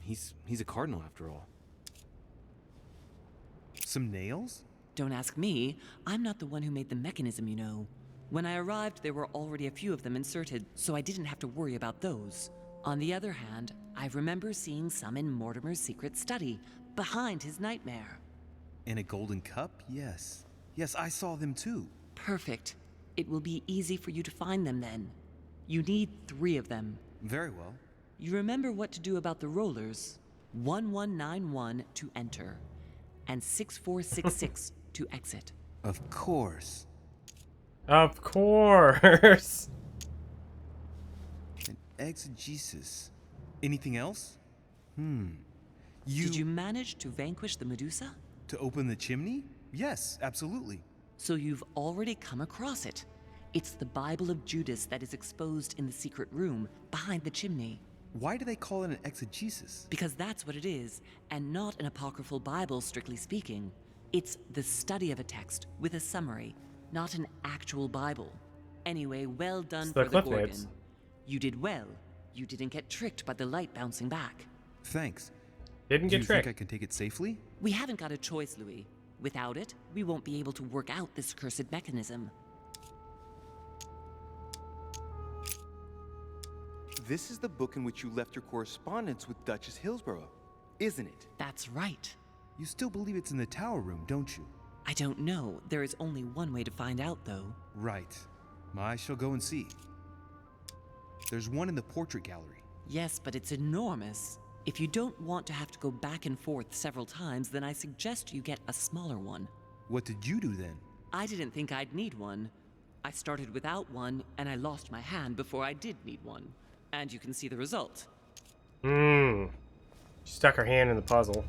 He's a cardinal after all. Some nails? Don't ask me. I'm not the one who made the mechanism, you know. When I arrived, there were already a few of them inserted, so I didn't have to worry about those. On the other hand, I remember seeing some in Mortimer's secret study, behind his nightmare. In a golden cup? Yes. Yes, I saw them too. Perfect. It will be easy for you to find them then. You need 3 of them. Very well. You remember what to do about the rollers. 1191 to enter, and 6466 to exit. Of course. Of course. An exegesis. Anything else? Did you manage to vanquish the Medusa? To open the chimney? Yes, absolutely. So you've already come across it. It's the Bible of Judas that is exposed in the secret room behind the chimney. Why do they call it an exegesis? Because that's what it is, and not an apocryphal Bible, strictly speaking. It's the study of a text with a summary, not an actual Bible. Anyway, well done for the Gorgon. You did well. You didn't get tricked by the light bouncing back. Thanks. Didn't get tricked. Do you think I can take it safely? We haven't got a choice, Louis. Without it, we won't be able to work out this cursed mechanism. This is the book in which you left your correspondence with Duchess Hillsborough, isn't it? That's right. You still believe it's in the tower room, don't you? I don't know. There is only one way to find out, though. Right. I shall go and see. There's one in the portrait gallery. Yes, but it's enormous. If you don't want to have to go back and forth several times, then I suggest you get a smaller one. What did you do then? I didn't think I'd need one. I started without one, and I lost my hand before I did need one. And you can see the result. She stuck her hand in the puzzle.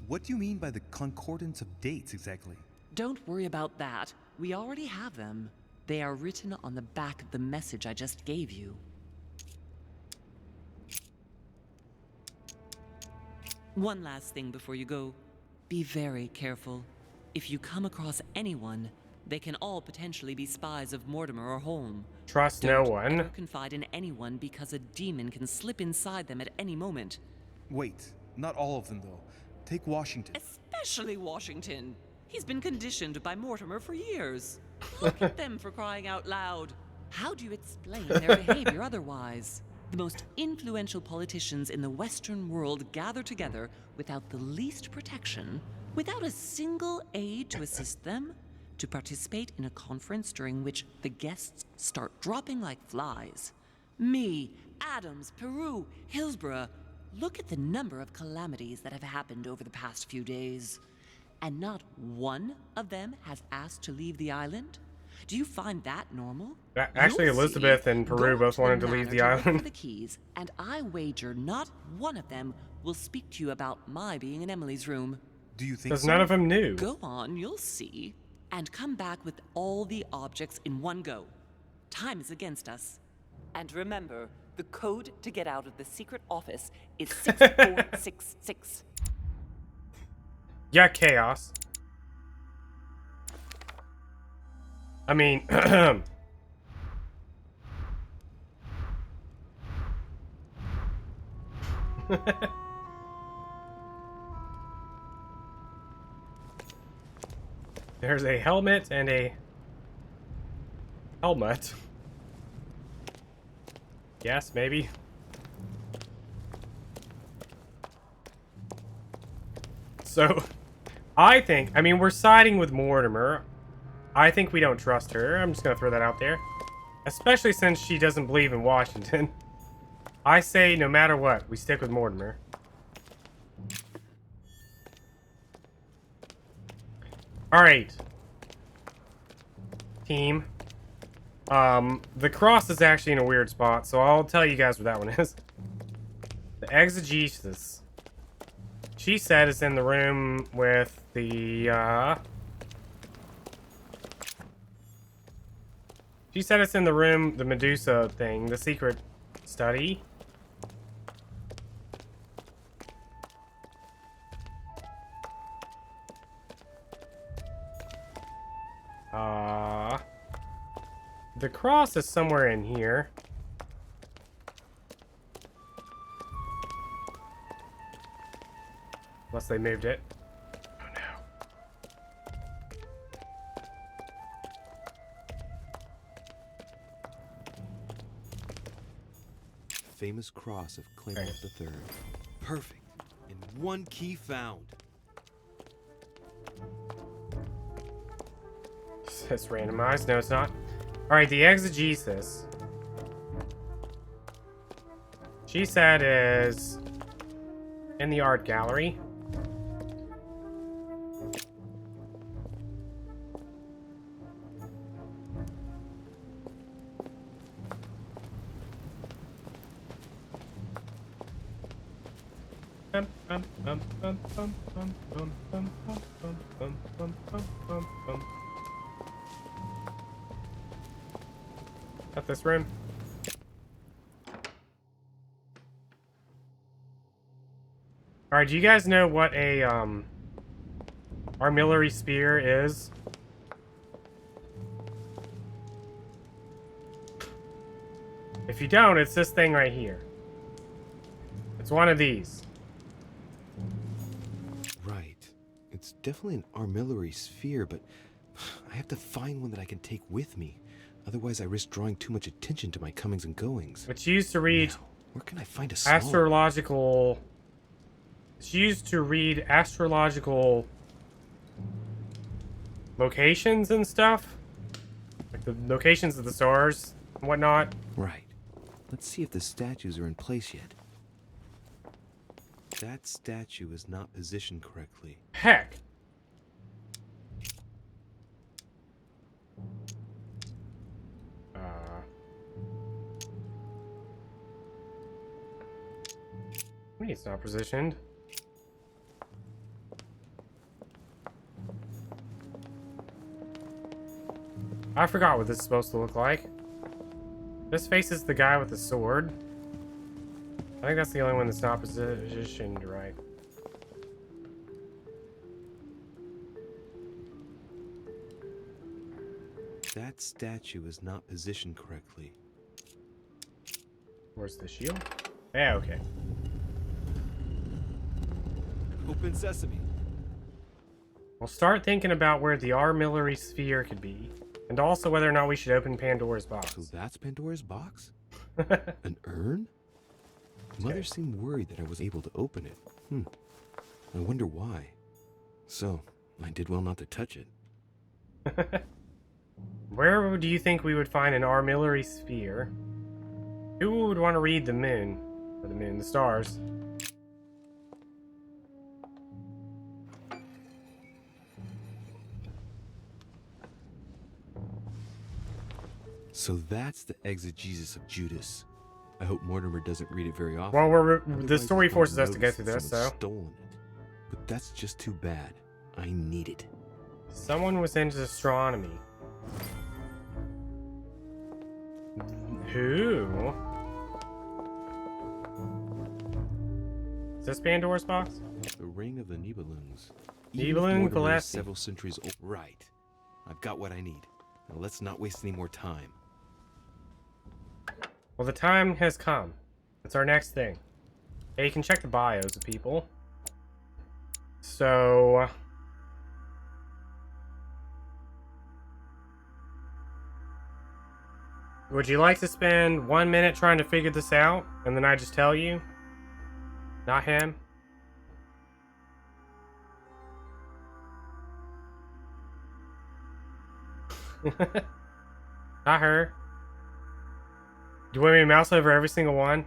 What do you mean by the concordance of dates exactly? Don't worry about that. We already have them. They are written on the back of the message I just gave you. One last thing before you go. Be very careful. If you come across anyone, they can all potentially be spies of Mortimer or Holm. Trust no one. Don't ever confide in anyone because a demon can slip inside them at any moment. Wait, not all of them though. Take Washington. Especially Washington. He's been conditioned by Mortimer for years. Look at them, for crying out loud. How do you explain their behavior otherwise? The most influential politicians in the Western world gather together without the least protection, without a single aid to assist them, to participate in a conference during which the guests start dropping like flies. Me, Adams, Peru, Hillsborough. Look at the number of calamities that have happened over the past few days. And not one of them has asked to leave the island? Do you find that normal? Actually, Elizabeth and Peru both wanted to leave the island. For the keys, and I wager not one of them will speak to you about my being in Emily's room. Do you think so? Because none of them knew. Go on, you'll see. And come back with all the objects in one go. Time is against us. And remember, the code to get out of the secret office is 6466. Yeah, chaos. I mean, there's a helmet and a helmet. Yes, maybe. So, I mean, we're siding with Mortimer. I think we don't trust her. I'm just gonna throw that out there. Especially since she doesn't believe in Washington. I say, no matter what, we stick with Mortimer. Alright. Team. The cross is actually in a weird spot, so I'll tell you guys what that one is. The exegesis. She said it's in the room with the, She said it's in the room, the Medusa thing, the secret study. The cross is somewhere in here. Unless they moved it. Oh no. Famous cross of Clement III. Perfect. And one key found. It's randomized. No, it's not. Alright, the exegesis. She said is in the art gallery. Got this room. Alright, do you guys know what a armillary spear is? If you don't, it's this thing right here. It's one of these. Right. It's definitely an armillary sphere, but I have to find one that I can take with me. Otherwise, I risk drawing too much attention to my comings and goings. It's used to read... Now, where can I find a small... astrological... It's used to read astrological... locations and stuff. Like the locations of the stars and whatnot. Right. Let's see if the statues are in place yet. That statue is not positioned correctly. Heck. I mean, it's not positioned. I forgot what this is supposed to look like. This faces the guy with the sword. I think that's the only one that's not positioned right. That statue is not positioned correctly. Where's the shield? Yeah, okay. Open sesame. We'll start thinking about where the armillary sphere could be. And also whether or not we should open Pandora's box. So that's Pandora's box? An urn? Mother seemed worried that I was able to open it. I wonder why. So, I did well not to touch it. Where do you think we would find an armillary sphere? Who would want to read the moon? Or the moon, the stars. So that's the exegesis of Judas. I hope Mortimer doesn't read it very often. Well, the story forces us to go through this, so... Stolen it. But that's just too bad. I need it. Someone was into astronomy. Who? Is this Pandora's box? The ring of the Nibelungs. Nibelung Valesti. Several centuries old. Right. I've got what I need. Now let's not waste any more time. Well, the time has come. It's our next thing. Hey, you can check the bios of people. So... would you like to spend 1 minute trying to figure this out, and then I just tell you? Not him? Not her. Do you want me to mouse over every single one?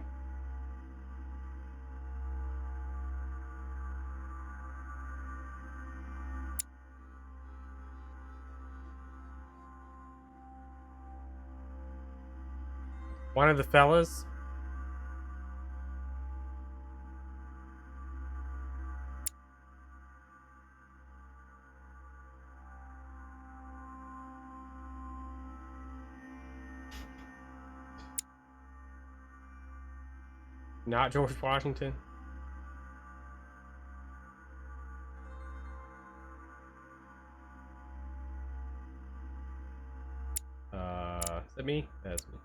One of the fellas? Not George Washington. Is that me? That's me.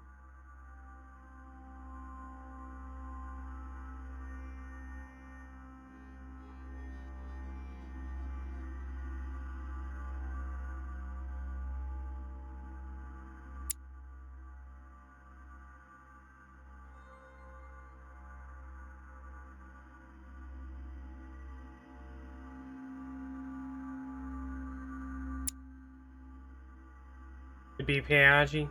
To be Piaggi.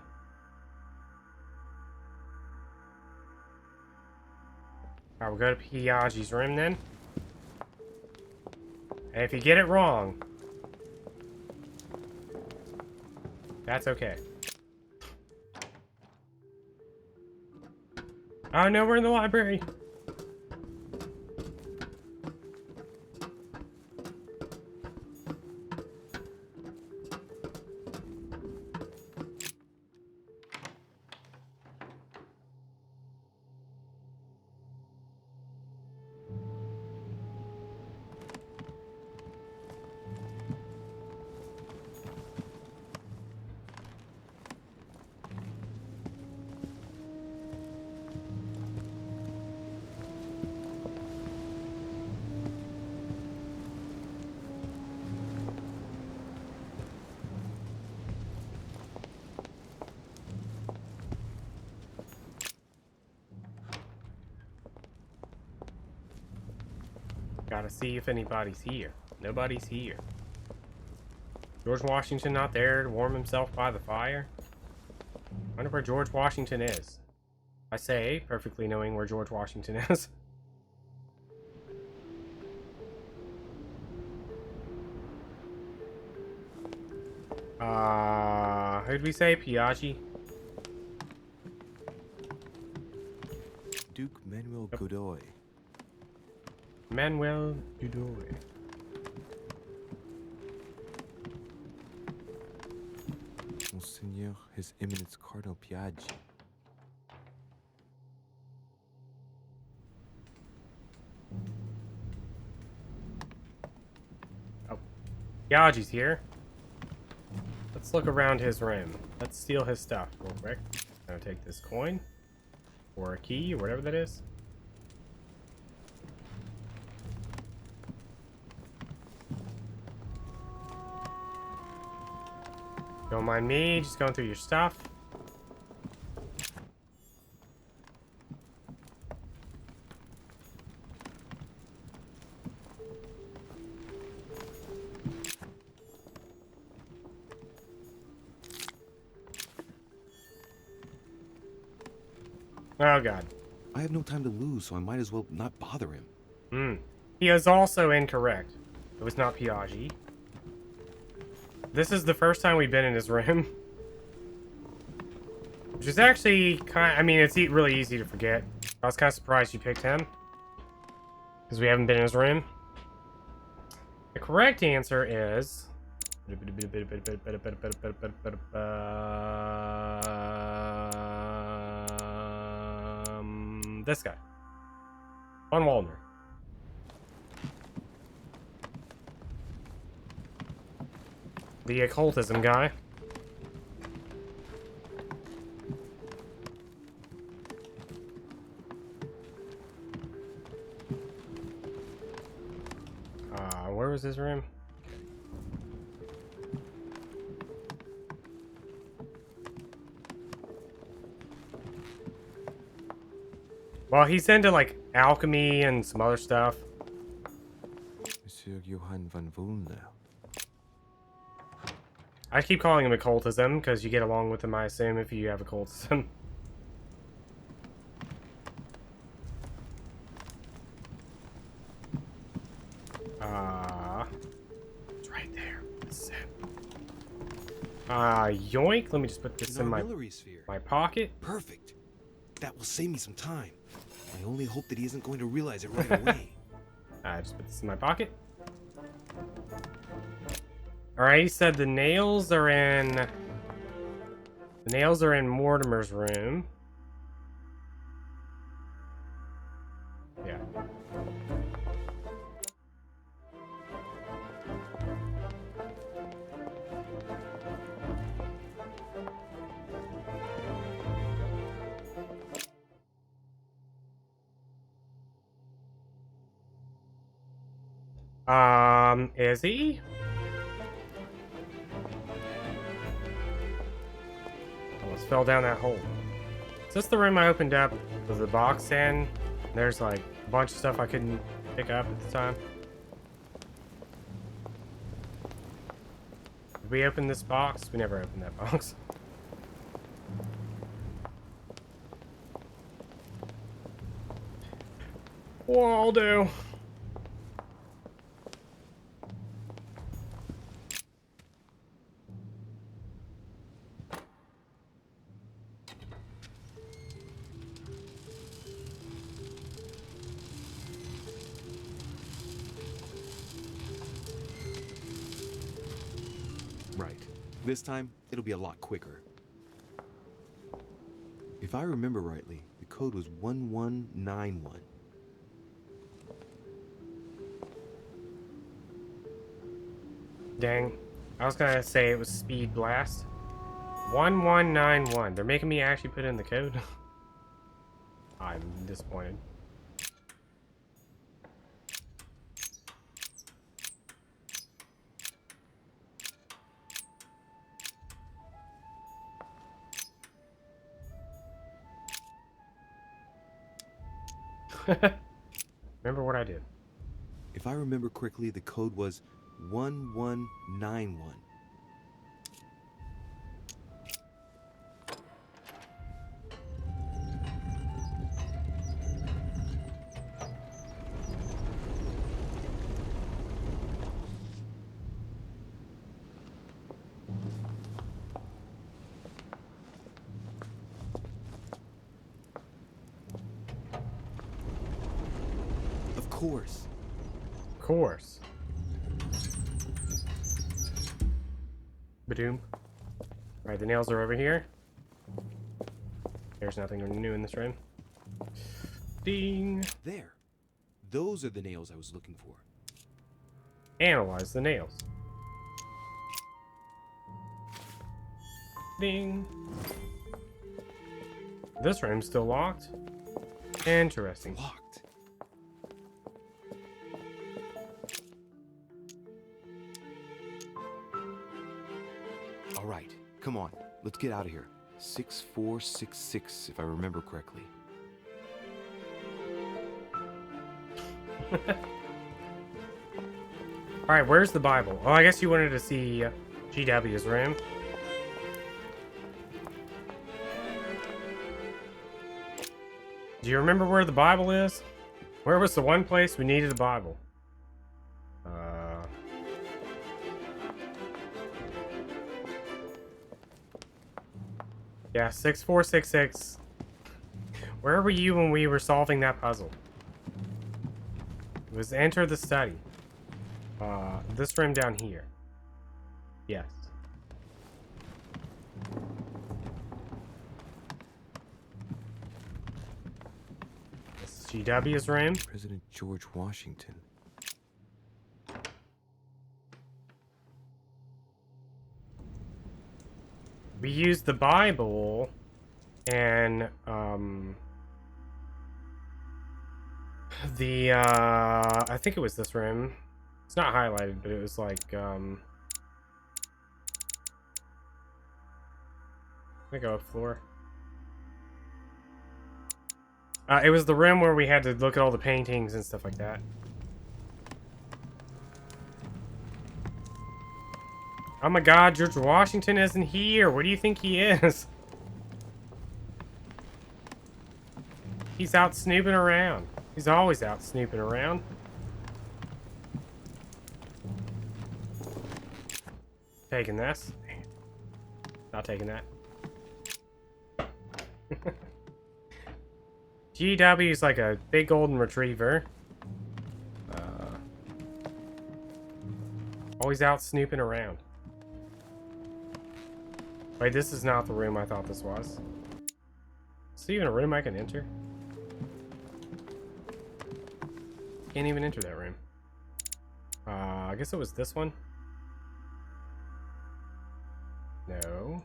Alright, we'll go to Piaggi's room then. And if you get it wrong, that's okay. Oh no, we're in the library. Gotta see if anybody's here. Nobody's here. George Washington not there to warm himself by the fire? Wonder where George Washington is. I say, perfectly knowing where George Washington is. Who'd we say? Piaggi? Duke Manuel Godoy. Manuel Godoy. Monseigneur, His Eminence Cardinal Piaggi. Oh, Piaggi's here. Let's look around his room. Let's steal his stuff real quick. I'm gonna take this coin. Or a key, or whatever that is. Don't mind me, just going through your stuff. Oh god. I have no time to lose, so I might as well not bother him. He is also incorrect. It was not Piaggi. This is the first time we've been in his room. Which is actually kind of, I mean, it's really easy to forget. I was kind of surprised you picked him. Because we haven't been in his room. The correct answer is... this guy. Von Waldner. The occultism guy. Where was his room? Well, he's into like alchemy and some other stuff. Monsieur Johann von Wulner. I keep calling him occultism because you get along with him, I assume, if you have occultism. It's right there. That's it. Yoink. Let me just put this in my pocket. Perfect. That will save me some time. I only hope that he isn't going to realize it right away. I just put this in my pocket. Alright, he said the nails are in... The nails are in Mortimer's room. Yeah. Is he? Almost fell down that hole. Is this the room I opened up with the box in? There's like a bunch of stuff I couldn't pick up at the time. Did we open this box? We never opened that box. Waldo. Right. This time, it'll be a lot quicker. If I remember rightly, the code was 1191. Dang. I was gonna say it was Speed Blast. 1191. They're making me actually put in the code. I'm disappointed. Remember what I did. If I remember correctly, the code was 1191. Of course. Of course. Badoom. Alright, the nails are over here. There's nothing new in this room. Ding. There. Those are the nails I was looking for. Analyze the nails. Ding. This room's still locked. Interesting. Locked. All right, come on. Let's get out of here. 6466, if I remember correctly. Alright, where's the Bible? Oh, I guess you wanted to see GW's room. Do you remember where the Bible is? Where was the one place we needed a Bible? Yeah, 6466. Where were you when we were solving that puzzle? It was enter the study. This room down here. Yes. This is GW's room. President George Washington. We used the Bible and I think it was this room. It's not highlighted, but it was like let me go up floor. It was the room where we had to look at all the paintings and stuff like that. Oh my god, George Washington isn't here. Where do you think he is? He's out snooping around. He's always out snooping around. Taking this. Not taking that. GW is like a big golden retriever. Always out snooping around. Wait, this is not the room I thought this was. Is there even a room I can enter? Can't even enter that room. I guess it was this one. No.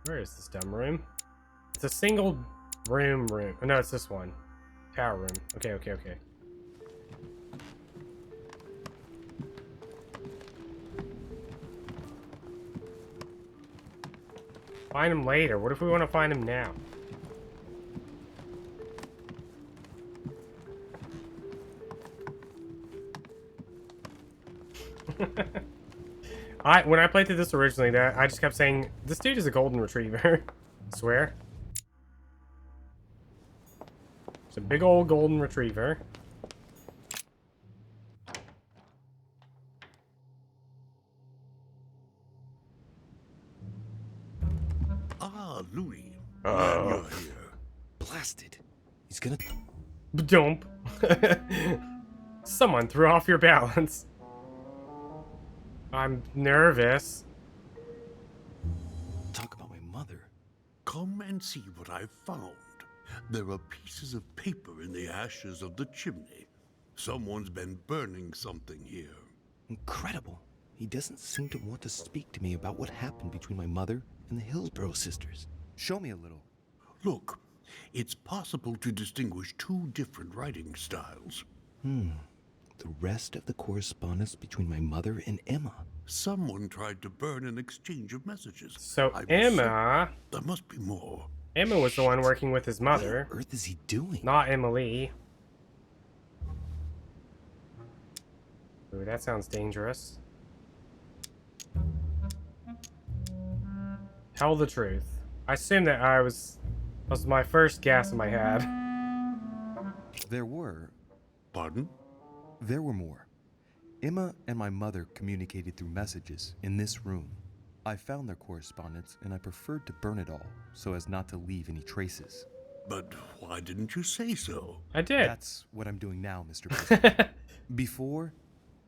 Where is this dumb room? It's a single room. Oh, no, it's this one. Tower room. Okay. Find him later. What if we want to find him now? When I played through this originally, I just kept saying, this dude is a golden retriever. I swear. It's a big old golden retriever. Ah, Louis. Glad you're here. Blasted. He's gonna... Dump. Someone threw off your balance. I'm nervous. Talk about my mother. Come and see what I've found. There are pieces of paper in the ashes of the chimney. Someone's been burning something here. Incredible. He doesn't seem to want to speak to me about what happened between my mother and the Hillsborough sisters. Show me a little. Look, it's possible to distinguish two different writing styles. The rest of the correspondence between my mother and Emma. Someone tried to burn an exchange of messages. So Emma... There must be more. Emma was the one working with his mother. What on earth is he doing? Not Emily. Ooh, that sounds dangerous. Tell the truth. I assume that was my first guess in my head. There were. Pardon? There were more. Emma and my mother communicated through messages in this room. I found their correspondence and I preferred to burn it all so as not to leave any traces. But why didn't you say so? I did. That's what I'm doing now, Mr. President. Before,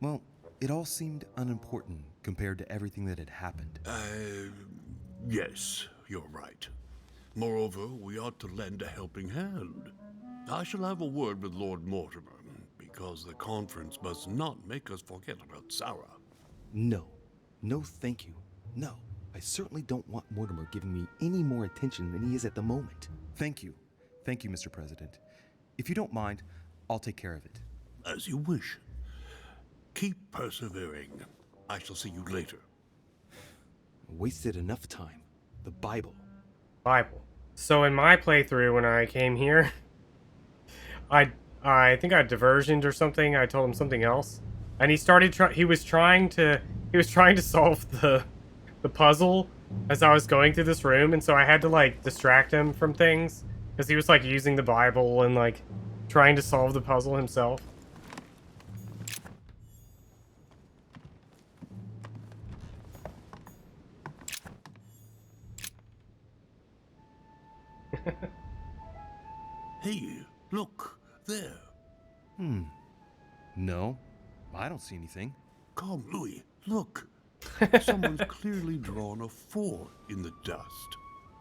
well, it all seemed unimportant compared to everything that had happened. Yes, you're right. Moreover, we ought to lend a helping hand. I shall have a word with Lord Mortimer, because the conference must not make us forget about Sarah. No. No, thank you. No. I certainly don't want Mortimer giving me any more attention than he is at the moment. Thank you. Thank you, Mr. President. If you don't mind, I'll take care of it. As you wish. Keep persevering. I shall see you later. Wasted enough time. The Bible. Bible. So in my playthrough when I came here, I think I diversioned or something. I told him something else, and he was trying to solve the puzzle as I was going through this room, and so I had to like distract him from things because he was like using the Bible and like trying to solve the puzzle himself. Hey, look, there. No, I don't see anything. Come, Louis, look. Someone's clearly drawn a 4 in the dust.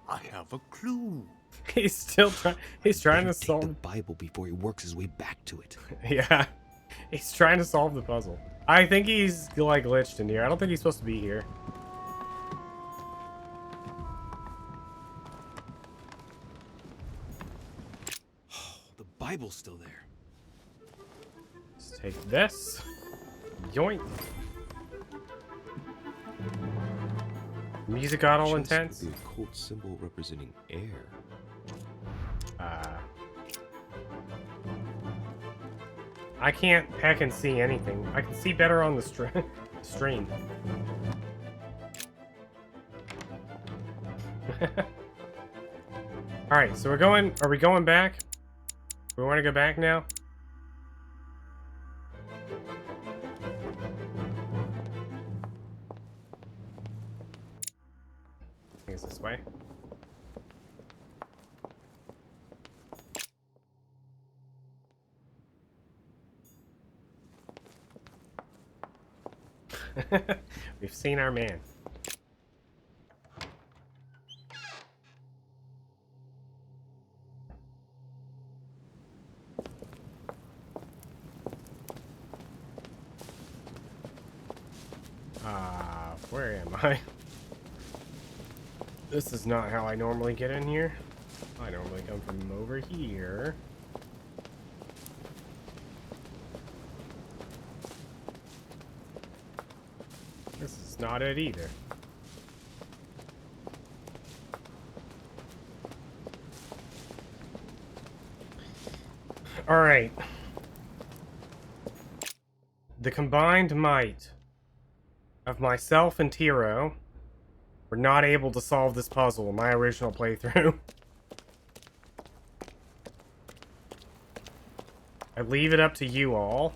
I have a clue. He's trying to solve the Bible before he works his way back to it. Yeah. He's trying to solve the puzzle. I think he's like glitched in here. I don't think he's supposed to be here. The Bible's still there. Let's take this. Yoink. Music got all intense. The occult symbol representing air. I can't heckin' see anything. I can see better on the stream. Alright, so are we going back? We want to go back now? I think it's this way. We've seen our man. Where am I? This is not how I normally get in here. I normally come from over here. This is not it either. Alright. The combined might of myself and Tiro were not able to solve this puzzle in my original playthrough. I leave it up to you all.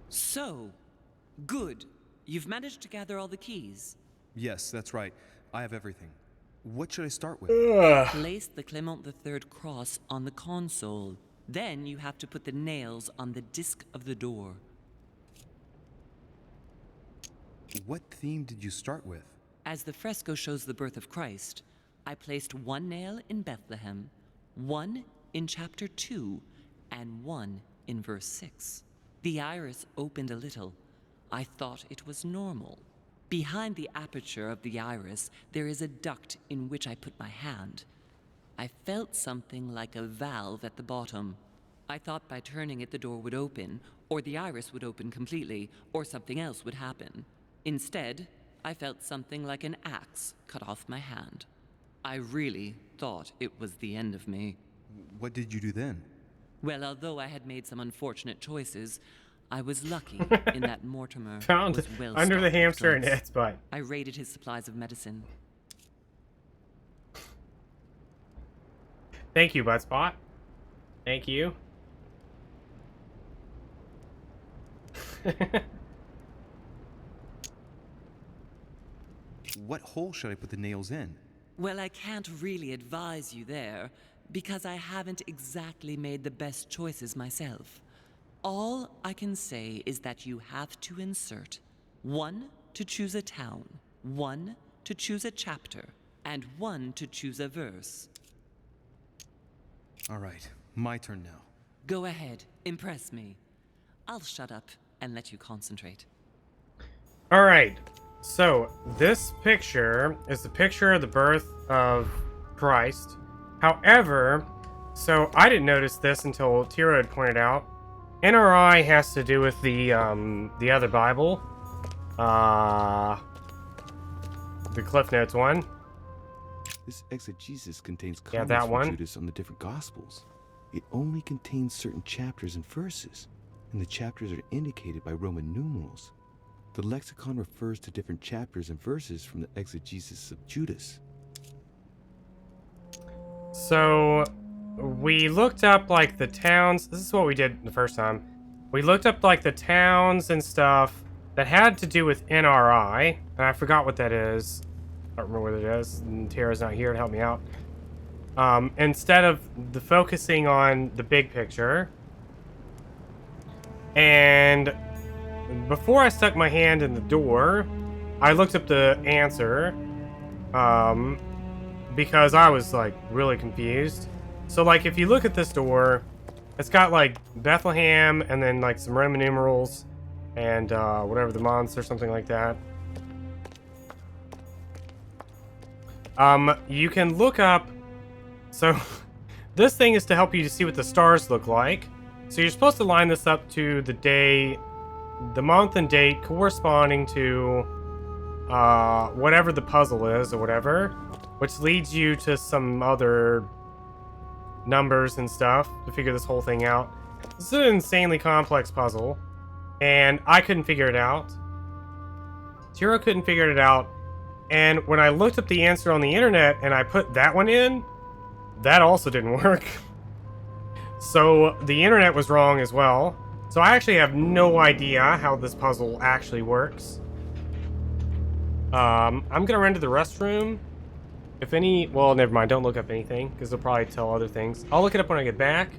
So, good. You've managed to gather all the keys. Yes, that's right. I have everything. What should I start with? Place the Clement III cross on the console. Then you have to put the nails on the disc of the door. What theme did you start with? As the fresco shows the birth of Christ, I placed one nail in Bethlehem, one in chapter 2, and one in verse 6. The iris opened a little. I thought it was normal. Behind the aperture of the iris, there is a duct in which I put my hand. I felt something like a valve at the bottom. I thought by turning it the door would open, or the iris would open completely, or something else would happen. Instead, I felt something like an axe cut off my hand. I really thought it was the end of me. What did you do then? Well, although I had made some unfortunate choices, I was lucky in that Mortimer Found was well under the stocked with hamster in drugs. its butt. I raided his supplies of medicine. Thank you, Buttspot. Thank you. What hole should I put the nails in? Well, I can't really advise you there, because I haven't exactly made the best choices myself. All I can say is that you have to insert 1 to choose a town, 1 to choose a chapter, and 1 to choose a verse. All right, my turn now. Go ahead, impress me. I'll shut up and let you concentrate. Alright, so this picture is the picture of the birth of Christ. However, so I didn't notice this until Tira had pointed out. NRI has to do with the other Bible. The Cliff Notes one. This exegesis contains Yeah, comments that from one. Judas on the different Gospels. It only contains certain chapters and verses, and the chapters are indicated by Roman numerals. The lexicon refers to different chapters and verses from the exegesis of Judas. So we looked up like the towns. This is what we did the first time. We looked up like the towns and stuff that had to do with NRI, and I forgot what that is. I don't remember what it is, and Tara's not here to help me out. Instead of the focusing on the big picture. And before I stuck my hand in the door, I looked up the answer, because I was like really confused. So like if you look at this door, it's got like Bethlehem and then like some Roman numerals and whatever the months or something like that. You can look up, so this thing is to help you to see what the stars look like. So you're supposed to line this up to the day, the month and date corresponding to whatever the puzzle is or whatever, which leads you to some other numbers and stuff to figure this whole thing out. This is an insanely complex puzzle, and I couldn't figure it out. Tiro couldn't figure it out, and when I looked up the answer on the internet and I put that one in, that also didn't work. So the internet was wrong as well. So I actually have no idea how this puzzle actually works. I'm gonna run to the restroom. If any, well, never mind. Don't look up anything because they'll probably tell other things. I'll look it up when I get back.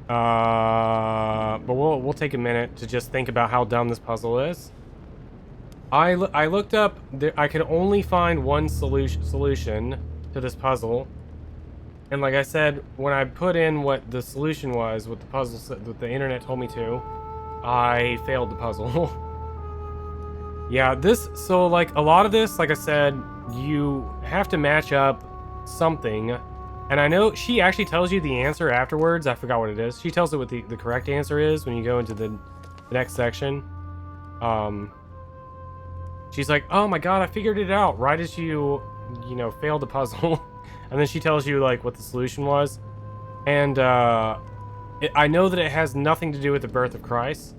But we'll take a minute to just think about how dumb this puzzle is. I looked up. I could only find one solution to this puzzle, and like I said, when I put in what the solution was, what the puzzle said, what the internet told me to, I failed the puzzle. Yeah, so like a lot of this, like I said, you have to match up something, and I know she actually tells you the answer afterwards. I forgot what it is. She tells you what the correct answer is when you go into the next section. She's like, oh my god, I figured it out right as you failed the puzzle. And then she tells you like what the solution was, and I know that it has nothing to do with the birth of Christ.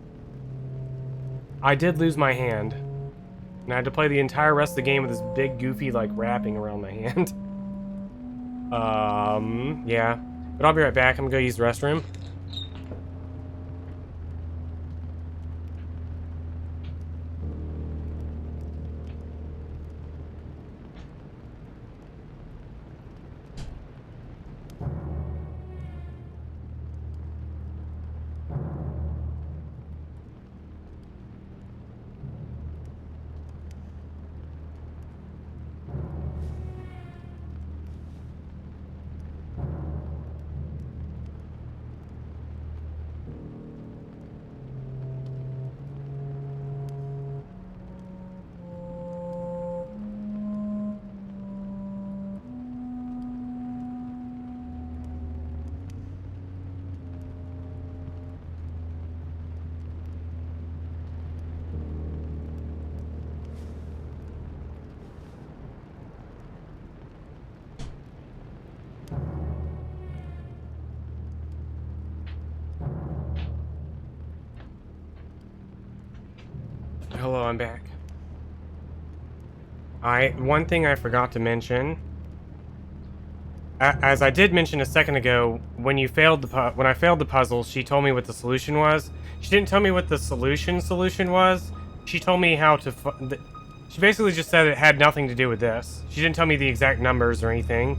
I did lose my hand, and I had to play the entire rest of the game with this big goofy like wrapping around my hand. Yeah, but I'll be right back. I'm gonna go use the restroom. hello, I'm back. One thing I forgot to mention, as I did mention a second ago, when I failed the puzzle, she told me what the solution was. She didn't tell me what the solution was. She told me how to. She basically just said it had nothing to do with this. She didn't tell me the exact numbers or anything.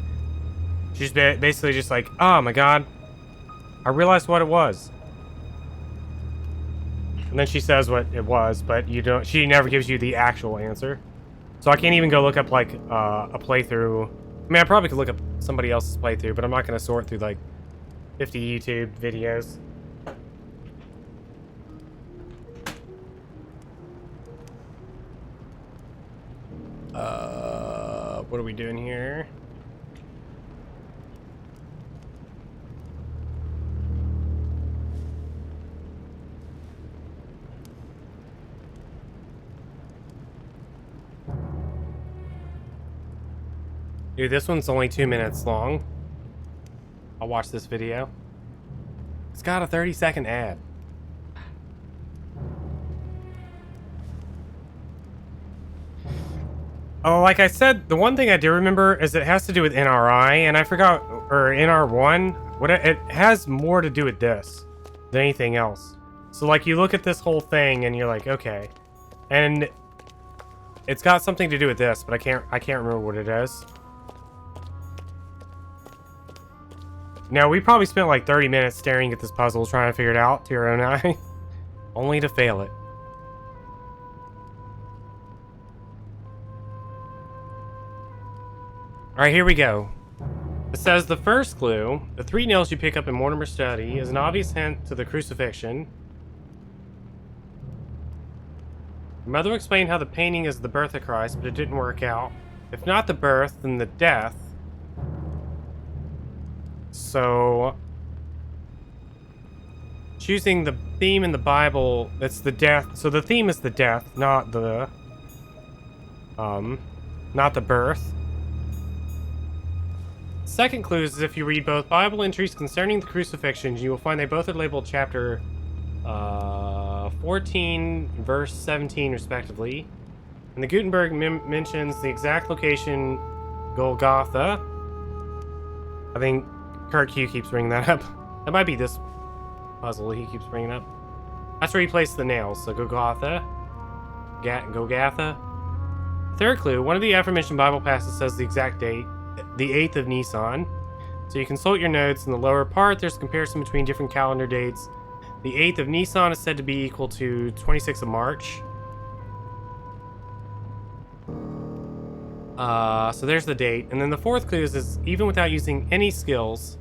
She's basically just like, oh my god, I realized what it was. And then she says what it was, but you don't. She never gives you the actual answer. So I can't even go look up like a playthrough. I mean, I probably could look up somebody else's playthrough, but I'm not gonna sort through like 50 YouTube videos. What are we doing here? Dude, this one's only 2 minutes long. I'll watch this video. It's got a 30-second ad. Oh, like I said, the one thing I do remember is it has to do with NRI, and I forgot, or NR1. It has more to do with this than anything else. So, like, you look at this whole thing, and you're like, okay, and it's got something to do with this, but I can't remember what it is. Now, we probably spent like 30 minutes staring at this puzzle, trying to figure it out to your own eye, only to fail it. Alright, here we go. It says the first clue, the 3 nails you pick up in Mortimer's study, is an obvious hint to the crucifixion. Your mother explained how the painting is the birth of Christ, but it didn't work out. If not the birth, then the death. So, choosing the theme in the Bible, it's the death. So the theme is the death, not the birth. Second clue is if you read both Bible entries concerning the crucifixions, you will find they both are labeled chapter 14, verse 17, respectively. And the Gutenberg mentions the exact location, Golgotha. I think Kurt Q keeps bringing that up. That might be this puzzle he keeps bringing up. That's where he placed the nails, so Golgotha. Golgotha. Third clue, one of the aforementioned Bible passages says the exact date, the 8th of Nisan. So you consult your notes. In the lower part, there's a comparison between different calendar dates. The 8th of Nisan is said to be equal to 26th of March. So there's the date. And then the fourth clue is even without using any skills,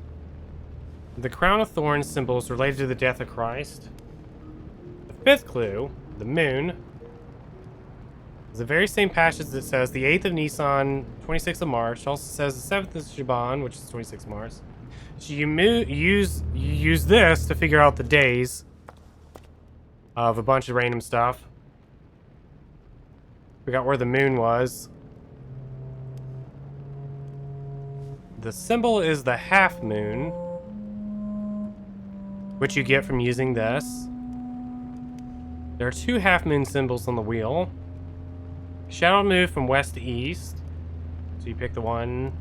the crown of thorns symbol is related to the death of Christ. The fifth clue, the moon, is the very same passage that says the 8th of Nisan, 26th of March. Also says the 7th of Shaban, which is 26th of March. So you use this to figure out the days of a bunch of random stuff. Figure out where the moon was. The symbol is the half moon, which you get from using this. There are 2 half moon symbols on the wheel. Shadow move from west to east. So you pick the one.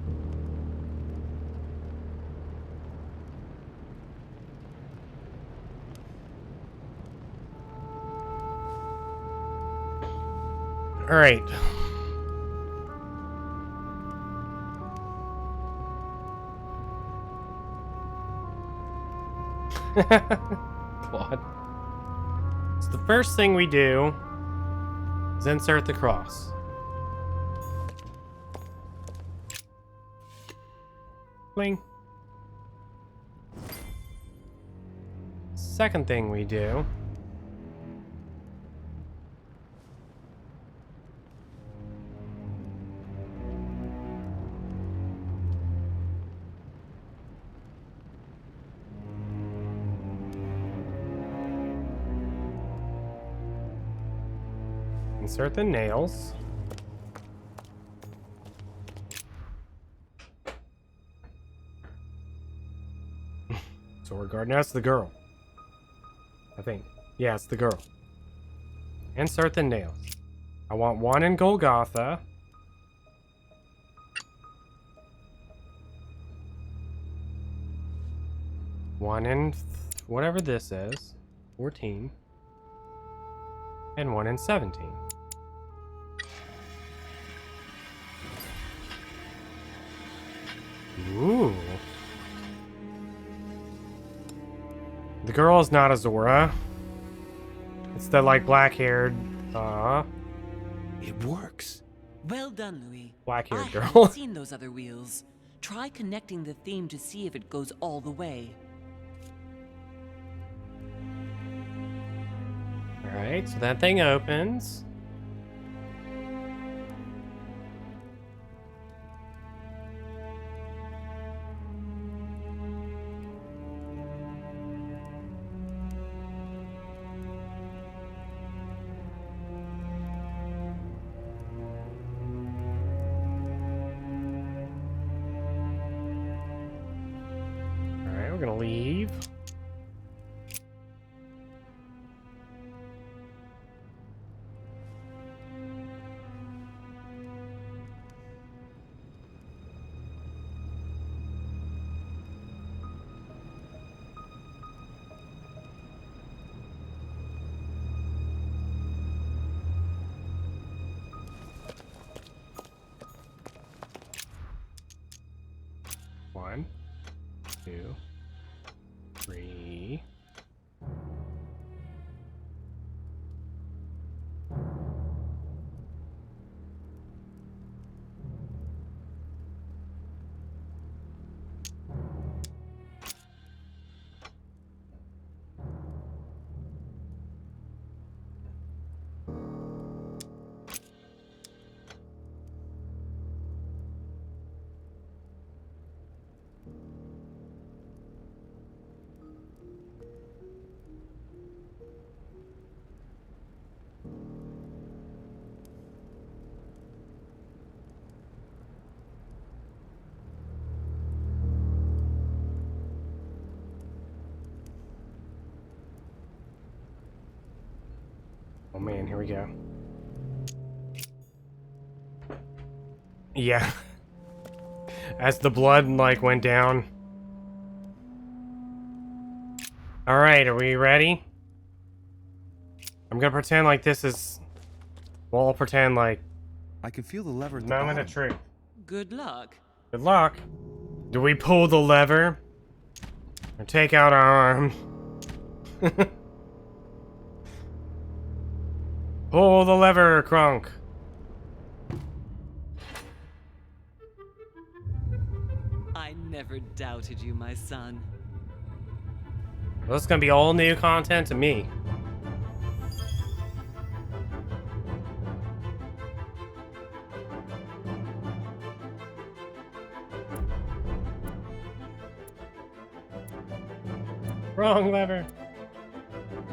All right. Claude. So the first thing we do is insert the cross. Bling. Second thing we do insert the nails. So we're guarding. That's the girl, I think. Yeah, it's the girl. Insert the nails. I want one in Golgotha. One in whatever this is. 14. And one in 17. Ooh. The girl is not Azora. It's the, like, black-haired, It works. Well done, Louis. black-haired I girl. haven't seen those other wheels. Try connecting the theme to see if it goes all the way. Alright, so that thing opens. Alright, we're gonna leave. One, two, three. Oh man, here we go. Yeah. As the blood, like, went down. Alright, are we ready? I'm gonna pretend like this is... Well, I'll pretend like... I can feel the lever at the moment of bottom. truth. Good luck. Good luck. Do we pull the lever? Or take out our arm? Pull the lever, Kronk. I never doubted you, my son. Well, this is gonna be all new content to me. Wrong lever.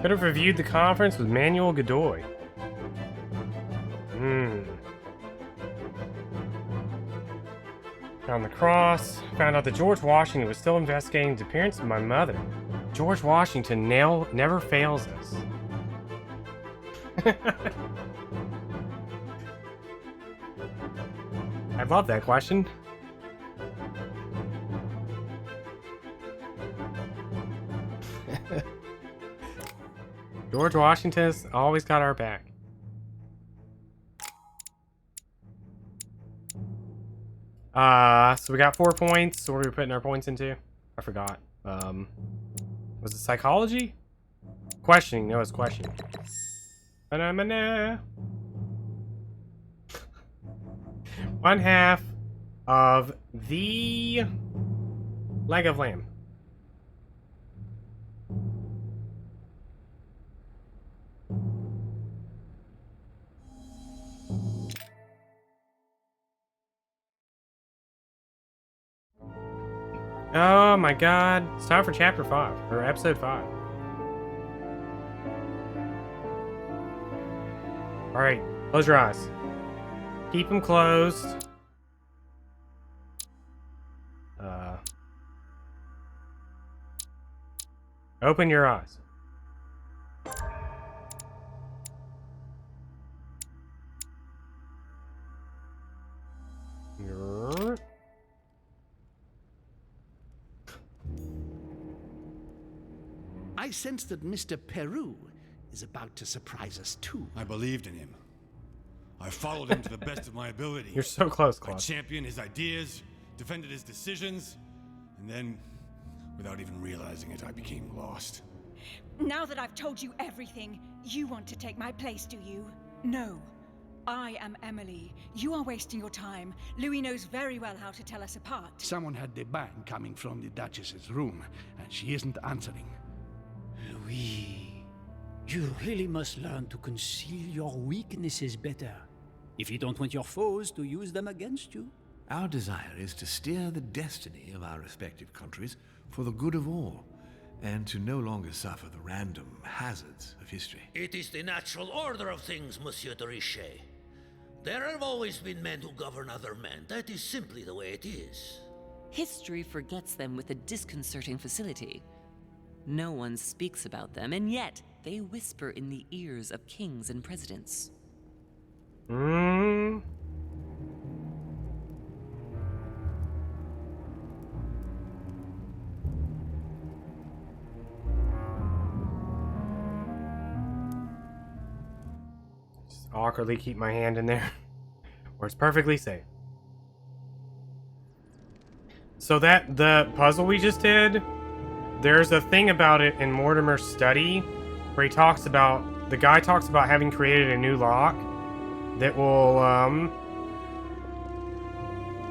Could have reviewed the conference with Manuel Godoy. Found the cross. Found out that George Washington was still investigating the disappearance of my mother. George Washington never fails us. I love that question. George Washington's always got our back. So we got 4 points. What are we putting our points into? I forgot. Was it psychology? Questioning. No, it's questioning. Ba-na-ma-na. 1/2 of the leg of lamb. Oh my god. It's time for chapter 5, or episode 5. Alright, close your eyes. Keep them closed. Open your eyes. I sense that Mr. Peru is about to surprise us too. I believed in him. I followed him to the best of my ability. You're so close, I Claude. championed his ideas, defended his decisions, and then, without even realizing it, I became lost. Now that I've told you everything, you want to take my place, do you? No. I am Emily. You are wasting your time. Louis knows very well how to tell us apart. Someone had the bang coming from the Duchess's room, and she isn't answering. Louis, you really must learn to conceal your weaknesses better, if you don't want your foes to use them against you. Our desire is to steer the destiny of our respective countries for the good of all, and to no longer suffer the random hazards of history. It is the natural order of things, Monsieur de Richet. There have always been men who govern other men. That is simply the way it is. History forgets them with a disconcerting facility. No one speaks about them, and yet they whisper in the ears of kings and presidents. Just awkwardly keep my hand in there, where it's perfectly safe. So that the puzzle we just did, there's a thing about it in Mortimer's study where he talks about, the guy talks about having created a new lock that will,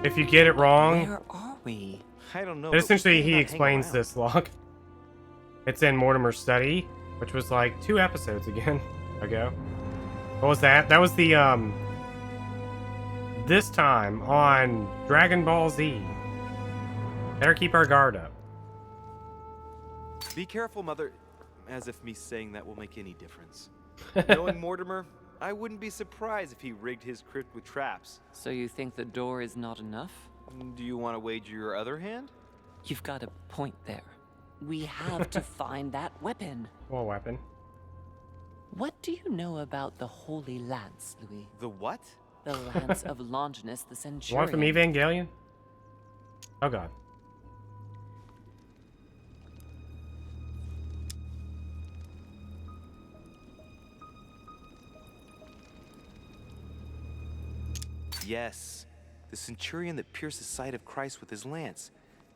if you get it wrong. Where are we? I don't know. But essentially, he explains this lock. It's in Mortimer's study, which was like 2 episodes ago. What was that? That was the, this time on Dragon Ball Z. Better keep our guard up. Be careful, Mother. As if me saying that will make any difference. Knowing Mortimer, I wouldn't be surprised if he rigged his crypt with traps. So you think the door is not enough? Do you want to wager your other hand? You've got a point there. We have to find that weapon. What weapon? What do you know about the Holy Lance, Louis? The what? The Lance of Longinus the Centurion. One from Evangelion? Oh god. Yes. The centurion that pierced the side of Christ with his lance.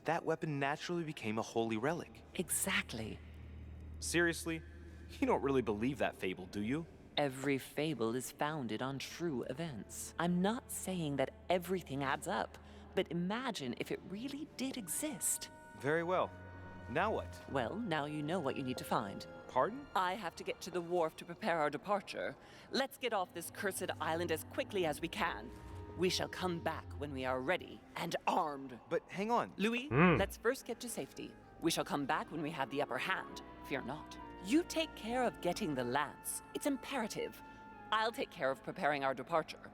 That weapon naturally became a holy relic. Exactly. Seriously? You don't really believe that fable, do you? Every fable is founded on true events. I'm not saying that everything adds up, but imagine if it really did exist. Very well. Now what? Well, now you know what you need to find. Pardon? I have to get to the wharf to prepare our departure. Let's get off this cursed island as quickly as we can. We shall come back when we are ready and armed. But hang on. Louis, let's first get to safety. We shall come back when we have the upper hand. Fear not. You take care of getting the lance. It's imperative. I'll take care of preparing our departure.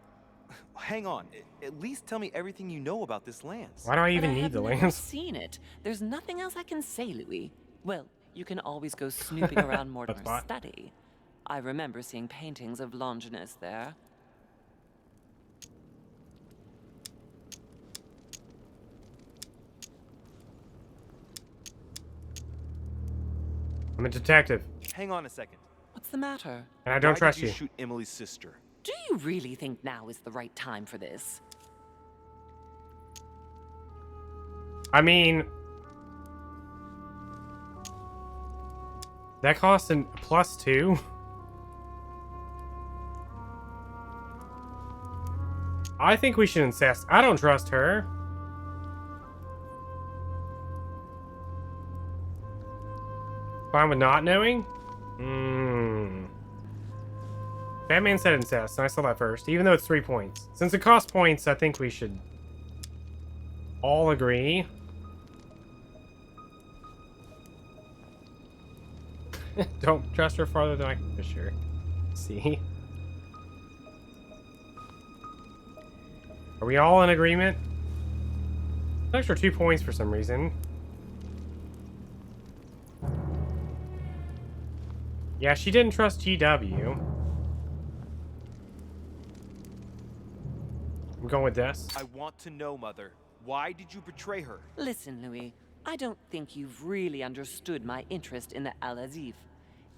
Hang on. At least tell me everything you know about this lance. Why do I even need the I've never lance? seen it. There's nothing else I can say, Louis. Well, you can always go snooping around Mortimer's fine. study. I remember seeing paintings of Longinus there. I'm a detective. Hang on a second. What's the matter? And I don't Why trust did you you. shoot Emily's sister? Do you really think now is the right time for this? I mean, that costs a +2. I think we should incest. I don't trust her. Fine with not knowing? Batman said incest, and I saw that first, even though it's 3 points. Since it costs points, I think we should all agree. Don't trust her farther than I can push her. See? Are we all in agreement? An extra 2 points for some reason. Yeah, she didn't trust GW. I'm going with this. I want to know, Mother. Why did you betray her? Listen, Louis. I don't think you've really understood my interest in the Al-Azif.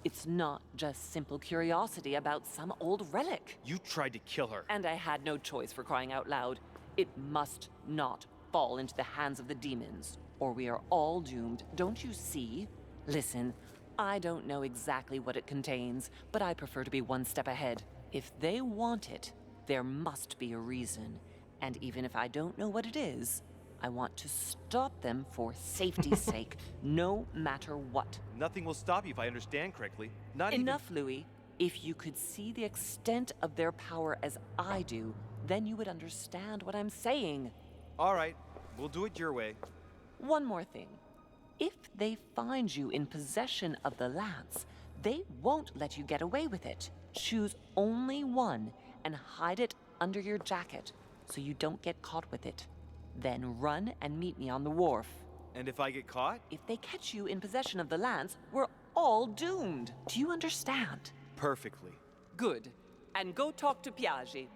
It's not just simple curiosity about some old relic. You tried to kill her. And I had no choice, for crying out loud. It must not fall into the hands of the demons, or we are all doomed, don't you see? Listen, I don't know exactly what it contains, but I prefer to be one step ahead. If they want it, there must be a reason. And even if I don't know what it is, I want to stop them for safety's sake, no matter what. Nothing will stop you if I understand correctly. Enough, Louis. If you could see the extent of their power as I do, then you would understand what I'm saying. All right, we'll do it your way. One more thing. If they find you in possession of the lance, they won't let you get away with it. Choose only one and hide it under your jacket so you don't get caught with it. Then run and meet me on the wharf. And if I get caught? If they catch you in possession of the lance, we're all doomed. Do you understand? Perfectly. Good. And go talk to Piaggi.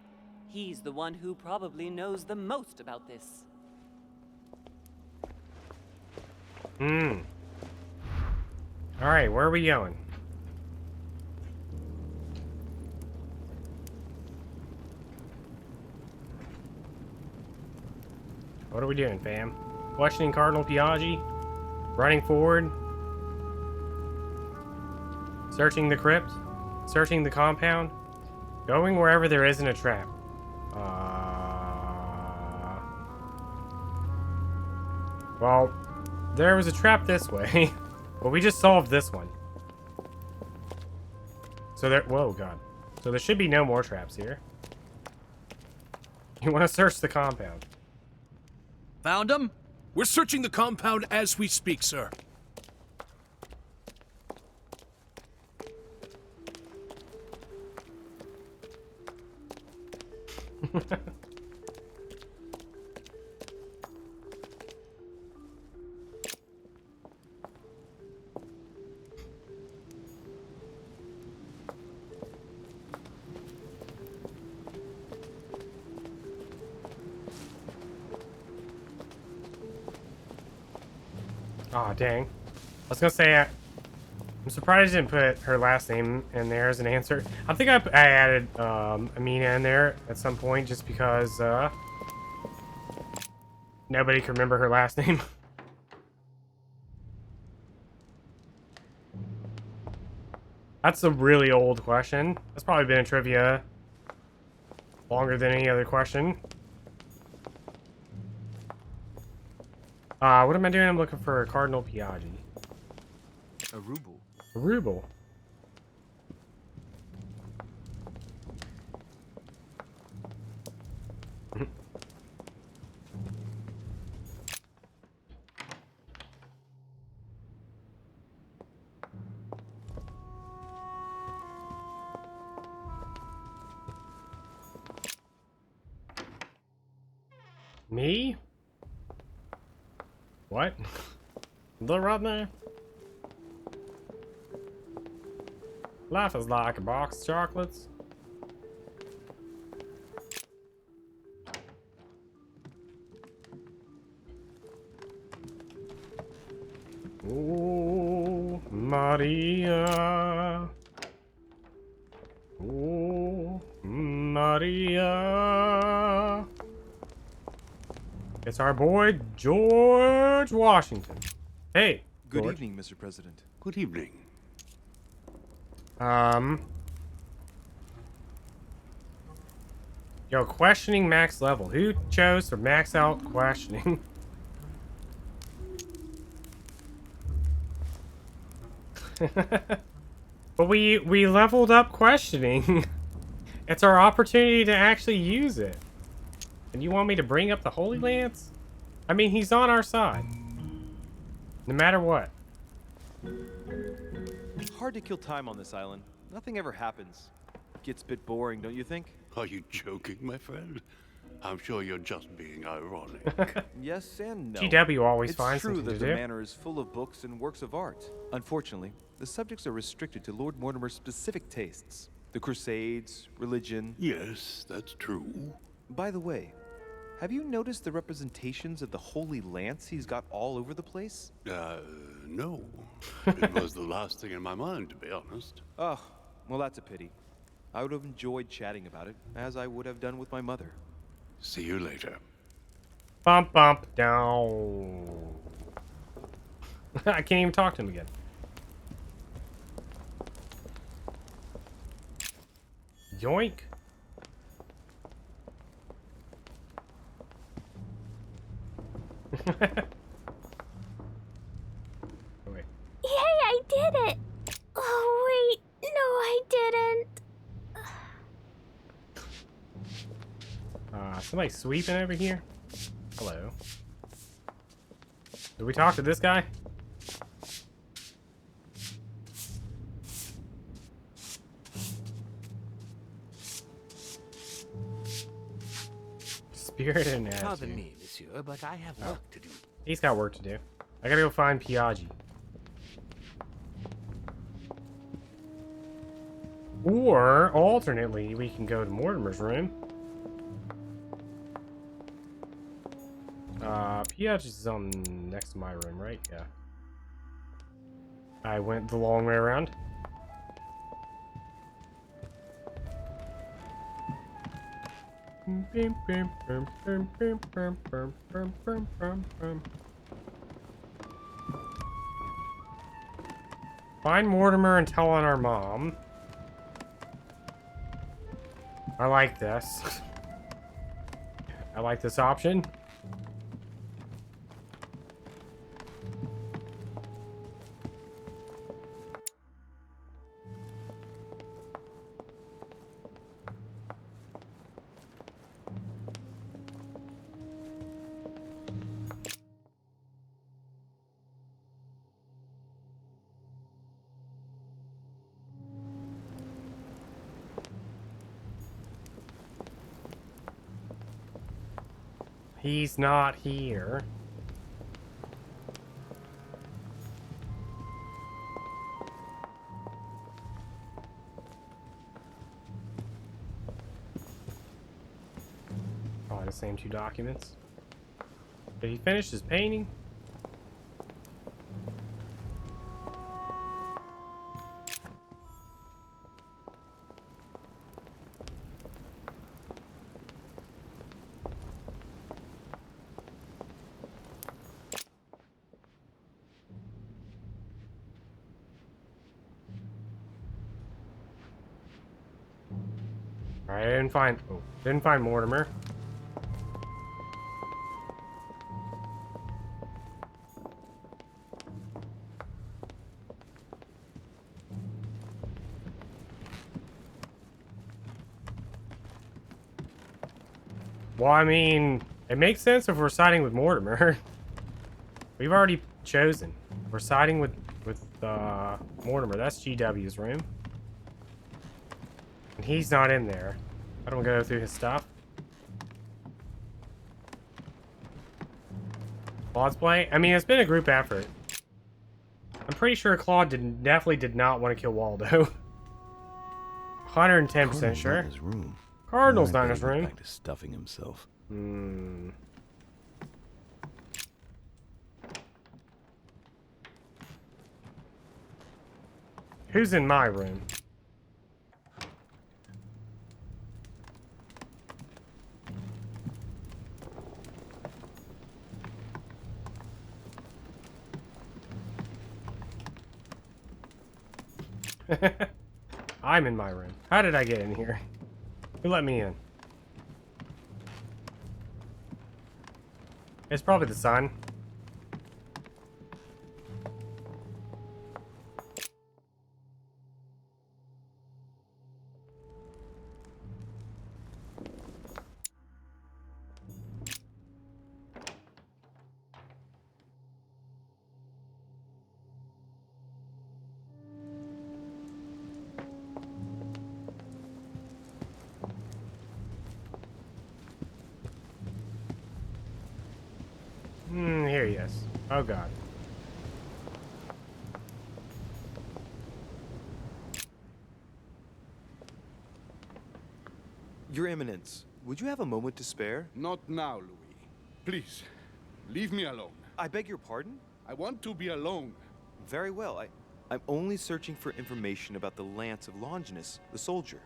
He's the one who probably knows the most about this. Alright, where are we going? What are we doing, fam? Questioning Cardinal Piaggi? Running forward? Searching the crypt? Searching the compound? Going wherever there isn't a trap? Well, there was a trap this way. But we just solved this one. So there... Whoa, God. So there should be no more traps here. You want to search the compound. Found him? We're searching the compound as we speak, sir. Aw, dang. I was gonna say, I'm surprised I didn't put her last name in there as an answer. I think I added Amina in there at some point just because nobody can remember her last name. That's a really old question. That's probably been in trivia longer than any other question. What am I doing? I'm looking for Cardinal Piaggi. A ruble. A ruble. Me? What? The Rodney? Life is like a box of chocolates. Oh, Maria. Oh, Maria. It's our boy, George Washington. Hey, Good George. evening, Mr. President. Good evening. Yo, questioning max level. Who chose to max out questioning? But we leveled up questioning. It's our opportunity to actually use it. And you want me to bring up the Holy Lance? I mean, he's on our side. No matter what. Hard to kill time on this island. Nothing ever happens. Gets a bit boring, don't you think? Are you joking, my friend? I'm sure you're just being ironic. Yes and no. GW always finds It's true something that to the do. manor is full of books and works of art. Unfortunately, the subjects are restricted to Lord Mortimer's specific tastes. The Crusades, religion. Yes, that's true. By the way, have you noticed the representations of the Holy Lance he's got all over the place? No. It was the last thing in my mind, to be honest. Oh, well, that's a pity. I would have enjoyed chatting about it, as I would have done with my mother. See you later. Bump, bump, down. I can't even talk to him again. Yoink. Wait. Hey, I did it! Oh, wait. No, I didn't. Somebody sweeping over here? Hello. Did we talk to this guy? Spirit and attitude. Pardon me, monsieur, but I have work to do. He's got work to do. I gotta go find Piaggi. Or, alternately, we can go to Mortimer's room. Piaggi's on next to my room, right? Yeah. I went the long way around. Find Mortimer and tell on our mom. I like this. I like this option. He's not here. Probably the same two documents. Did he finish his painting? Alright, didn't find Mortimer. Well, I mean, it makes sense if we're siding with Mortimer. We've already chosen. We're siding with Mortimer. That's GW's room. And he's not in there. I don't go through his stuff. Claude's play? I mean, it's been a group effort. I'm pretty sure Claude definitely did not want to kill Waldo. 110% sure. His room. Cardinal's not in his room. Back to stuffing himself. Who's in my room? I'm in my room. How did I get in here? Who let me in? It's probably the sun. Here he is. Oh god. Your Eminence, would you have a moment to spare? Not now, Louis. Please, leave me alone. I beg your pardon? I want to be alone. Very well. I'm only searching for information about the Lance of Longinus, the soldier.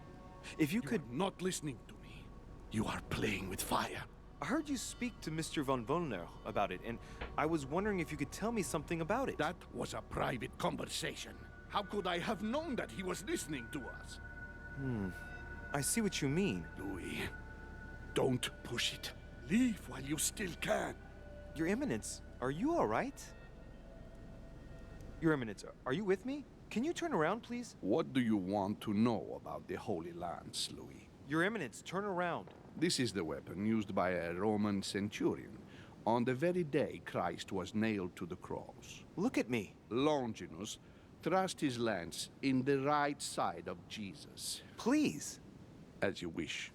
If you could... are not listening to me. You are playing with fire. I heard you speak to Mr. von Wollner about it, and I was wondering if you could tell me something about it. That was a private conversation. How could I have known that he was listening to us? I see what you mean. Louis, don't push it. Leave while you still can. Your Eminence, are you all right? Your Eminence, are you with me? Can you turn around, please? What do you want to know about the Holy Lance, Louis? Your Eminence, turn around. This is the weapon used by a Roman centurion on the very day Christ was nailed to the cross. Look at me. Longinus thrust his lance in the right side of Jesus. Please. As you wish.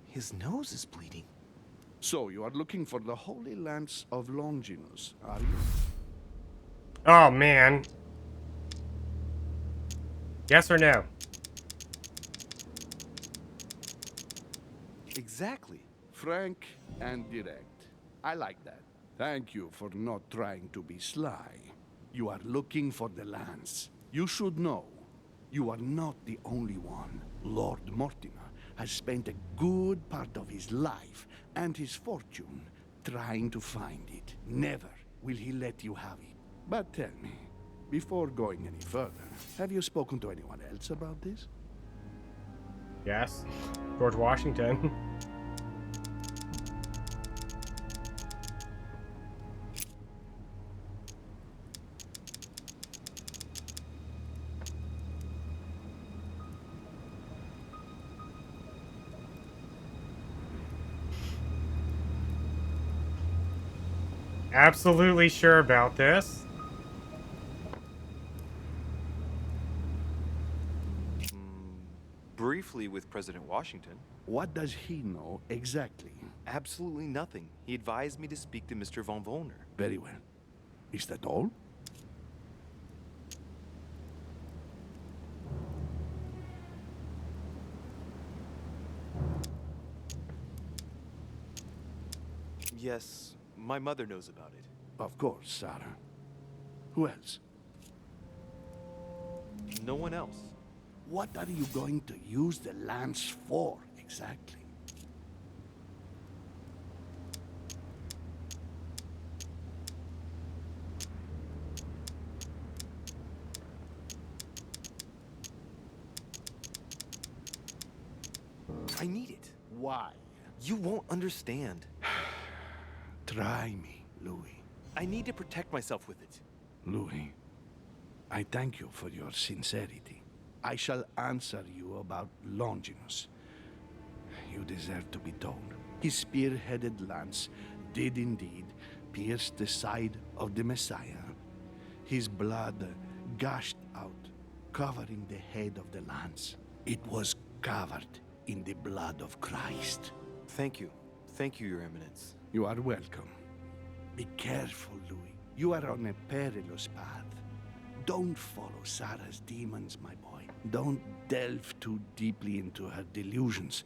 His nose is bleeding. So, you are looking for the Holy Lance of Longinus, are you? Oh, man. Yes or no? Exactly. Frank and direct. I like that. Thank you for not trying to be sly. You are looking for the lance. You should know, you are not the only one. Lord Mortimer has spent a good part of his life and his fortune trying to find it. Never will he let you have it. But tell me, before going any further, have you spoken to anyone else about this? Yes. George Washington. Absolutely sure about this. Briefly with President Washington. What does he know exactly? Absolutely nothing. He advised me to speak to Mr. von Wollner. Very well. Is that all? Yes, my mother knows about it. Of course, Sarah. Who else? No one else. What are you going to use the lance for, exactly? I need it. Why? You won't understand. Try me, Louis. I need to protect myself with it. Louis, I thank you for your sincerity. I shall answer you about Longinus. You deserve to be told. His spear-headed lance did indeed pierce the side of the Messiah. His blood gushed out, covering the head of the lance. It was covered in the blood of Christ. Thank you. Thank you, Your Eminence. You are welcome. Be careful, Louis. You are on a perilous path. Don't follow Sarah's demons, my boy. Don't delve too deeply into her delusions,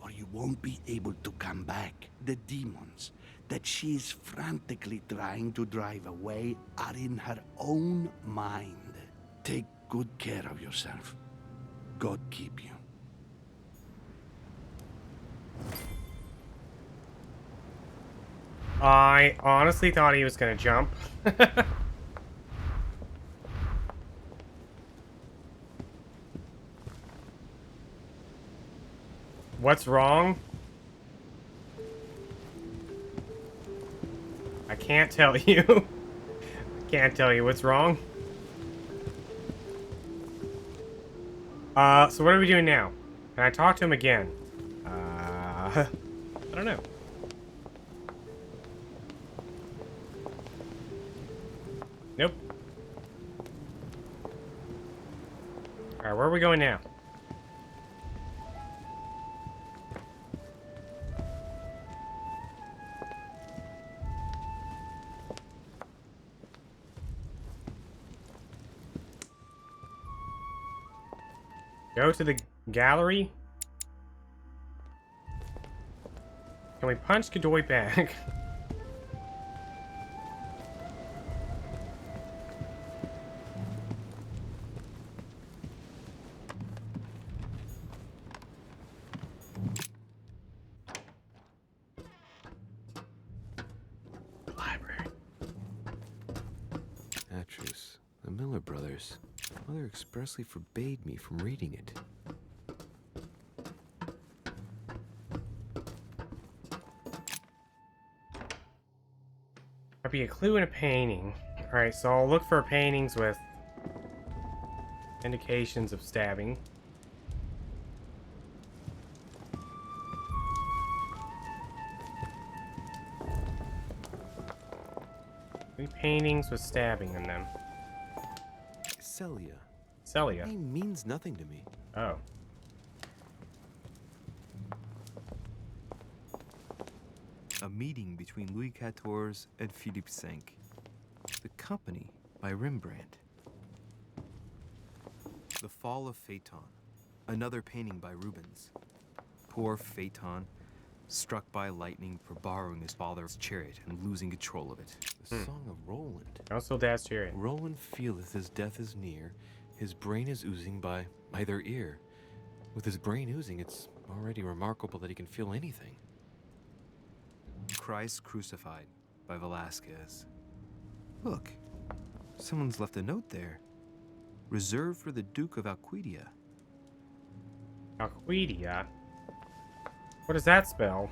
or you won't be able to come back. The demons that she is frantically trying to drive away are in her own mind. Take good care of yourself. God keep you. I honestly thought he was gonna jump. What's wrong? I can't tell you. Can't tell you what's wrong. So what are we doing now? Can I talk to him again? I don't know. Nope. Alright, where are we going now? Go to the gallery. Can we punch Godoy back? Library. Atrus, the Miller brothers. Mother expressly forbade me from reading it. Might be a clue in a painting. Alright, so I'll look for paintings with indications of stabbing. Any paintings with stabbing in them? Celia. Celia. Name means nothing to me. Oh. A meeting between Louis XIV and Philippe V. The Company by Rembrandt. The Fall of Phaeton. Another painting by Rubens. Poor Phaeton, struck by lightning for borrowing his father's chariot and losing control of it. The Song of Roland. Also Dad's chariot. Roland feeleth his death is near. His brain is oozing by either ear. With his brain oozing, it's already remarkable that he can feel anything. Christ Crucified by Velázquez. Look, someone's left a note there. Reserved for the Duke of Alcudia. Alcudia? What does that spell?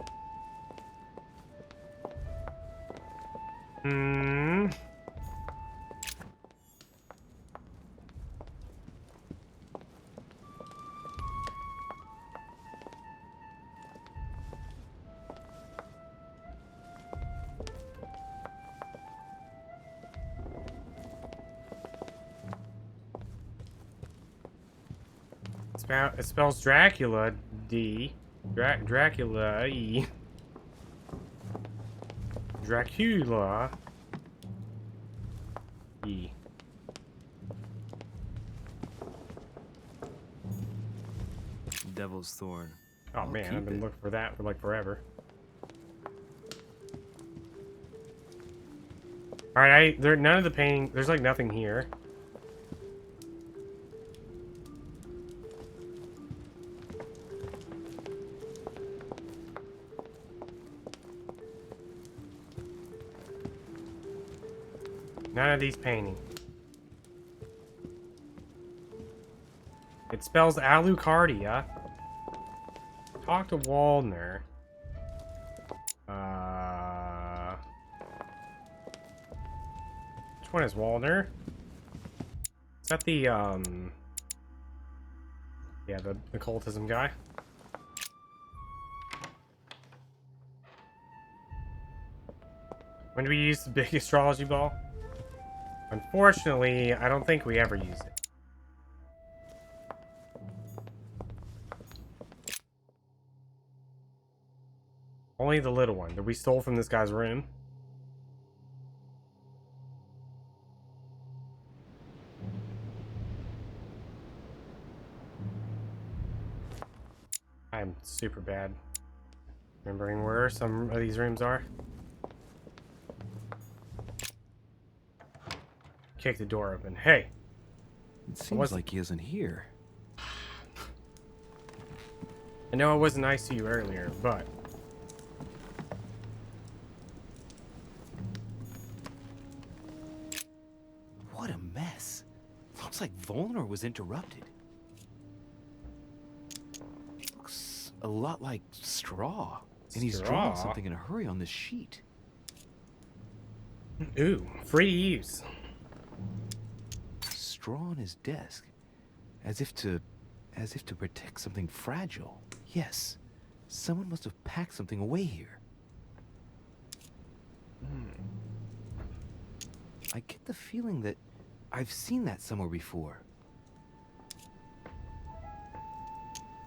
Hmm. It spells Dracula, D. Dracula, E. Dracula, E. Devil's Thorn. Oh man, I've been looking for that for like forever. Alright, none of the painting, there's like nothing here. None of these paintings. It spells Alucardia. Talk to Waldner. Which one is Waldner? Is that the, yeah, the occultism guy? When do we use the big astrology ball? Unfortunately, I don't think we ever use it. Only the little one that we stole from this guy's room. I'm super bad remembering where some of these rooms are. Kick the door open. Hey! It seems like he isn't here. I know I wasn't nice to you earlier, but... What a mess. Looks like Volnor was interrupted. Looks a lot like straw. And he's drawing something in a hurry on this sheet. Ooh, free to use. Straw on his desk, as if to protect something fragile. Yes, someone must have packed something away here. I get the feeling that I've seen that somewhere before.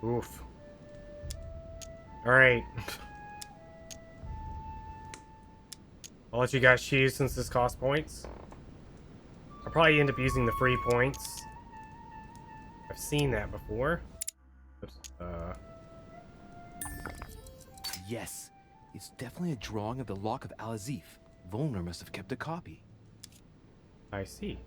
Oof. Alright. I'll let you guys choose since this costs points. I'll probably end up using the free points. I I've seen that before. Oops, Yes, it's definitely a drawing of the Lock of Al-Azif. Volner must have kept a copy. I see.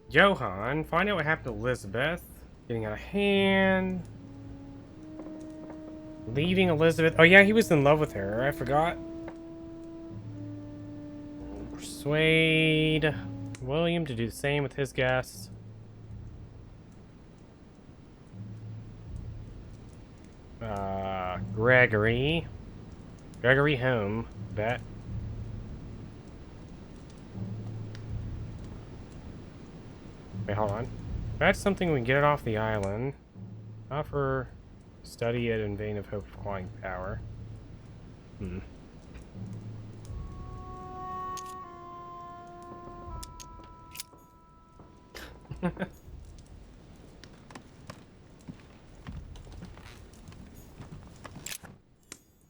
Johann, find out what happened to Elizabeth. Getting out of hand. Leaving Elizabeth. Oh yeah, he was in love with her. I forgot. Persuade William to do the same with his guests. Gregory. Gregory home. Bet. Wait, hold on. That's something we can get it off the island. Offer study it in vain of hope of acquiring power. Hmm.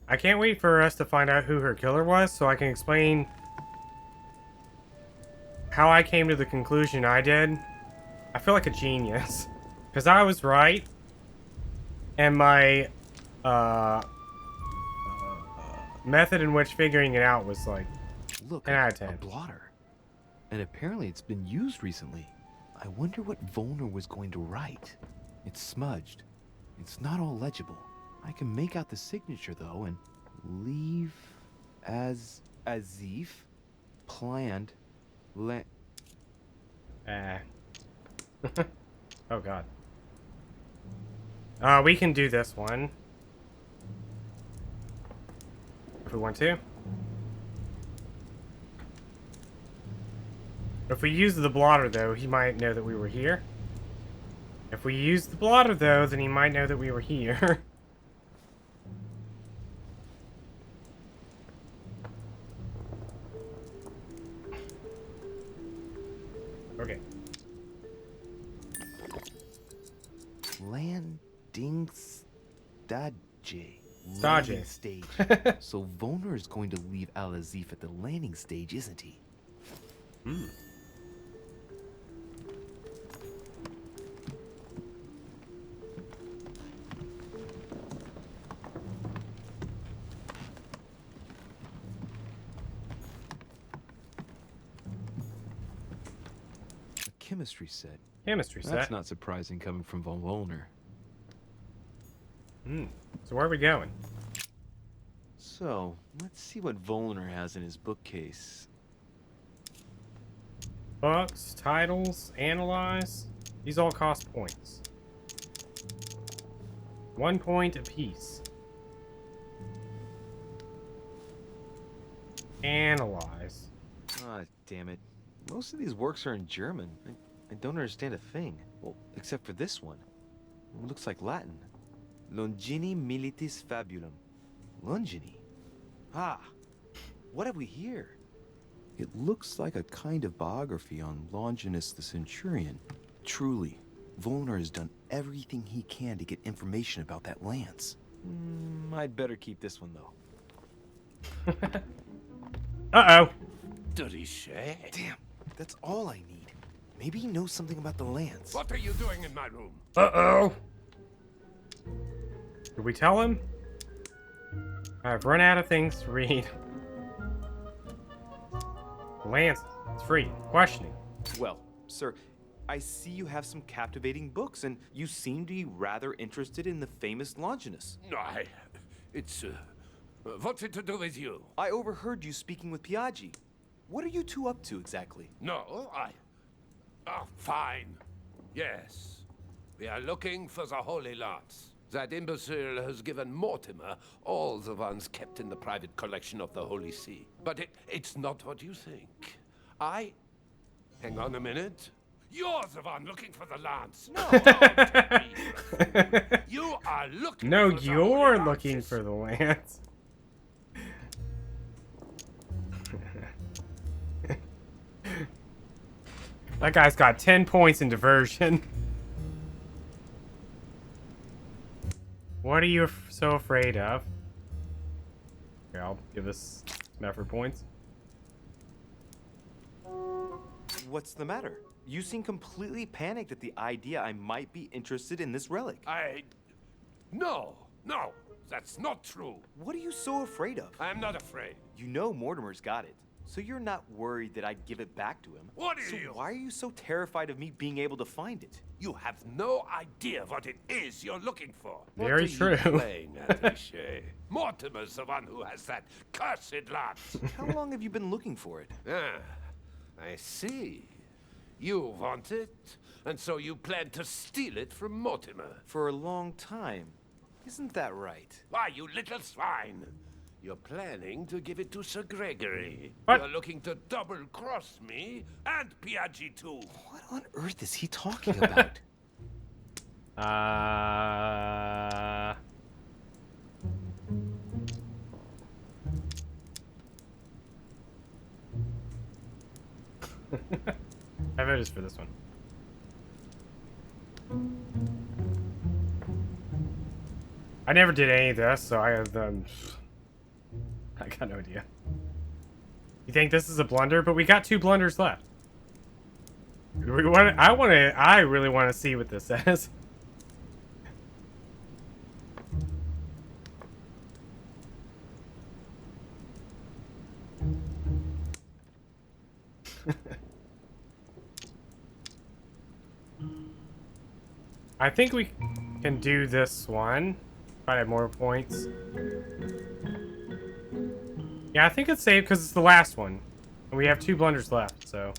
I can't wait for us to find out who her killer was so I can explain how I came to the conclusion I did. I feel like a genius. Because I was right. And my method in which figuring it out was like Look, 10 out of 10. a blotter. And apparently it's been used recently. I wonder what Volner was going to write. It's smudged. It's not all legible. I can make out the signature though and leave as if planned Oh god. We can do this one. If we want to. If we use the blotter though, he might know that we were here. If we use the blotter though, then he might know that we were here. Okay. Landing stage. Stage. Landing stage. So Volner is going to leave Al-Azif at the landing stage, isn't he? Hmm. Chemistry set. Chemistry set. That's not surprising coming from von Volner. Hmm. So where are we going? So, let's see what Volner has in his bookcase. Books, titles, analyze. These all cost points. 1 point apiece. Analyze. Ah, damn it. Most of these works are in German. I don't understand a thing. Well, except for this one. It looks like Latin. Longini militis fabulum. Longini? Ah, what have we here? It looks like a kind of biography on Longinus the Centurion. Truly, Volner has done everything he can to get information about that lance. I'd better keep this one, though. Uh-oh. Derichet? Damn, that's all I need. Maybe he knows something about the lance. What are you doing in my room? Uh-oh. Did we tell him? I've run out of things to read. Lance, it's free. Questioning. Well, sir, I see you have some captivating books, and you seem to be rather interested in the famous Longinus. No, it's, what's it to do with you? I overheard you speaking with Piaggi. What are you two up to exactly? No, Oh, fine. Yes. We are looking for the Holy Lance. That imbecile has given Mortimer all the ones kept in the private collection of the Holy See. But it's not what you think. Hang on a minute. You're the one looking for the lance. No, you are looking No, for the you're Holy looking Lances. for the lance. That guy's got 10 points in diversion. What are you so afraid of? Here, I'll give us some effort points. What's the matter? You seem completely panicked at the idea I might be interested in this relic. No, that's not true. What are you so afraid of? I'm not afraid. You know Mortimer's got it, so you're not worried that I'd give it back to him. What are so you? Why are you so terrified of me being able to find it? You have no idea what it is you're looking for. Very what true. Are you playing at, Richet? Mortimer's the one who has that cursed lance. How long have you been looking for it? I see. You want it, and so you plan to steal it from Mortimer. For a long time. Isn't that right? Why, you little swine! You're planning to give it to Sir Gregory. What? You're looking to double-cross me and Piaggi too. What on earth is he talking about? I voted for this one. I never did any of this, so I have I got no idea. You think this is a blunder? But we got 2 blunders left. I really want to see what this says. I think we can do this one. If I have more points. Yeah, I think it's safe because it's the last one. And we have 2 blunders left, so.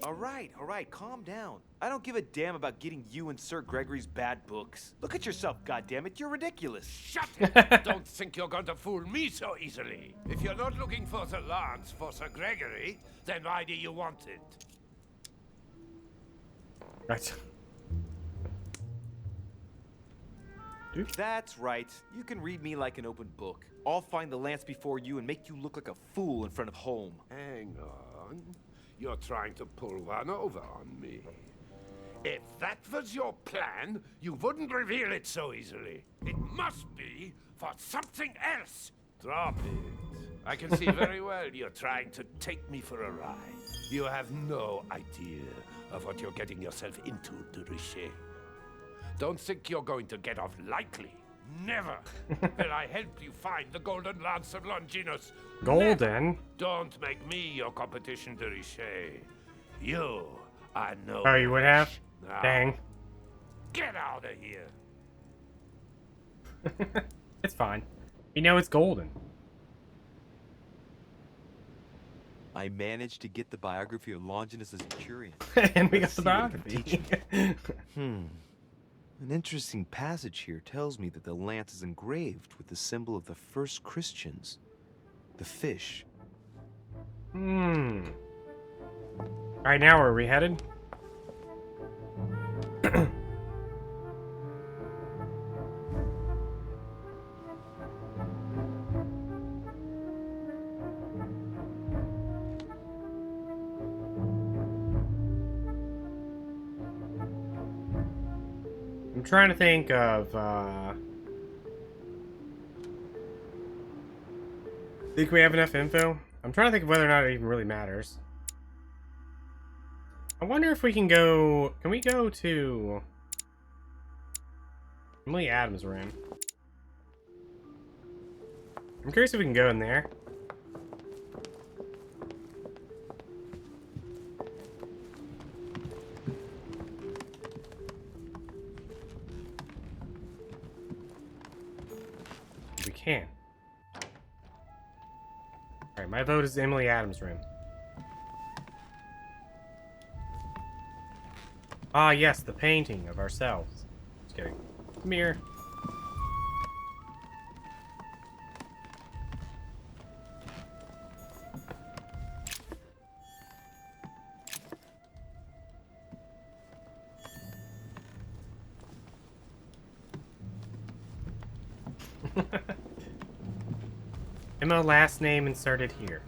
Alright, calm down. I don't give a damn about getting you and Sir Gregory's bad books. Look at yourself, goddammit, you're ridiculous. Shut it! Don't think you're going to fool me so easily. If you're not looking for the lance for Sir Gregory, then why do you want it? Right. That's right. You can read me like an open book. I'll find the lance before you and make you look like a fool in front of home. Hang on. You're trying to pull one over on me. If that was your plan, you wouldn't reveal it so easily. It must be for something else. Drop it. I can see very well you're trying to take me for a ride. You have no idea of what you're getting yourself into, de Richet. Don't think you're going to get off lightly. Never will I help you find the Golden Lance of Longinus. Golden? Never. Don't make me your competition, de Richet. You are no Oh, you would have? Now, Dang. Get out of here. It's fine. We know it's golden. I managed to get the biography of Longinus as Centurion. And we got Let's the see what it can biography. teach me. An interesting passage here tells me that the lance is engraved with the symbol of the first Christians, the fish. Alright, now where are we headed? I'm trying to think of, think we have enough info? I'm trying to think of whether or not it even really matters. I wonder if we can go... Can we go to... Emily Adams' room? I'm curious if we can go in there. We can. Alright, my vote is Emily Adams' room. Ah, yes, the painting of ourselves. Just kidding. Mirror. Emma last name inserted here.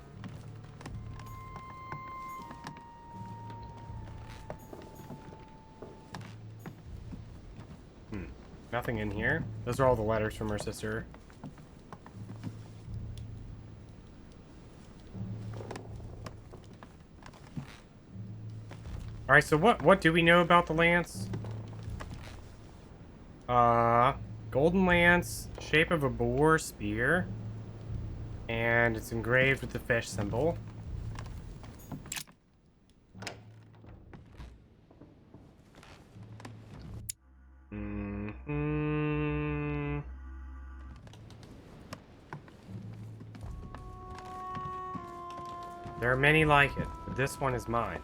Nothing in here. Those are all the letters from her sister. Alright, so what do we know about the lance? Golden lance, shape of a boar spear, and it's engraved with the fish symbol. There are many like it, but this one is mine.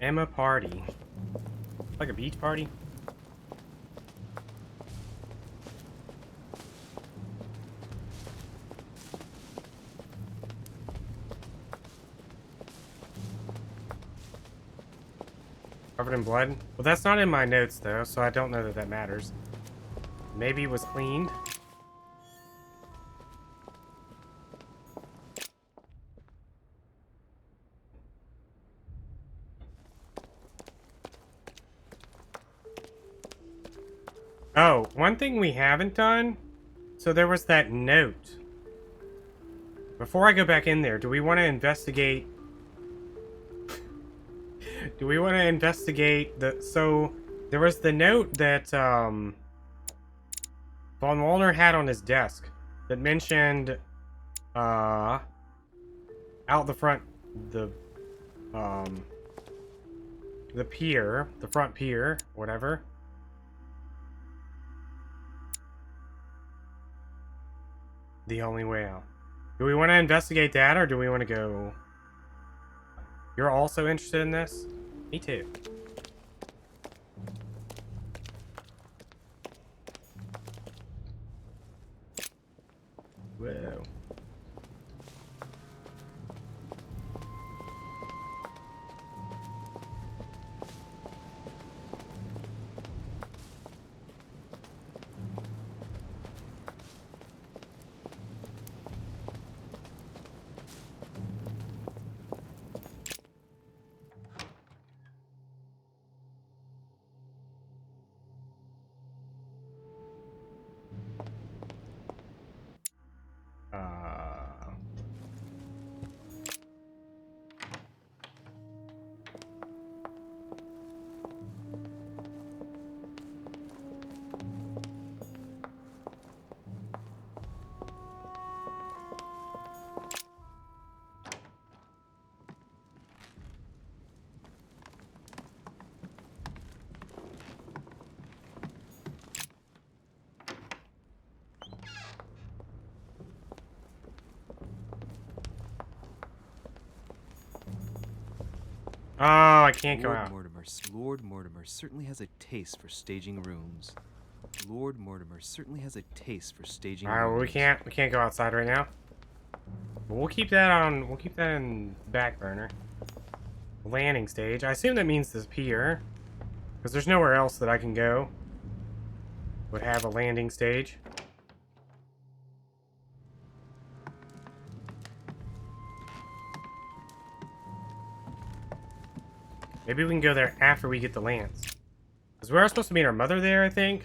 Emma party. Like a beach party? Covered in blood? Well, that's not in my notes, though, so I don't know that that matters. Maybe it was cleaned? Oh, one thing we haven't done? So there was that note. Before I go back in there, do we want to investigate... Do we want to investigate the... So, there was the note that, Von Wallner had on his desk that mentioned, out the front, the pier, the front pier, whatever. The only way out. Do we want to investigate that, or do we want to go... You're also interested in this? Me too. Whoa. Oh, I can't go out. Lord Mortimer certainly has a taste for staging rooms. Lord Mortimer certainly has a taste for staging Alright, well, we can't go outside right now. But we'll keep that in back burner. Landing stage. I assume that means this pier. Because there's nowhere else that I can go. Would have a landing stage. Maybe we can go there after we get the lance. Because we are supposed to meet our mother there, I think.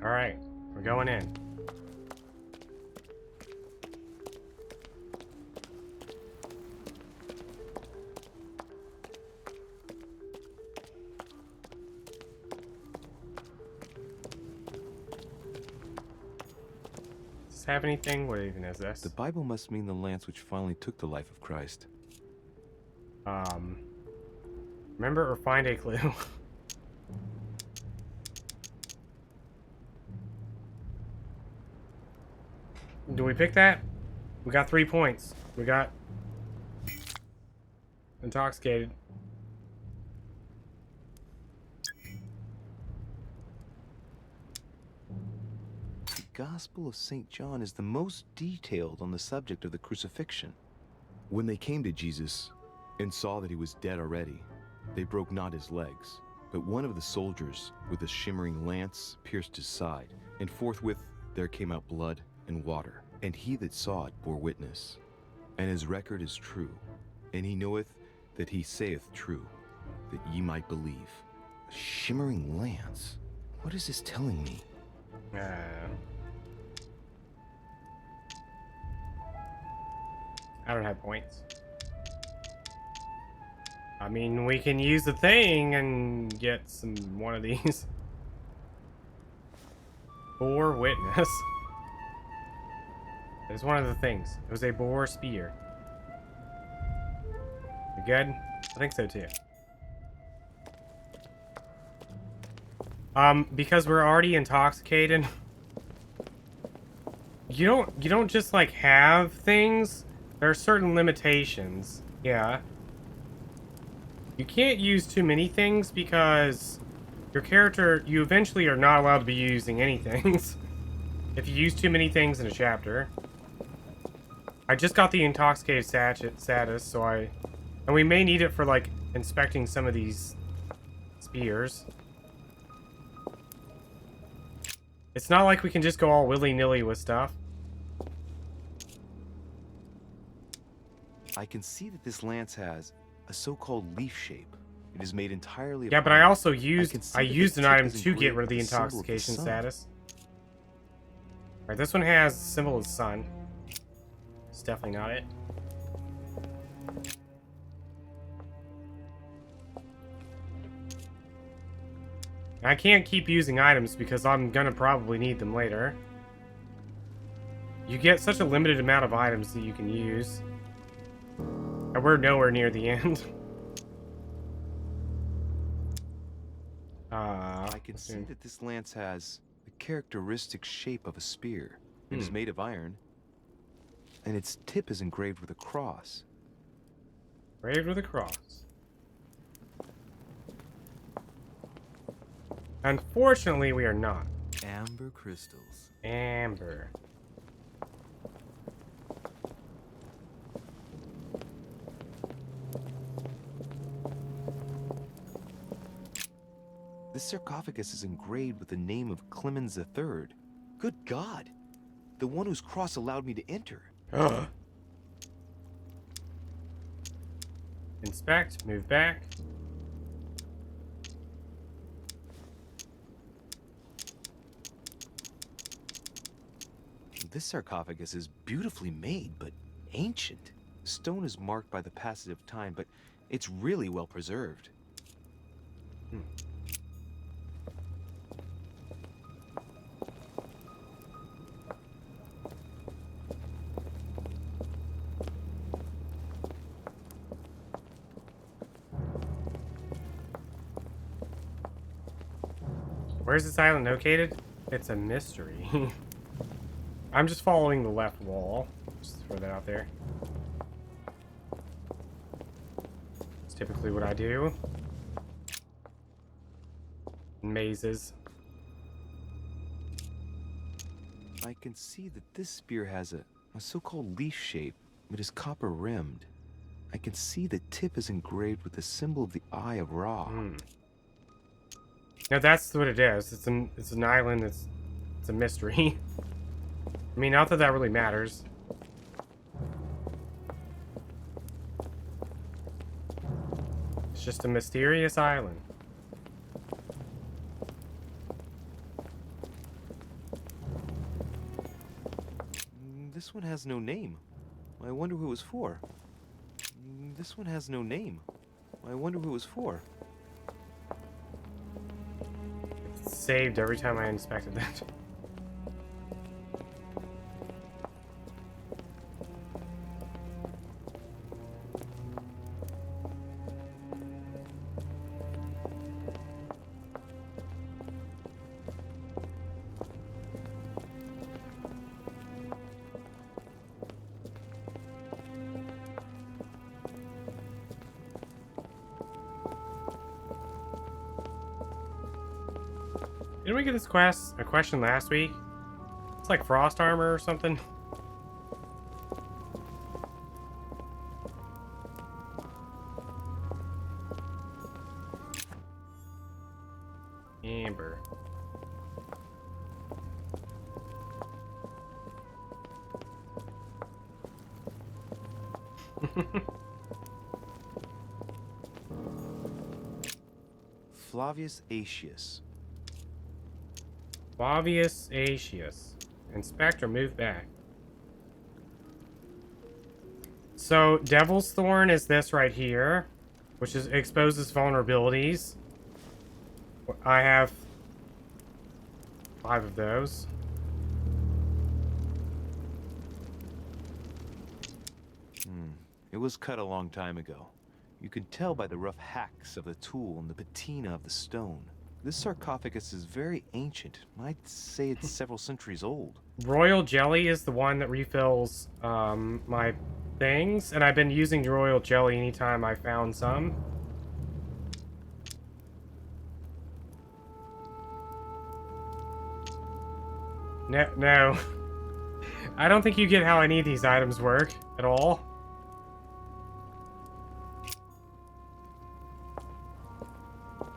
Alright, we're going in. Does this have anything? What even is this? The Bible must mean the lance which finally took the life of Christ. Remember or find a clue. Do we pick that? We got 3 points. We got intoxicated. The Gospel of St. John is the most detailed on the subject of the crucifixion. When they came to Jesus and saw that he was dead already, they broke not his legs, but one of the soldiers with a shimmering lance pierced his side, and forthwith there came out blood and water. And he that saw it bore witness, and his record is true, and he knoweth that he saith true, that ye might believe. A shimmering lance? What is this telling me? I don't have points. I mean, we can use the thing and get one of these. Bore witness. It was one of the things. It was a boar spear. You good? I think so too. Because we're already intoxicated, you don't just like have things. There are certain limitations. Yeah. You can't use too many things because your character, you eventually are not allowed to be using any things. If you use too many things in a chapter. I just got the intoxicated status, so and we may need it for like inspecting some of these spears. It's not like we can just go all willy-nilly with stuff. I can see that this lance has a so-called leaf shape. It is made entirely of Yeah, but I iron. also used an item to get rid of the engraved with the symbol of the intoxication sun. status. Alright, this one has the symbol of the sun. It's definitely not it. I can't keep using items because I'm gonna probably need them later. You get such a limited amount of items that you can use. And we're nowhere near the end. I can see that this lance has the characteristic shape of a spear. It is made of iron, and its tip is engraved with a cross. Engraved with a cross. Unfortunately, we are not. Amber crystals. Amber. This sarcophagus is engraved with the name of Clemens III. Good God! The one whose cross allowed me to enter. Inspect, move back. This sarcophagus is beautifully made, but ancient. The stone is marked by the passage of time, but it's really well preserved. Where's this island located? It's a mystery. I'm just following the left wall. Just throw that out there. It's typically what I do. Mazes. I can see that this spear has a so-called leaf shape. It is copper rimmed. I can see the tip is engraved with the symbol of the Eye of Ra. Now that's what it is. It's an island. It's a mystery. I mean, not that that really matters. It's just a mysterious island. This one has no name. I wonder who it was for. This one has no name. I wonder who it was for. It's saved every time I inspected that. Didn't we get this a question last week? It's like frost armor or something. Amber. Flavius Aetius. Flavius Aetius. Inspector, move back. So, Devil's Thorn is this right here, which exposes vulnerabilities. I have 5 of those. It was cut a long time ago. You can tell by the rough hacks of the tool and the patina of the stone. This sarcophagus is very ancient. I'd say it's several centuries old. Royal Jelly is the one that refills my things, and I've been using Royal Jelly anytime I found some. No. I don't think you get how any of these items work at all.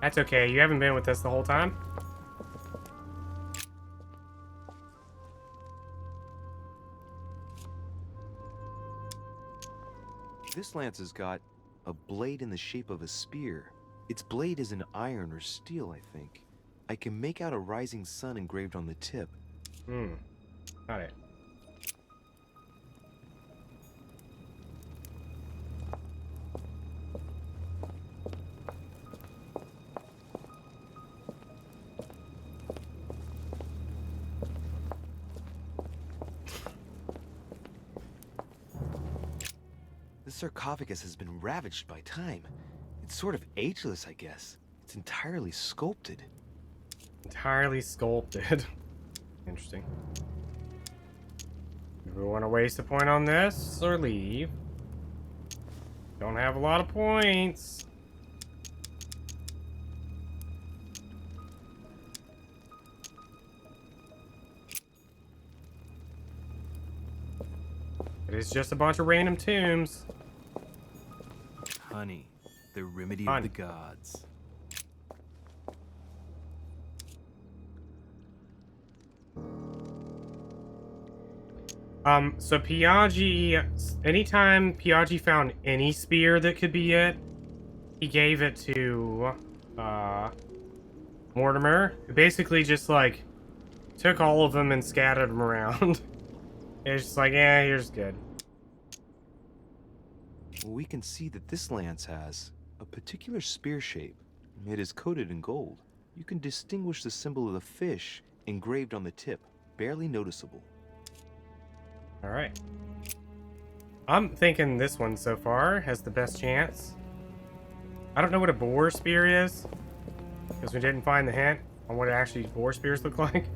That's okay, you haven't been with us the whole time. This lance has got a blade in the shape of a spear. Its blade is in iron or steel, I think. I can make out a rising sun engraved on the tip. Got it. The sarcophagus has been ravaged by time. It's sort of ageless, I guess. It's entirely sculpted. Entirely sculpted. Interesting. Do we want to waste a point on this or leave? Don't have a lot of points. It is just a bunch of random tombs. Honey, the remedy Honey. of the gods. So Piaggi, anytime Piaggi found any spear that could be it, he gave it to, Mortimer, who basically just, like, took all of them and scattered them around. It's just like, yeah, here's good. Well, we can see that this lance has a particular spear shape. It is coated in gold. You can distinguish the symbol of the fish engraved on the tip, barely noticeable. Alright. I'm thinking this one so far has the best chance. I don't know what a boar spear is, because we didn't find the hint on what actually boar spears look like.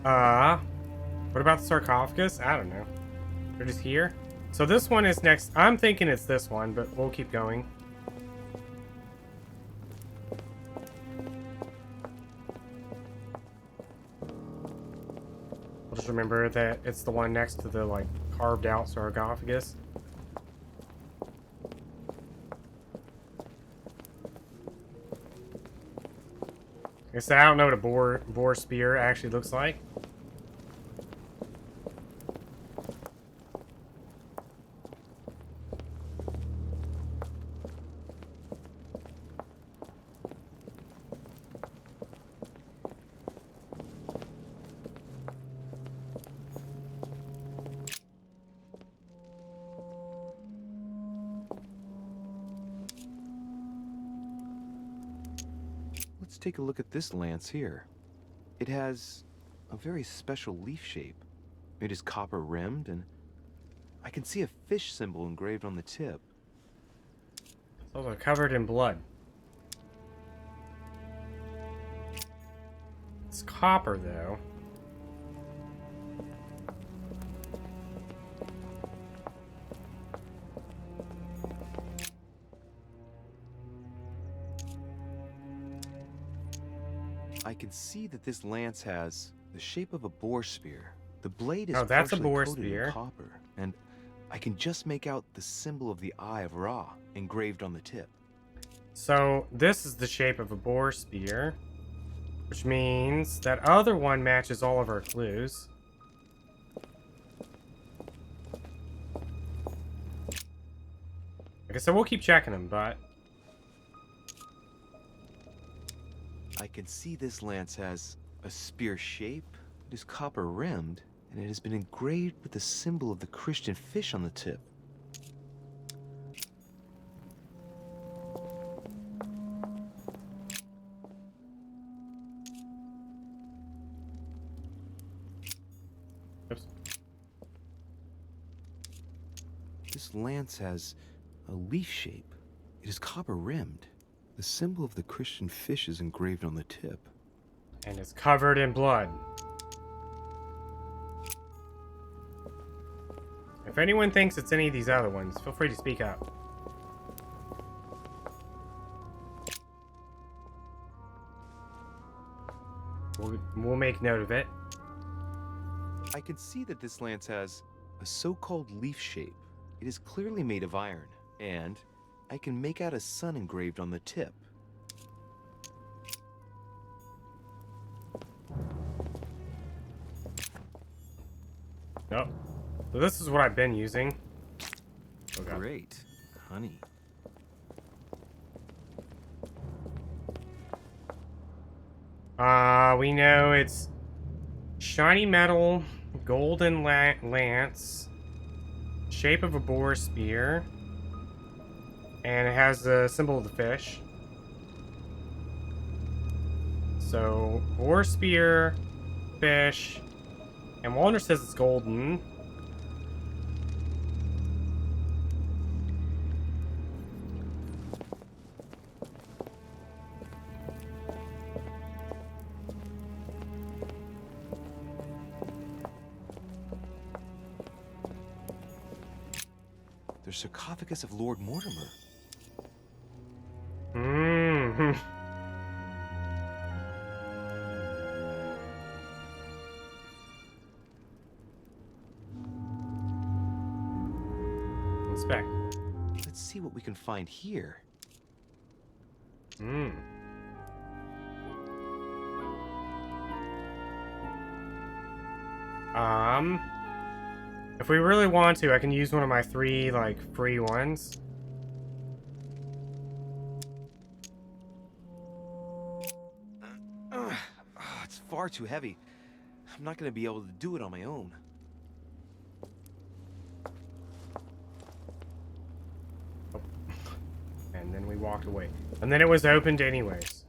What about the sarcophagus? I don't know. They're just here. So this one is next. I'm thinking it's this one, but we'll keep going. We'll just remember that it's the one next to the, like, carved out sarcophagus. I said I don't know what a boar spear actually looks like. Let's take a look at this lance here. It has a very special leaf shape. It is copper rimmed, and I can see a fish symbol engraved on the tip. It's also covered in blood. It's copper, though. I can see that this lance has the shape of a boar spear. The blade is Oh, that's a partially boar coated spear. in copper, and I can just make out the symbol of the Eye of Ra engraved on the tip. So this is the shape of a boar spear, which means that other one matches all of our clues. Okay, so we'll keep checking them, but I can see this lance has a spear shape. It is copper rimmed, and it has been engraved with the symbol of the Christian fish on the tip. oops. This lance has a leaf shape. It is copper rimmed. The symbol of the Christian fish is engraved on the tip. And it's covered in blood. If anyone thinks it's any of these other ones, feel free to speak up. We'll make note of it. I can see that this lance has a so-called leaf shape. It is clearly made of iron, and I can make out a sun engraved on the tip. Oh, so this is what I've been using. Oh, God. Great, honey. We know it's shiny metal, golden lance, shape of a boar spear, and it has the symbol of the fish. So, boar spear, fish, and Wallner says it's golden. The sarcophagus of Lord Mortimer. Mm-hmm. Inspect. Let's see what we can find here. Hmm. If we really want to, I can use one of my 3, like, free ones. It's far too heavy. I'm not going to be able to do it on my own. And then we walked away. And then it was opened anyways.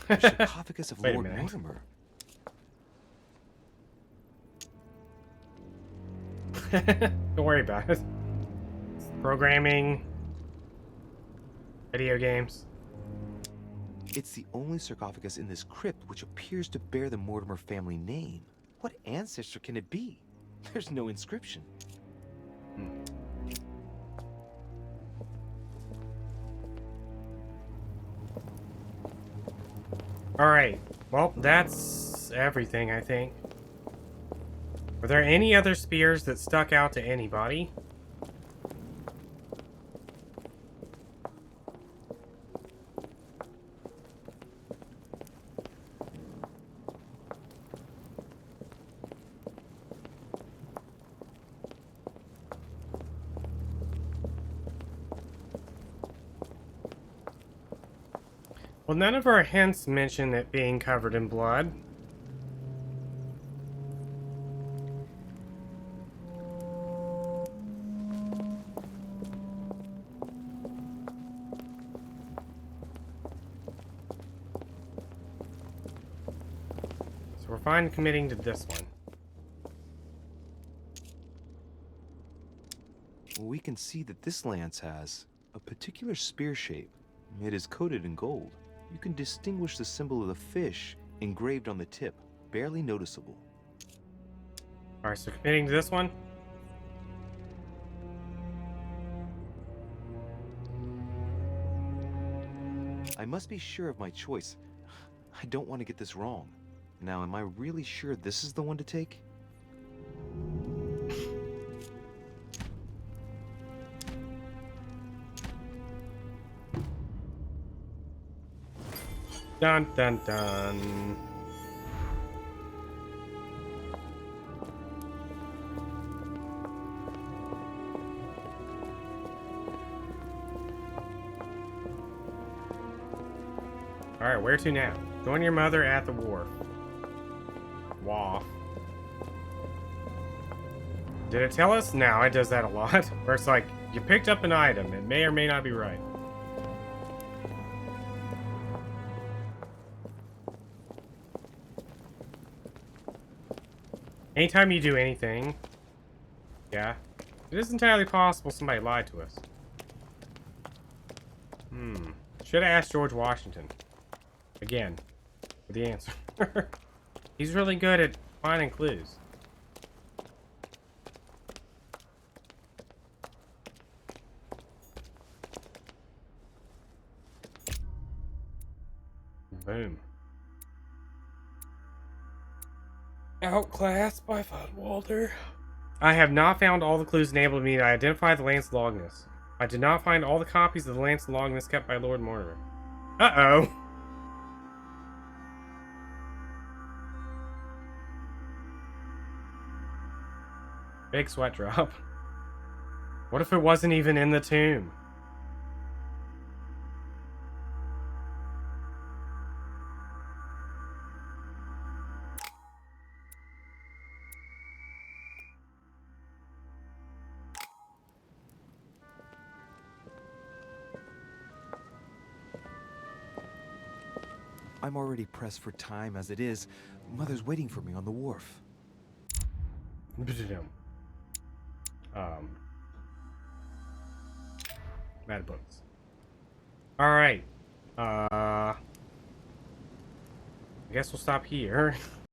The sarcophagus of Wait a Lord minute. Mortimer. Don't worry about it. Programming. Video games. It's the only sarcophagus in this crypt which appears to bear the Mortimer family name. What ancestor can it be? There's no inscription. Alright. Well, that's everything, I think. Were there any other spears that stuck out to anybody? Well, none of our hints mention it being covered in blood. So we're fine committing to this one. We can see that this lance has a particular spear shape. It is coated in gold. You can distinguish the symbol of the fish engraved on the tip, barely noticeable. Alright, so committing to this one. I must be sure of my choice. I don't want to get this wrong. Now, am I really sure this is the one to take? Dun dun dun. Alright, where to now? Join your mother at the wharf. Wharf. Did it tell us? No, it does that a lot. Where it's like, you picked up an item. It may or may not be right. Anytime you do anything, yeah, it is entirely possible somebody lied to us. Should have asked George Washington. Again, for the answer. He's really good at finding clues. Boom. Outclassed by Walter. I have not found all the clues enabled me to identify the Lance Logness. I did not find all the copies of the Lance Logness kept by Lord Mortimer. Uh-oh. Big sweat drop. What if it wasn't even in the tomb? I'm already pressed for time as it is. Mother's waiting for me on the wharf. Mad books. Alright. I guess we'll stop here.